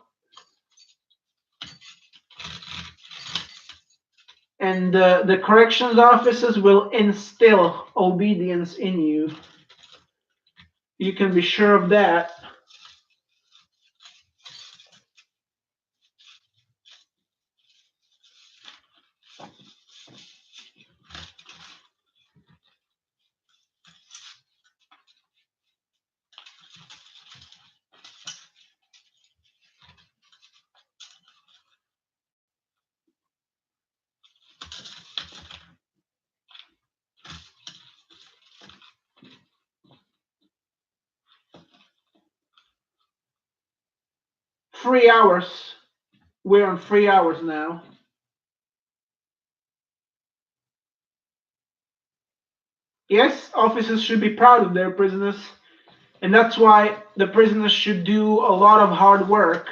And the corrections officers will instill obedience in you. You can be sure of that. Free hours. We're on 3 hours now. Yes, officers should be proud of their prisoners, and that's why the prisoners should do a lot of hard work.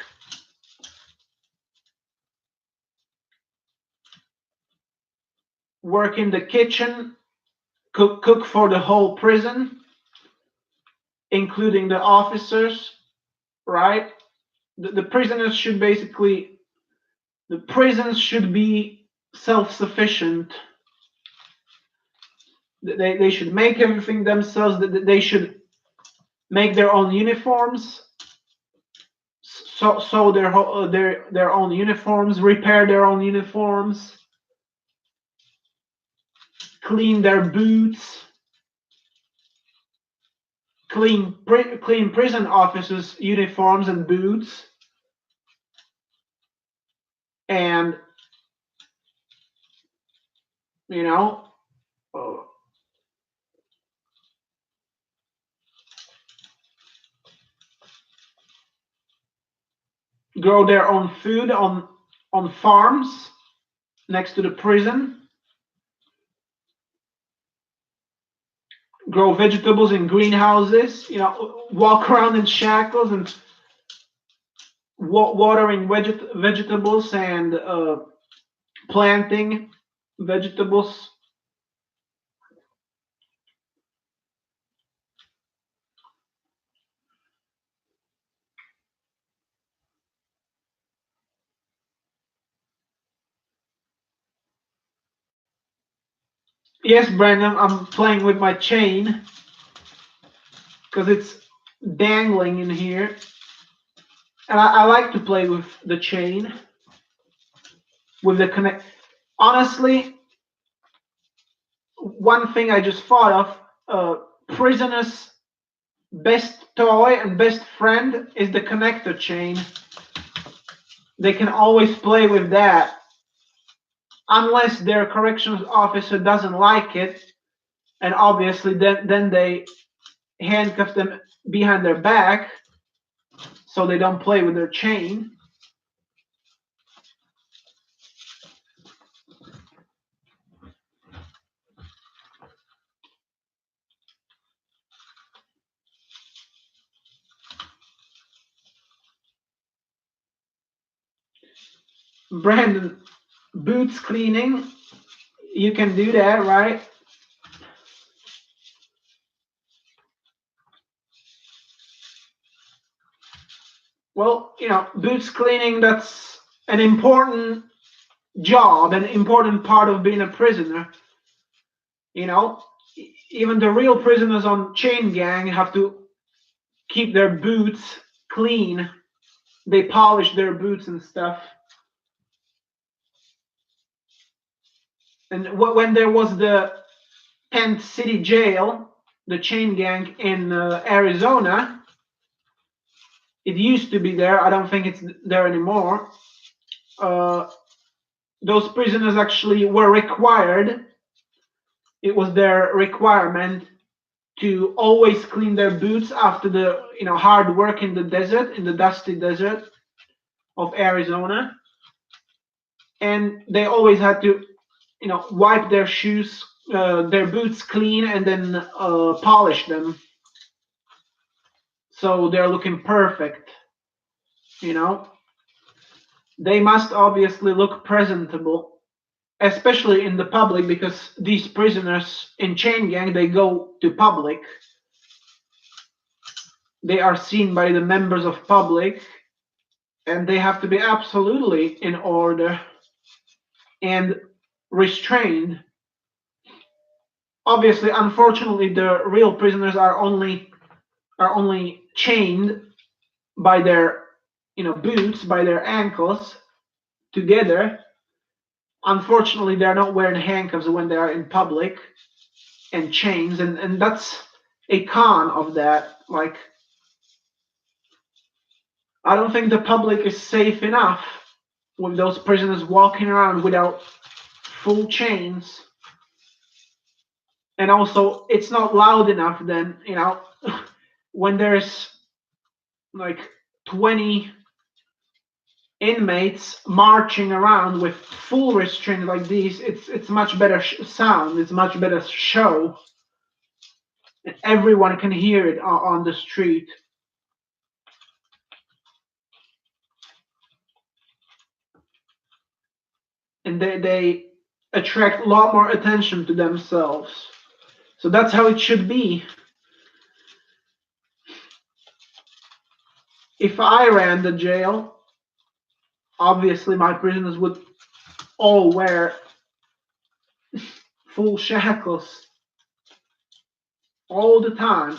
Work in the kitchen, cook for the whole prison, including the officers, right? The prisoners should basically, the prisons should be self-sufficient. They should make everything themselves. They should make their own uniforms, sew their own uniforms, repair their own uniforms, clean their boots, clean prison officers' uniforms and boots, and you know, grow their own food on farms next to the prison, grow vegetables in greenhouses, walk around in shackles and watering vegetables and planting vegetables. Yes, Brandon, I'm playing with my chain because it's dangling in here. And I like to play with the chain, with the connect. Honestly, one thing I just thought of, prisoners' best toy and best friend is the connector chain. They can always play with that, unless their corrections officer doesn't like it, and obviously then they handcuff them behind their back so they don't play with their chain. Brandon, boots cleaning, you can do that, right? Well, boots cleaning, that's an important job, an important part of being a prisoner. Even the real prisoners on chain gang have to keep their boots clean. They polish their boots and stuff. And when there was the Tent City Jail, the chain gang in Arizona, it used to be there. I don't think it's there anymore. Those prisoners actually were required. It was their requirement to always clean their boots after the hard work in the desert, in the dusty desert of Arizona, and they always had to wipe their shoes, their boots clean, and then polish them. so they're looking perfect. You know, they must obviously look presentable, especially in the public, because these prisoners in chain gang, they go to public. They are seen by the members of public, and they have to be absolutely in order and restrained. Obviously, unfortunately, the real prisoners are only chained by their boots, by their ankles together. Unfortunately, they're not wearing handcuffs when they are in public and chains, and that's a con of that. Like, I don't think the public is safe enough with those prisoners walking around without full chains. And also, it's not loud enough then, when there's like 20 inmates marching around with full restraint like these. It's much better sound, it's much better show. Everyone can hear it on the street. And they attract a lot more attention to themselves. So that's how it should be. If I ran the jail, obviously my prisoners would all wear full shackles all the time.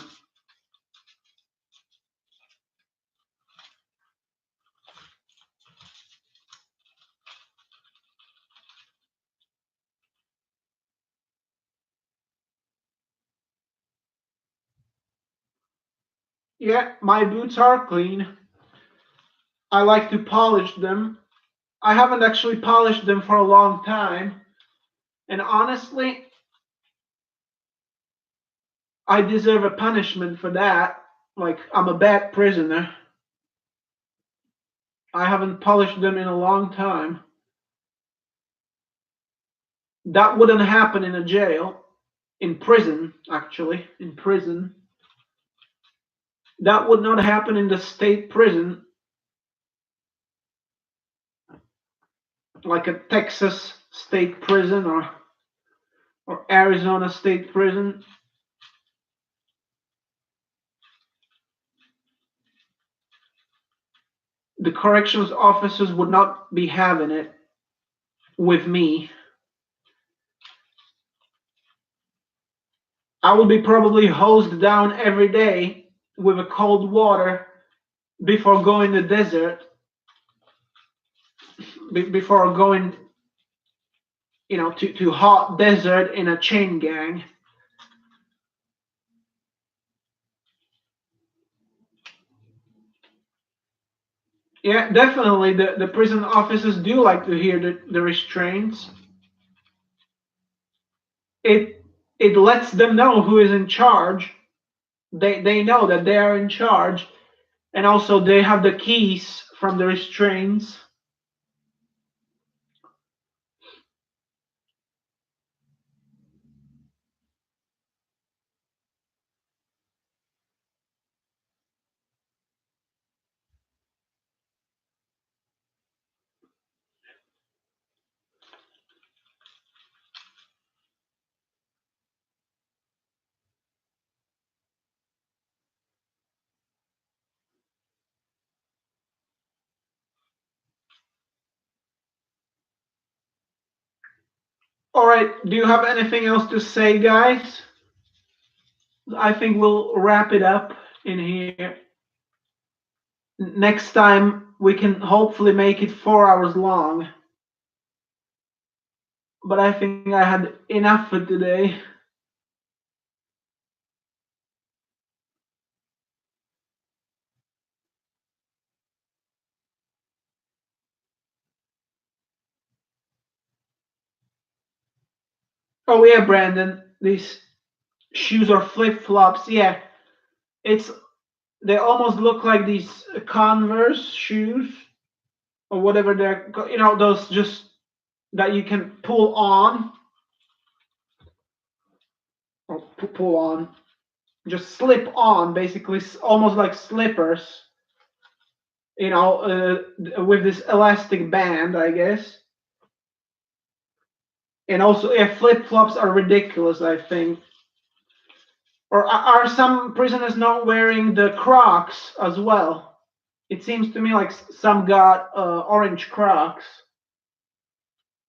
Yeah, my boots are clean. I like to polish them. I haven't actually polished them for a long time. And honestly, I deserve a punishment for that. Like, I'm a bad prisoner. I haven't polished them in a long time. That wouldn't happen in a jail. In prison, actually. In prison. That would not happen in the state prison. Like a Texas state prison or Arizona state prison. The corrections officers would not be having it with me. I would be probably hosed down every day with a cold water before going to the desert, before going, to hot desert in a chain gang. Yeah, definitely. The prison officers do like to hear the restraints. It lets them know who is in charge. They know that they are in charge, and also they have the keys from the restraints. All right, do you have anything else to say, guys? I think we'll wrap it up in here. Next time we can hopefully make it 4 hours long. But I think I had enough for today. Oh yeah, Brandon, these shoes are flip flops. Yeah, it's they almost look like these Converse shoes or whatever they're. Those just that you can pull on or pull on. just slip on, basically almost like slippers, with this elastic band, I guess. And also, yeah, flip flops are ridiculous, I think. Or are some prisoners not wearing the Crocs as well? It seems to me like some got orange Crocs,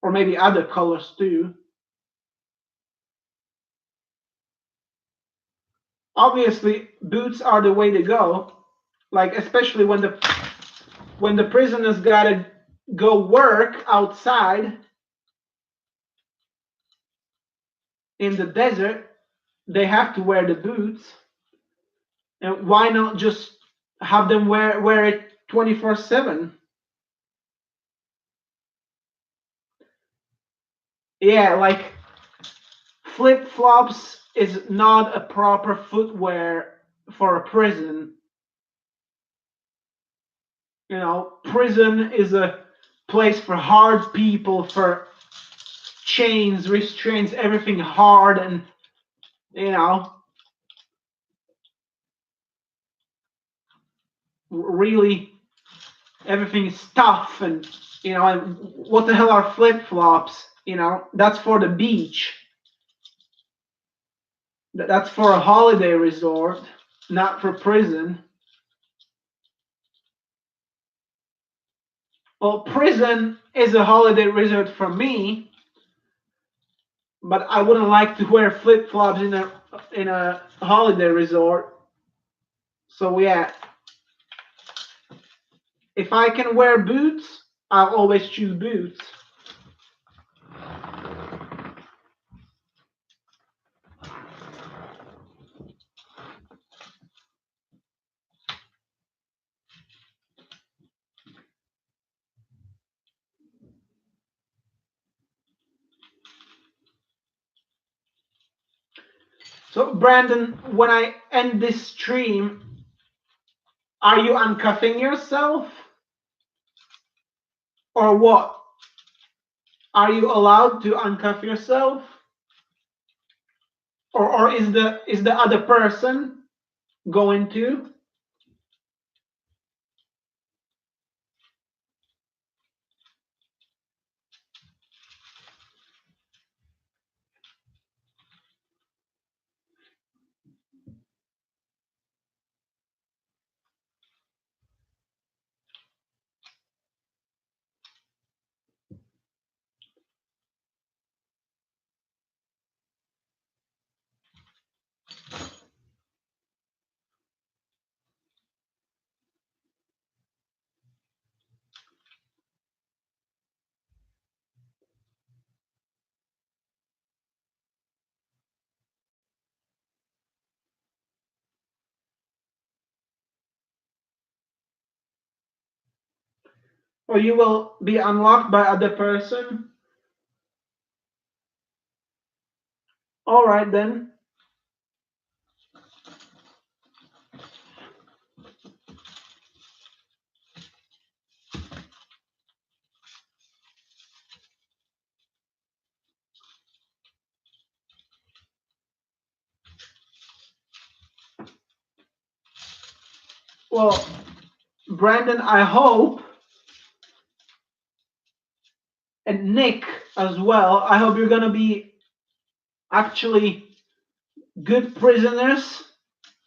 or maybe other colors too. Obviously, boots are the way to go. Like especially when the prisoners gotta go work outside in the desert, they have to wear the boots. And why not just have them wear it 24/7? Yeah, like flip flops is not a proper footwear for a prison. Prison is a place for hard people, for chains, restraints, everything hard, and you know, really everything is tough, and what the hell are flip flops? That's for the beach. That's for a holiday resort, not for prison. Well, prison is a holiday resort for me, but I wouldn't like to wear flip flops in a holiday resort. So yeah, if I can wear boots, I'll always choose boots. So Brandon, when I end this stream, are you uncuffing yourself? Or what? Are you allowed to uncuff yourself? Or is the other person going to? Or you will be unlocked by other person? All right then. Well, Brandon, I hope, and Nick as well, I hope you're gonna be actually good prisoners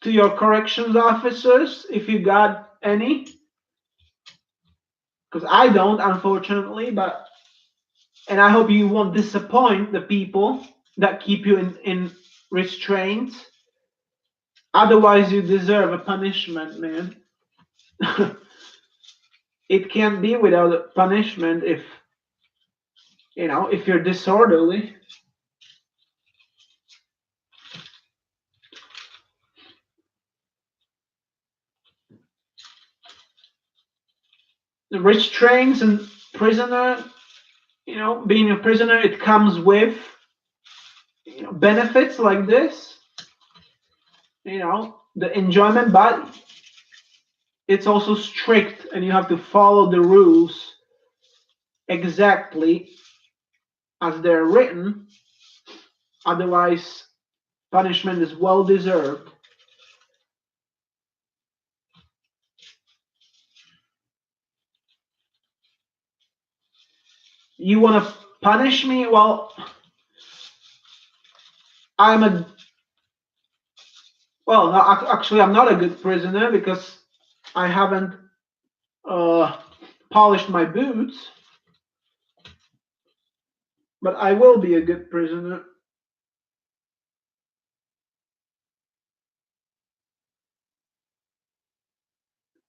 to your corrections officers, if you got any. Because I don't, unfortunately, and I hope you won't disappoint the people that keep you in restraint. Otherwise, you deserve a punishment, man. It can't be without a punishment if you're disorderly. The restraints and prisoner, being a prisoner, it comes with benefits like this, the enjoyment, but it's also strict, and you have to follow the rules exactly as they're written. Otherwise, punishment is well deserved. You want to punish me? Well, I'm a well. Actually, I'm not a good prisoner because I haven't polished my boots. But I will be a good prisoner.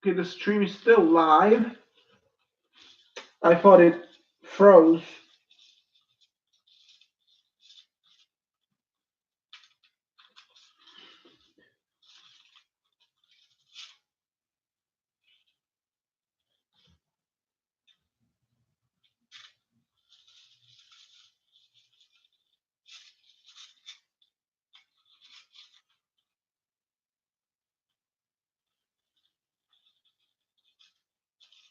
Okay, the stream is still live. I thought it froze.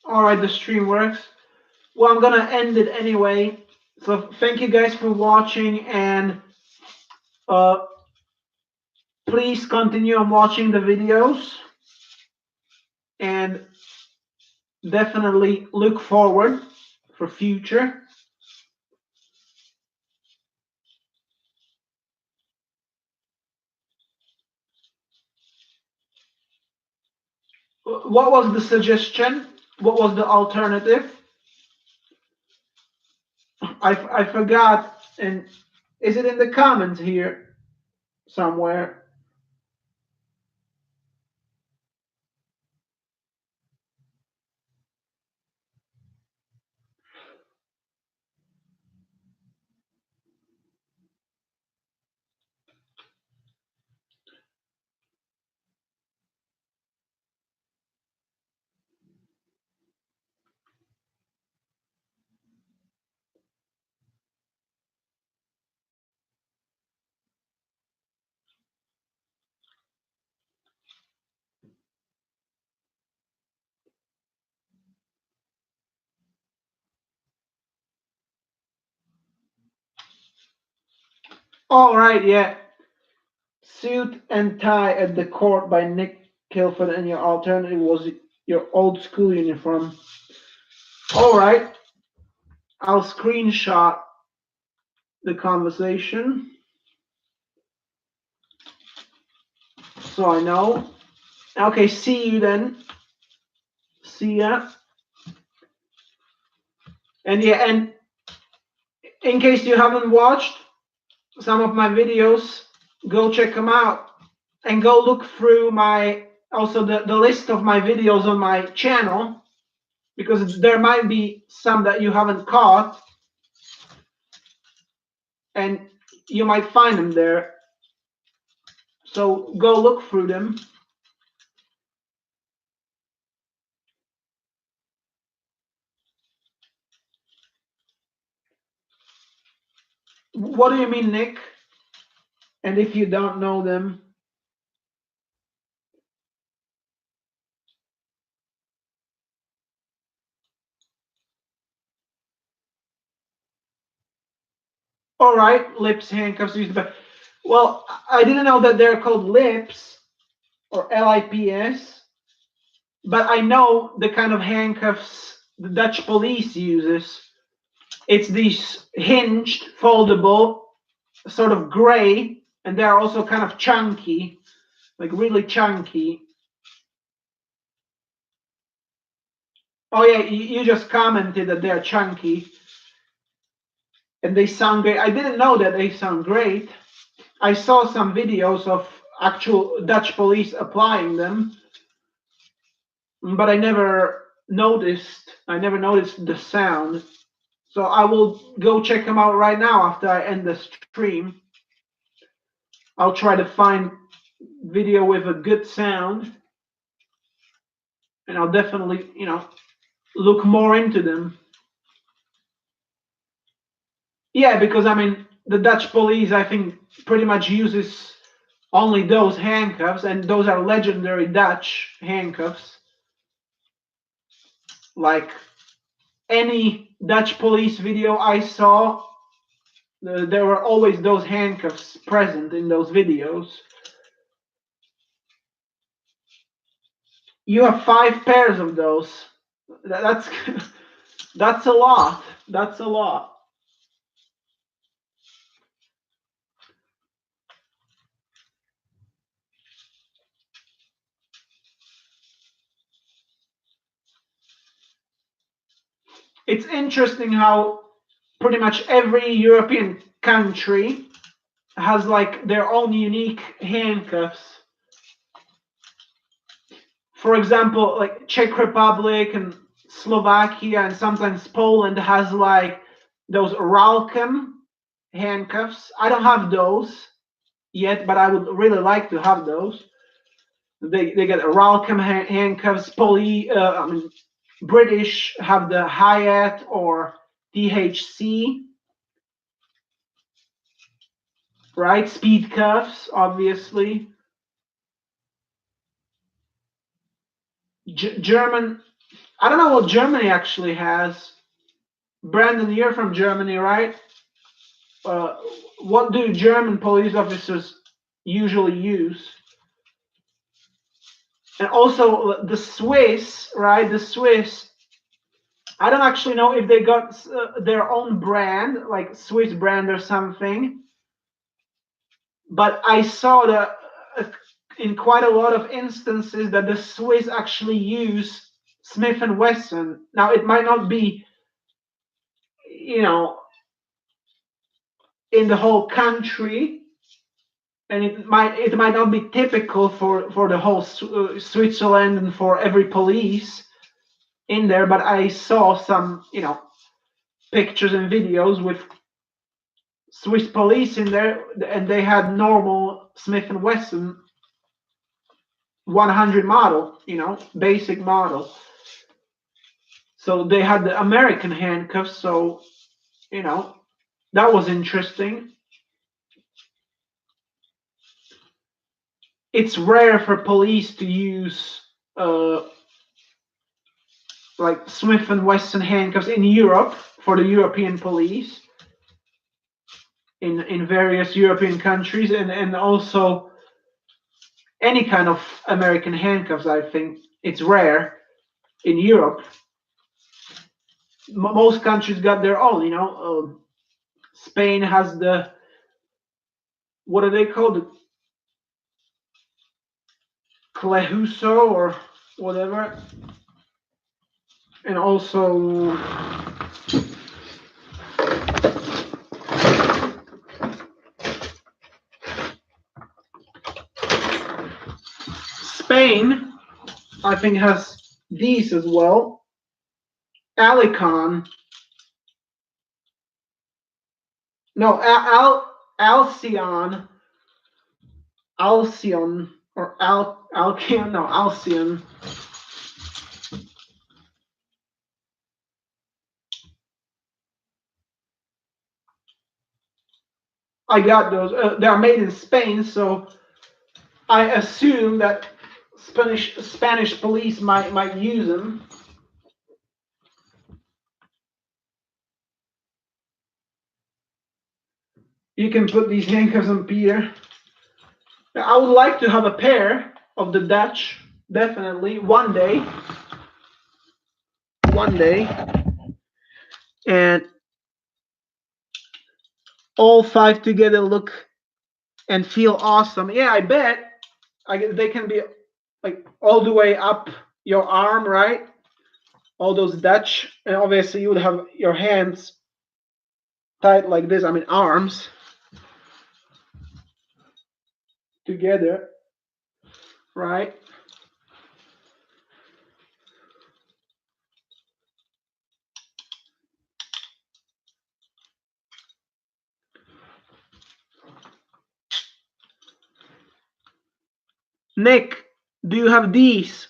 All right, the stream works. Well, I'm gonna end it anyway. So thank you guys for watching, and uh, please continue on watching the videos, and definitely look forward for future. What was the suggestion? What was the alternative? I forgot. And is it in the comments here somewhere? All right, yeah. Suit and tie at the court by Nick Kilford, and your alternative was your old school uniform. All right, I'll screenshot the conversation so I know. Okay, see you then. See ya. And yeah, and in case you haven't watched some of my videos, go check them out and go look through my also the list of my videos on my channel, because there might be some that you haven't caught and you might find them there. So go look through them. What do you mean, Nick? And if you don't know them, all right, lips, handcuffs, use the. Well, I didn't know that they're called lips or LIPS, but I know the kind of handcuffs the Dutch police uses. It's these hinged, foldable, sort of gray, and they're also kind of chunky, like really chunky. Oh yeah, you just commented that they're chunky, and they sound great. I didn't know that they sound great. I saw some videos of actual Dutch police applying them, but I never noticed. I never noticed the sound. So I will go check them out right now after I end the stream. I'll try to find video with a good sound, and I'll definitely, look more into them. Yeah, because I mean, the Dutch police, I think, pretty much uses only those handcuffs, and those are legendary Dutch handcuffs. Like any Dutch police video I saw, there were always those handcuffs present in those videos. You have 5 pairs of those. That's that's a lot. That's a lot. It's interesting how pretty much every European country has like their own unique handcuffs. For example, like Czech Republic and Slovakia and sometimes Poland has like those Ralchem handcuffs. I don't have those yet, but I would really like to have those. They get Ralchem handcuffs. I mean, British have the Hyatt or DHC, right? Speed cuffs, obviously. German, I don't know what Germany actually has. Brandon, you're from Germany, right? Uh, what do German police officers usually use? And also the Swiss, right? The Swiss, I don't actually know if they got their own brand, like Swiss brand or something. But I saw that in quite a lot of instances that the Swiss actually use Smith and Wesson. Now it might not be, you know, in the whole country, and it might not be typical for the whole Switzerland and for every police in there. But I saw some, pictures and videos with Swiss police in there, and they had normal Smith and Wesson 100 model, basic model. So they had the American handcuffs. So, that was interesting. It's rare for police to use like Smith and Wesson handcuffs in Europe for the European police in various European countries, and also any kind of American handcuffs. I think it's rare in Europe. Most countries got their own. Spain has what are they called? Clejuso or whatever, and also Spain, I think, has these as well. Alicon, no, Alcyon, Alcyon or Alcion, no, Alcyon. I got those. They are made in Spain, so I assume that Spanish police might use them. You can put these handcuffs on Peter. I would like to have a pair of the Dutch, definitely one day. One day, and all five together look and feel awesome. Yeah, I bet. They can be like all the way up your arm, right? All those Dutch, and obviously you would have your hands tied like this. I mean, arms together, right? Nick, do you have these?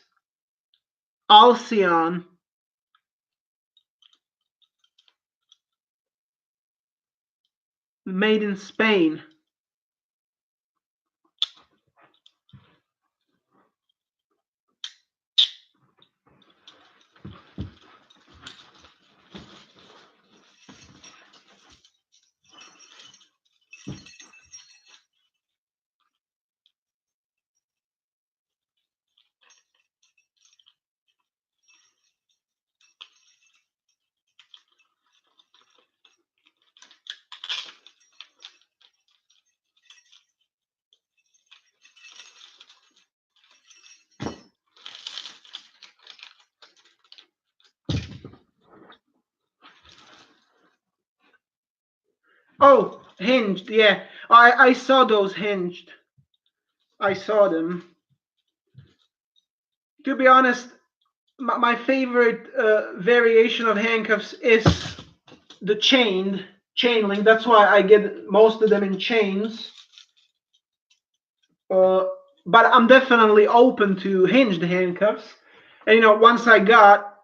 Alcyon, made in Spain. Oh, hinged. Yeah, I saw those hinged. I saw them. To be honest, my favorite variation of handcuffs is the chain link. That's why I get most of them in chains. Uh, but I'm definitely open to hinged handcuffs. And once I got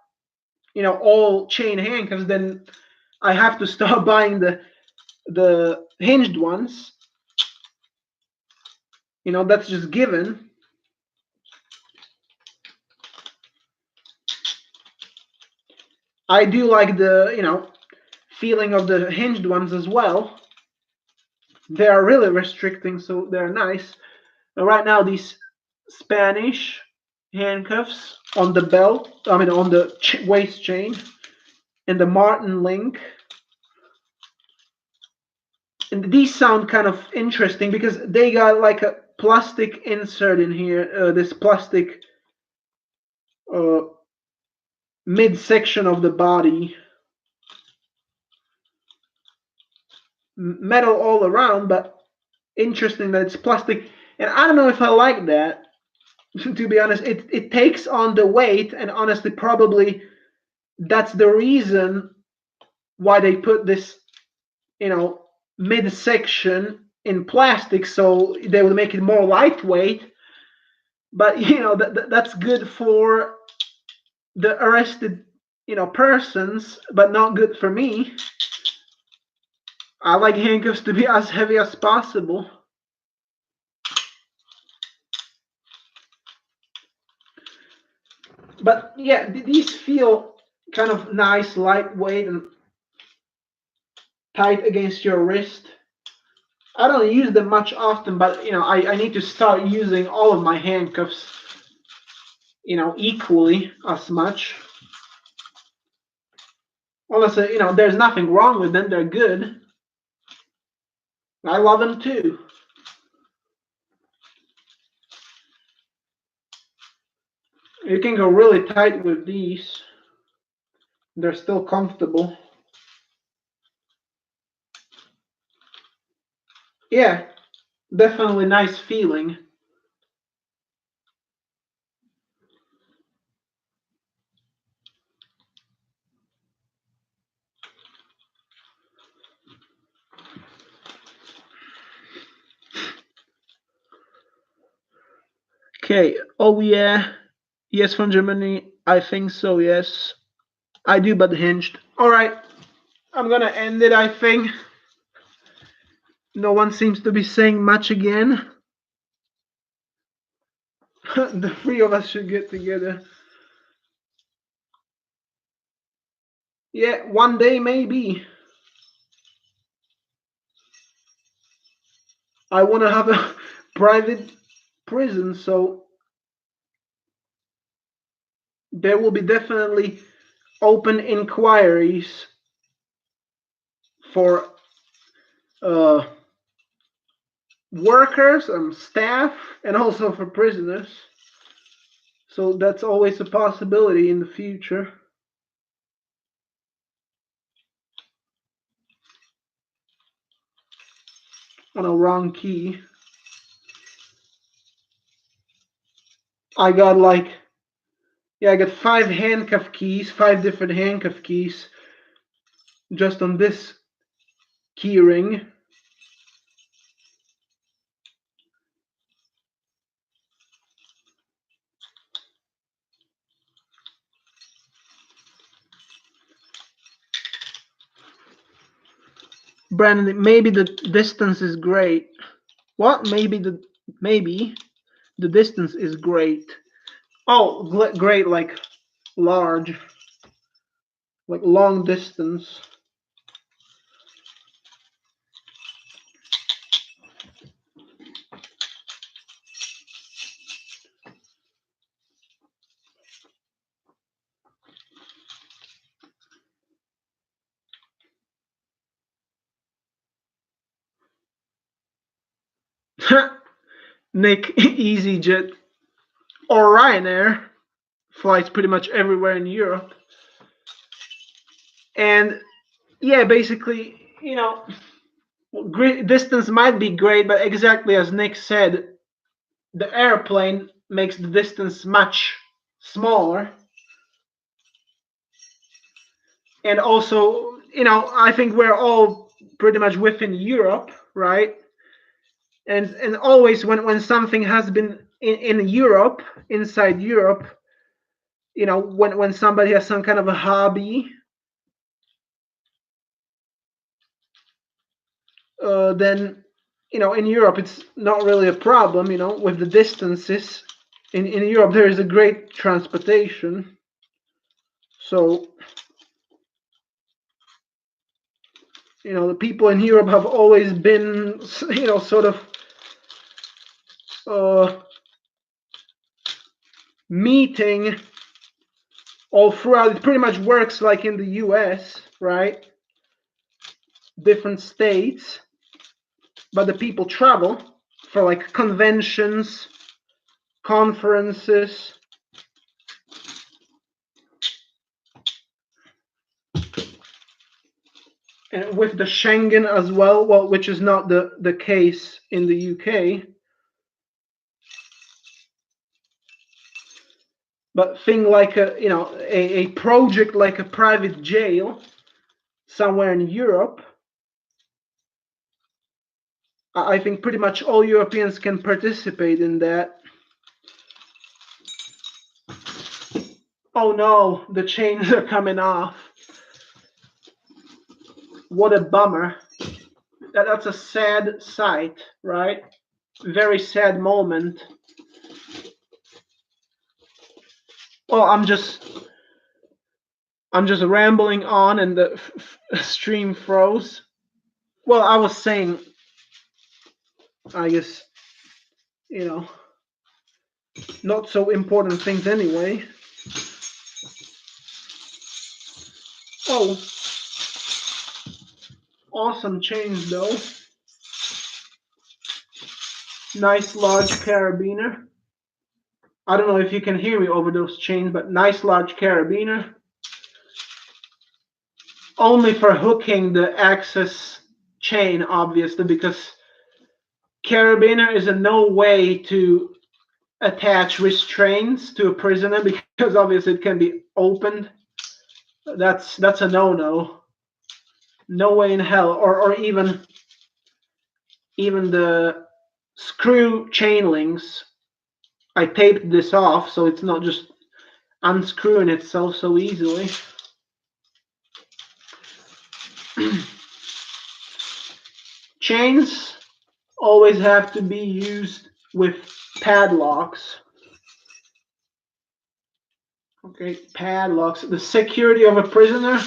all chain handcuffs, then I have to start buying the hinged ones. That's just given. I do like the feeling of the hinged ones as well. They are really restricting, so they're nice. Right now, these Spanish handcuffs on the belt, I mean on the waist chain, and the Martin link. And these sound kind of interesting because they got like a plastic insert in here, this plastic uh, midsection of the body, metal all around, but interesting that it's plastic. And I don't know if I like that. To be honest, it takes on the weight, and honestly, probably that's the reason why they put this, you know, midsection in plastic, so they will make it more lightweight. But that's good for the arrested, persons, but not good for me. I like handcuffs to be as heavy as possible. But yeah, these feel kind of nice, lightweight, and tight against your wrist. I don't use them much often, but I need to start using all of my handcuffs, equally as much. Honestly, there's nothing wrong with them. They're good. I love them too. You can go really tight with these. They're still comfortable. Yeah, definitely nice feeling. Okay. Oh yeah. Yes, from Germany. I think so. Yes, I do, but hinged. All right. I'm gonna end it. I think no one seems to be saying much again. The three of us should get together. Yeah, one day maybe. I want to have a private prison, so there will be definitely open inquiries for uh, workers and staff, and also for prisoners. So that's always a possibility in the future. On a wrong key. I got like, yeah, I got five handcuff keys, five different handcuff keys just on this key ring. Brandon, maybe the distance is great. What? Maybe the distance is great. Oh, great, like large, like long distance. Nick, EasyJet or Ryanair flights pretty much everywhere in Europe. And yeah, basically, Distance might be great, but exactly as Nick said, the airplane makes the distance much smaller. And also, I think we're all pretty much within Europe, right? And always when something has been in Europe, inside Europe, when somebody has some kind of a hobby, then in Europe it's not really a problem. With the distances. In Europe there is a great transportation, so the people in Europe have always been sort of meeting all throughout. It pretty much works like in the US, right? Different states, but the people travel for like conventions, conferences. And with the Schengen as well, which is not the case in the UK. But thing like a project like a private jail somewhere in Europe, I think pretty much all Europeans can participate in that. Oh no, the chains are coming off. What a bummer. That's a sad sight, right? Very sad moment. Well, I'm just rambling on, and the stream froze. Well, I was saying, I guess, not so important things anyway. Oh, awesome chains though. Nice large carabiner. I don't know if you can hear me over those chains, but nice large carabiner. Only for hooking the access chain, obviously, because carabiner is in no way to attach restraints to a prisoner, because obviously it can be opened. That's a no-no. No way in hell. Or even the screw chain links. I taped this off so it's not just unscrewing itself so easily. Chains always have to be used with padlocks. Okay, padlocks. The security of a prisoner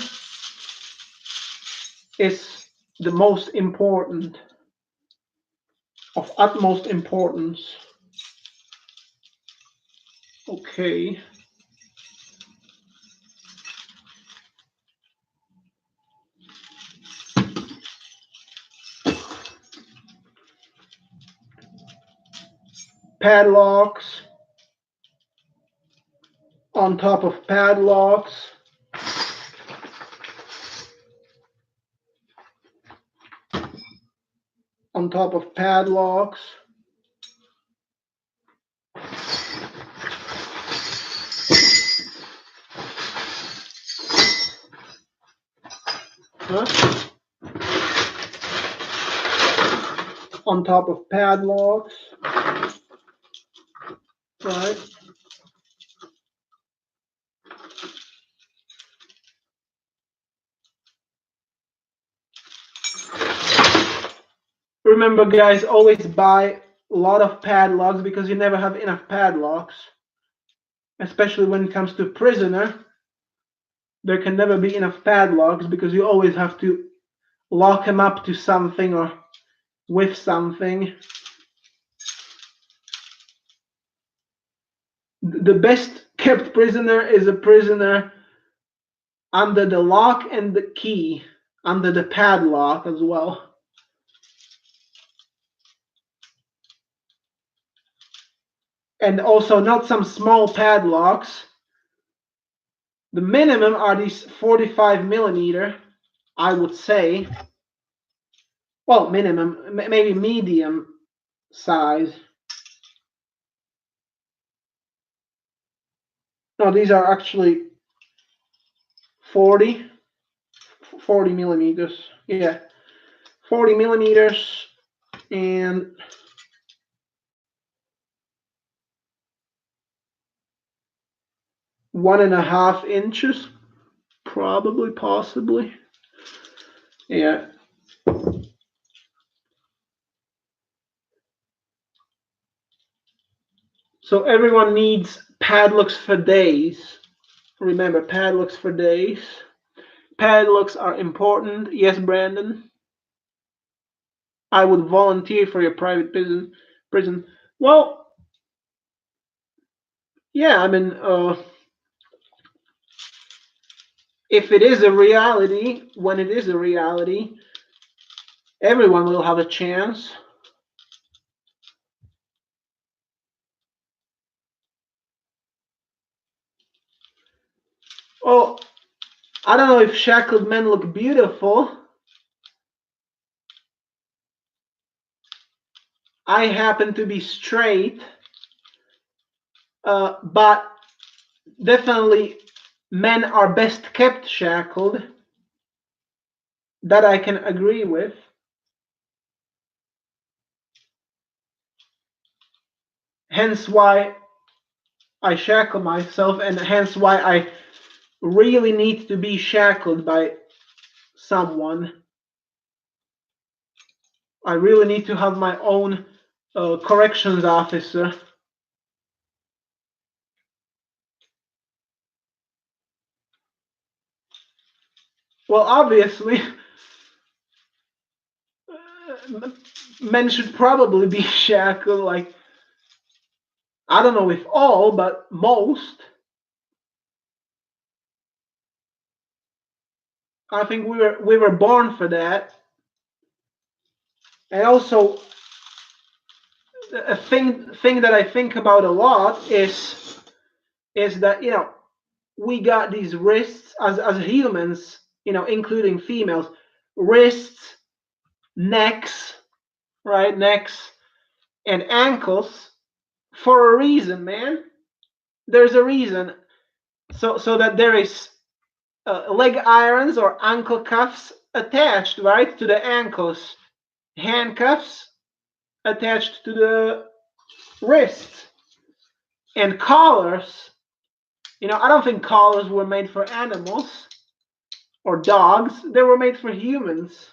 is the most important, of utmost importance. Okay. Padlocks on top of padlocks. On top of padlocks. Huh? On top of padlocks. Right. Remember, guys, always buy a lot of padlocks because you never have enough padlocks. Especially when it comes to prisoner, there can never be enough padlocks because you always have to lock him up to something or with something. The best kept prisoner is a prisoner under the lock and the key, under the padlock as well. And also not some small padlocks. The minimum are these 45 millimeter, I would say. Well, minimum, maybe medium size. No, these are actually 40, 40 millimeters. Yeah, 40 millimeters and 1.5 inches, probably, possibly. Yeah. So everyone needs padlocks for days. Remember, padlocks for days. Padlocks are important. Yes, Brandon. I would volunteer for your private prison. Well, yeah, I mean, if it is a reality, when it is a reality, everyone will have a chance. Oh, I don't know if shackled men look beautiful. I happen to be straight, but definitely men are best kept shackled. That I can agree with. Hence why I shackle myself, and hence why I really need to be shackled by someone. I really need to have my own corrections officer. Well, obviously, men should probably be shackled. Like, I don't know if all, but most. I think we were born for that. And also, a thing that I think about a lot is that we got these wrists as humans, including females, wrists, necks, right, necks and ankles for a reason, man. There's a reason, so that there is leg irons or ankle cuffs attached, right, to the ankles, handcuffs attached to the wrists, and collars. I don't think collars were made for animals or dogs. They were made for humans.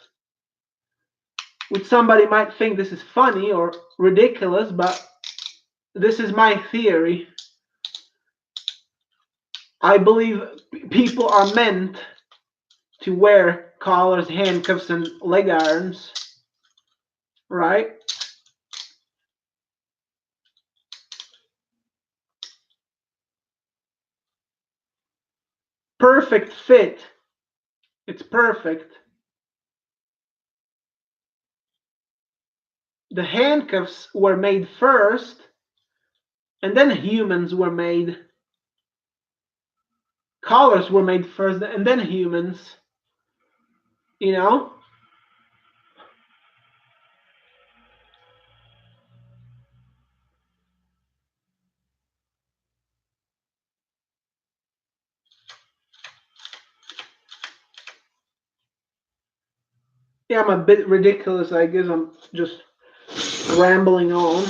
Which somebody might think this is funny or ridiculous, but this is my theory. I believe people are meant to wear collars, handcuffs, and leg irons, right? Perfect fit. It's perfect. The handcuffs were made first, and then humans were made. Collars were made first, and then humans. You know? Yeah, I'm a bit ridiculous, I guess. I'm just rambling on.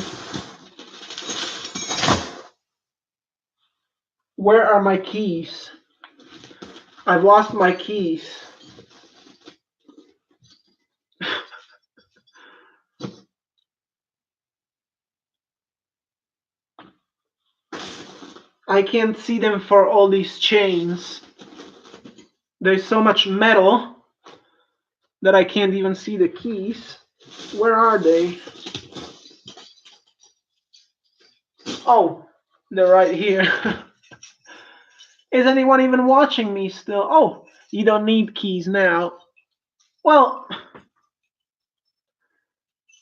Where are my keys? I've lost my keys. I can't see them for all these chains. There's so much metal that I can't even see the keys. Where are they? Oh, they're right here. Is anyone even watching me still? Oh, you don't need keys now. Well,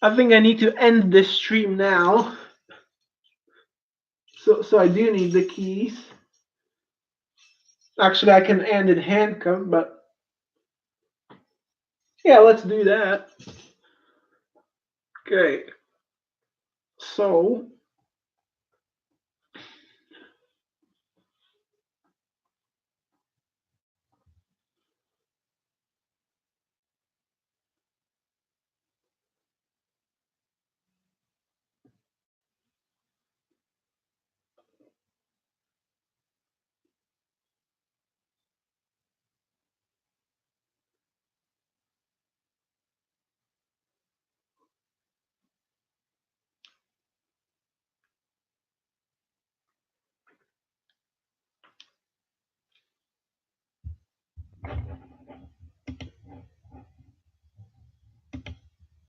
I think I need to end this stream now. So I do need the keys. Actually, I can end it handcuffed, but yeah, let's do that. Okay. So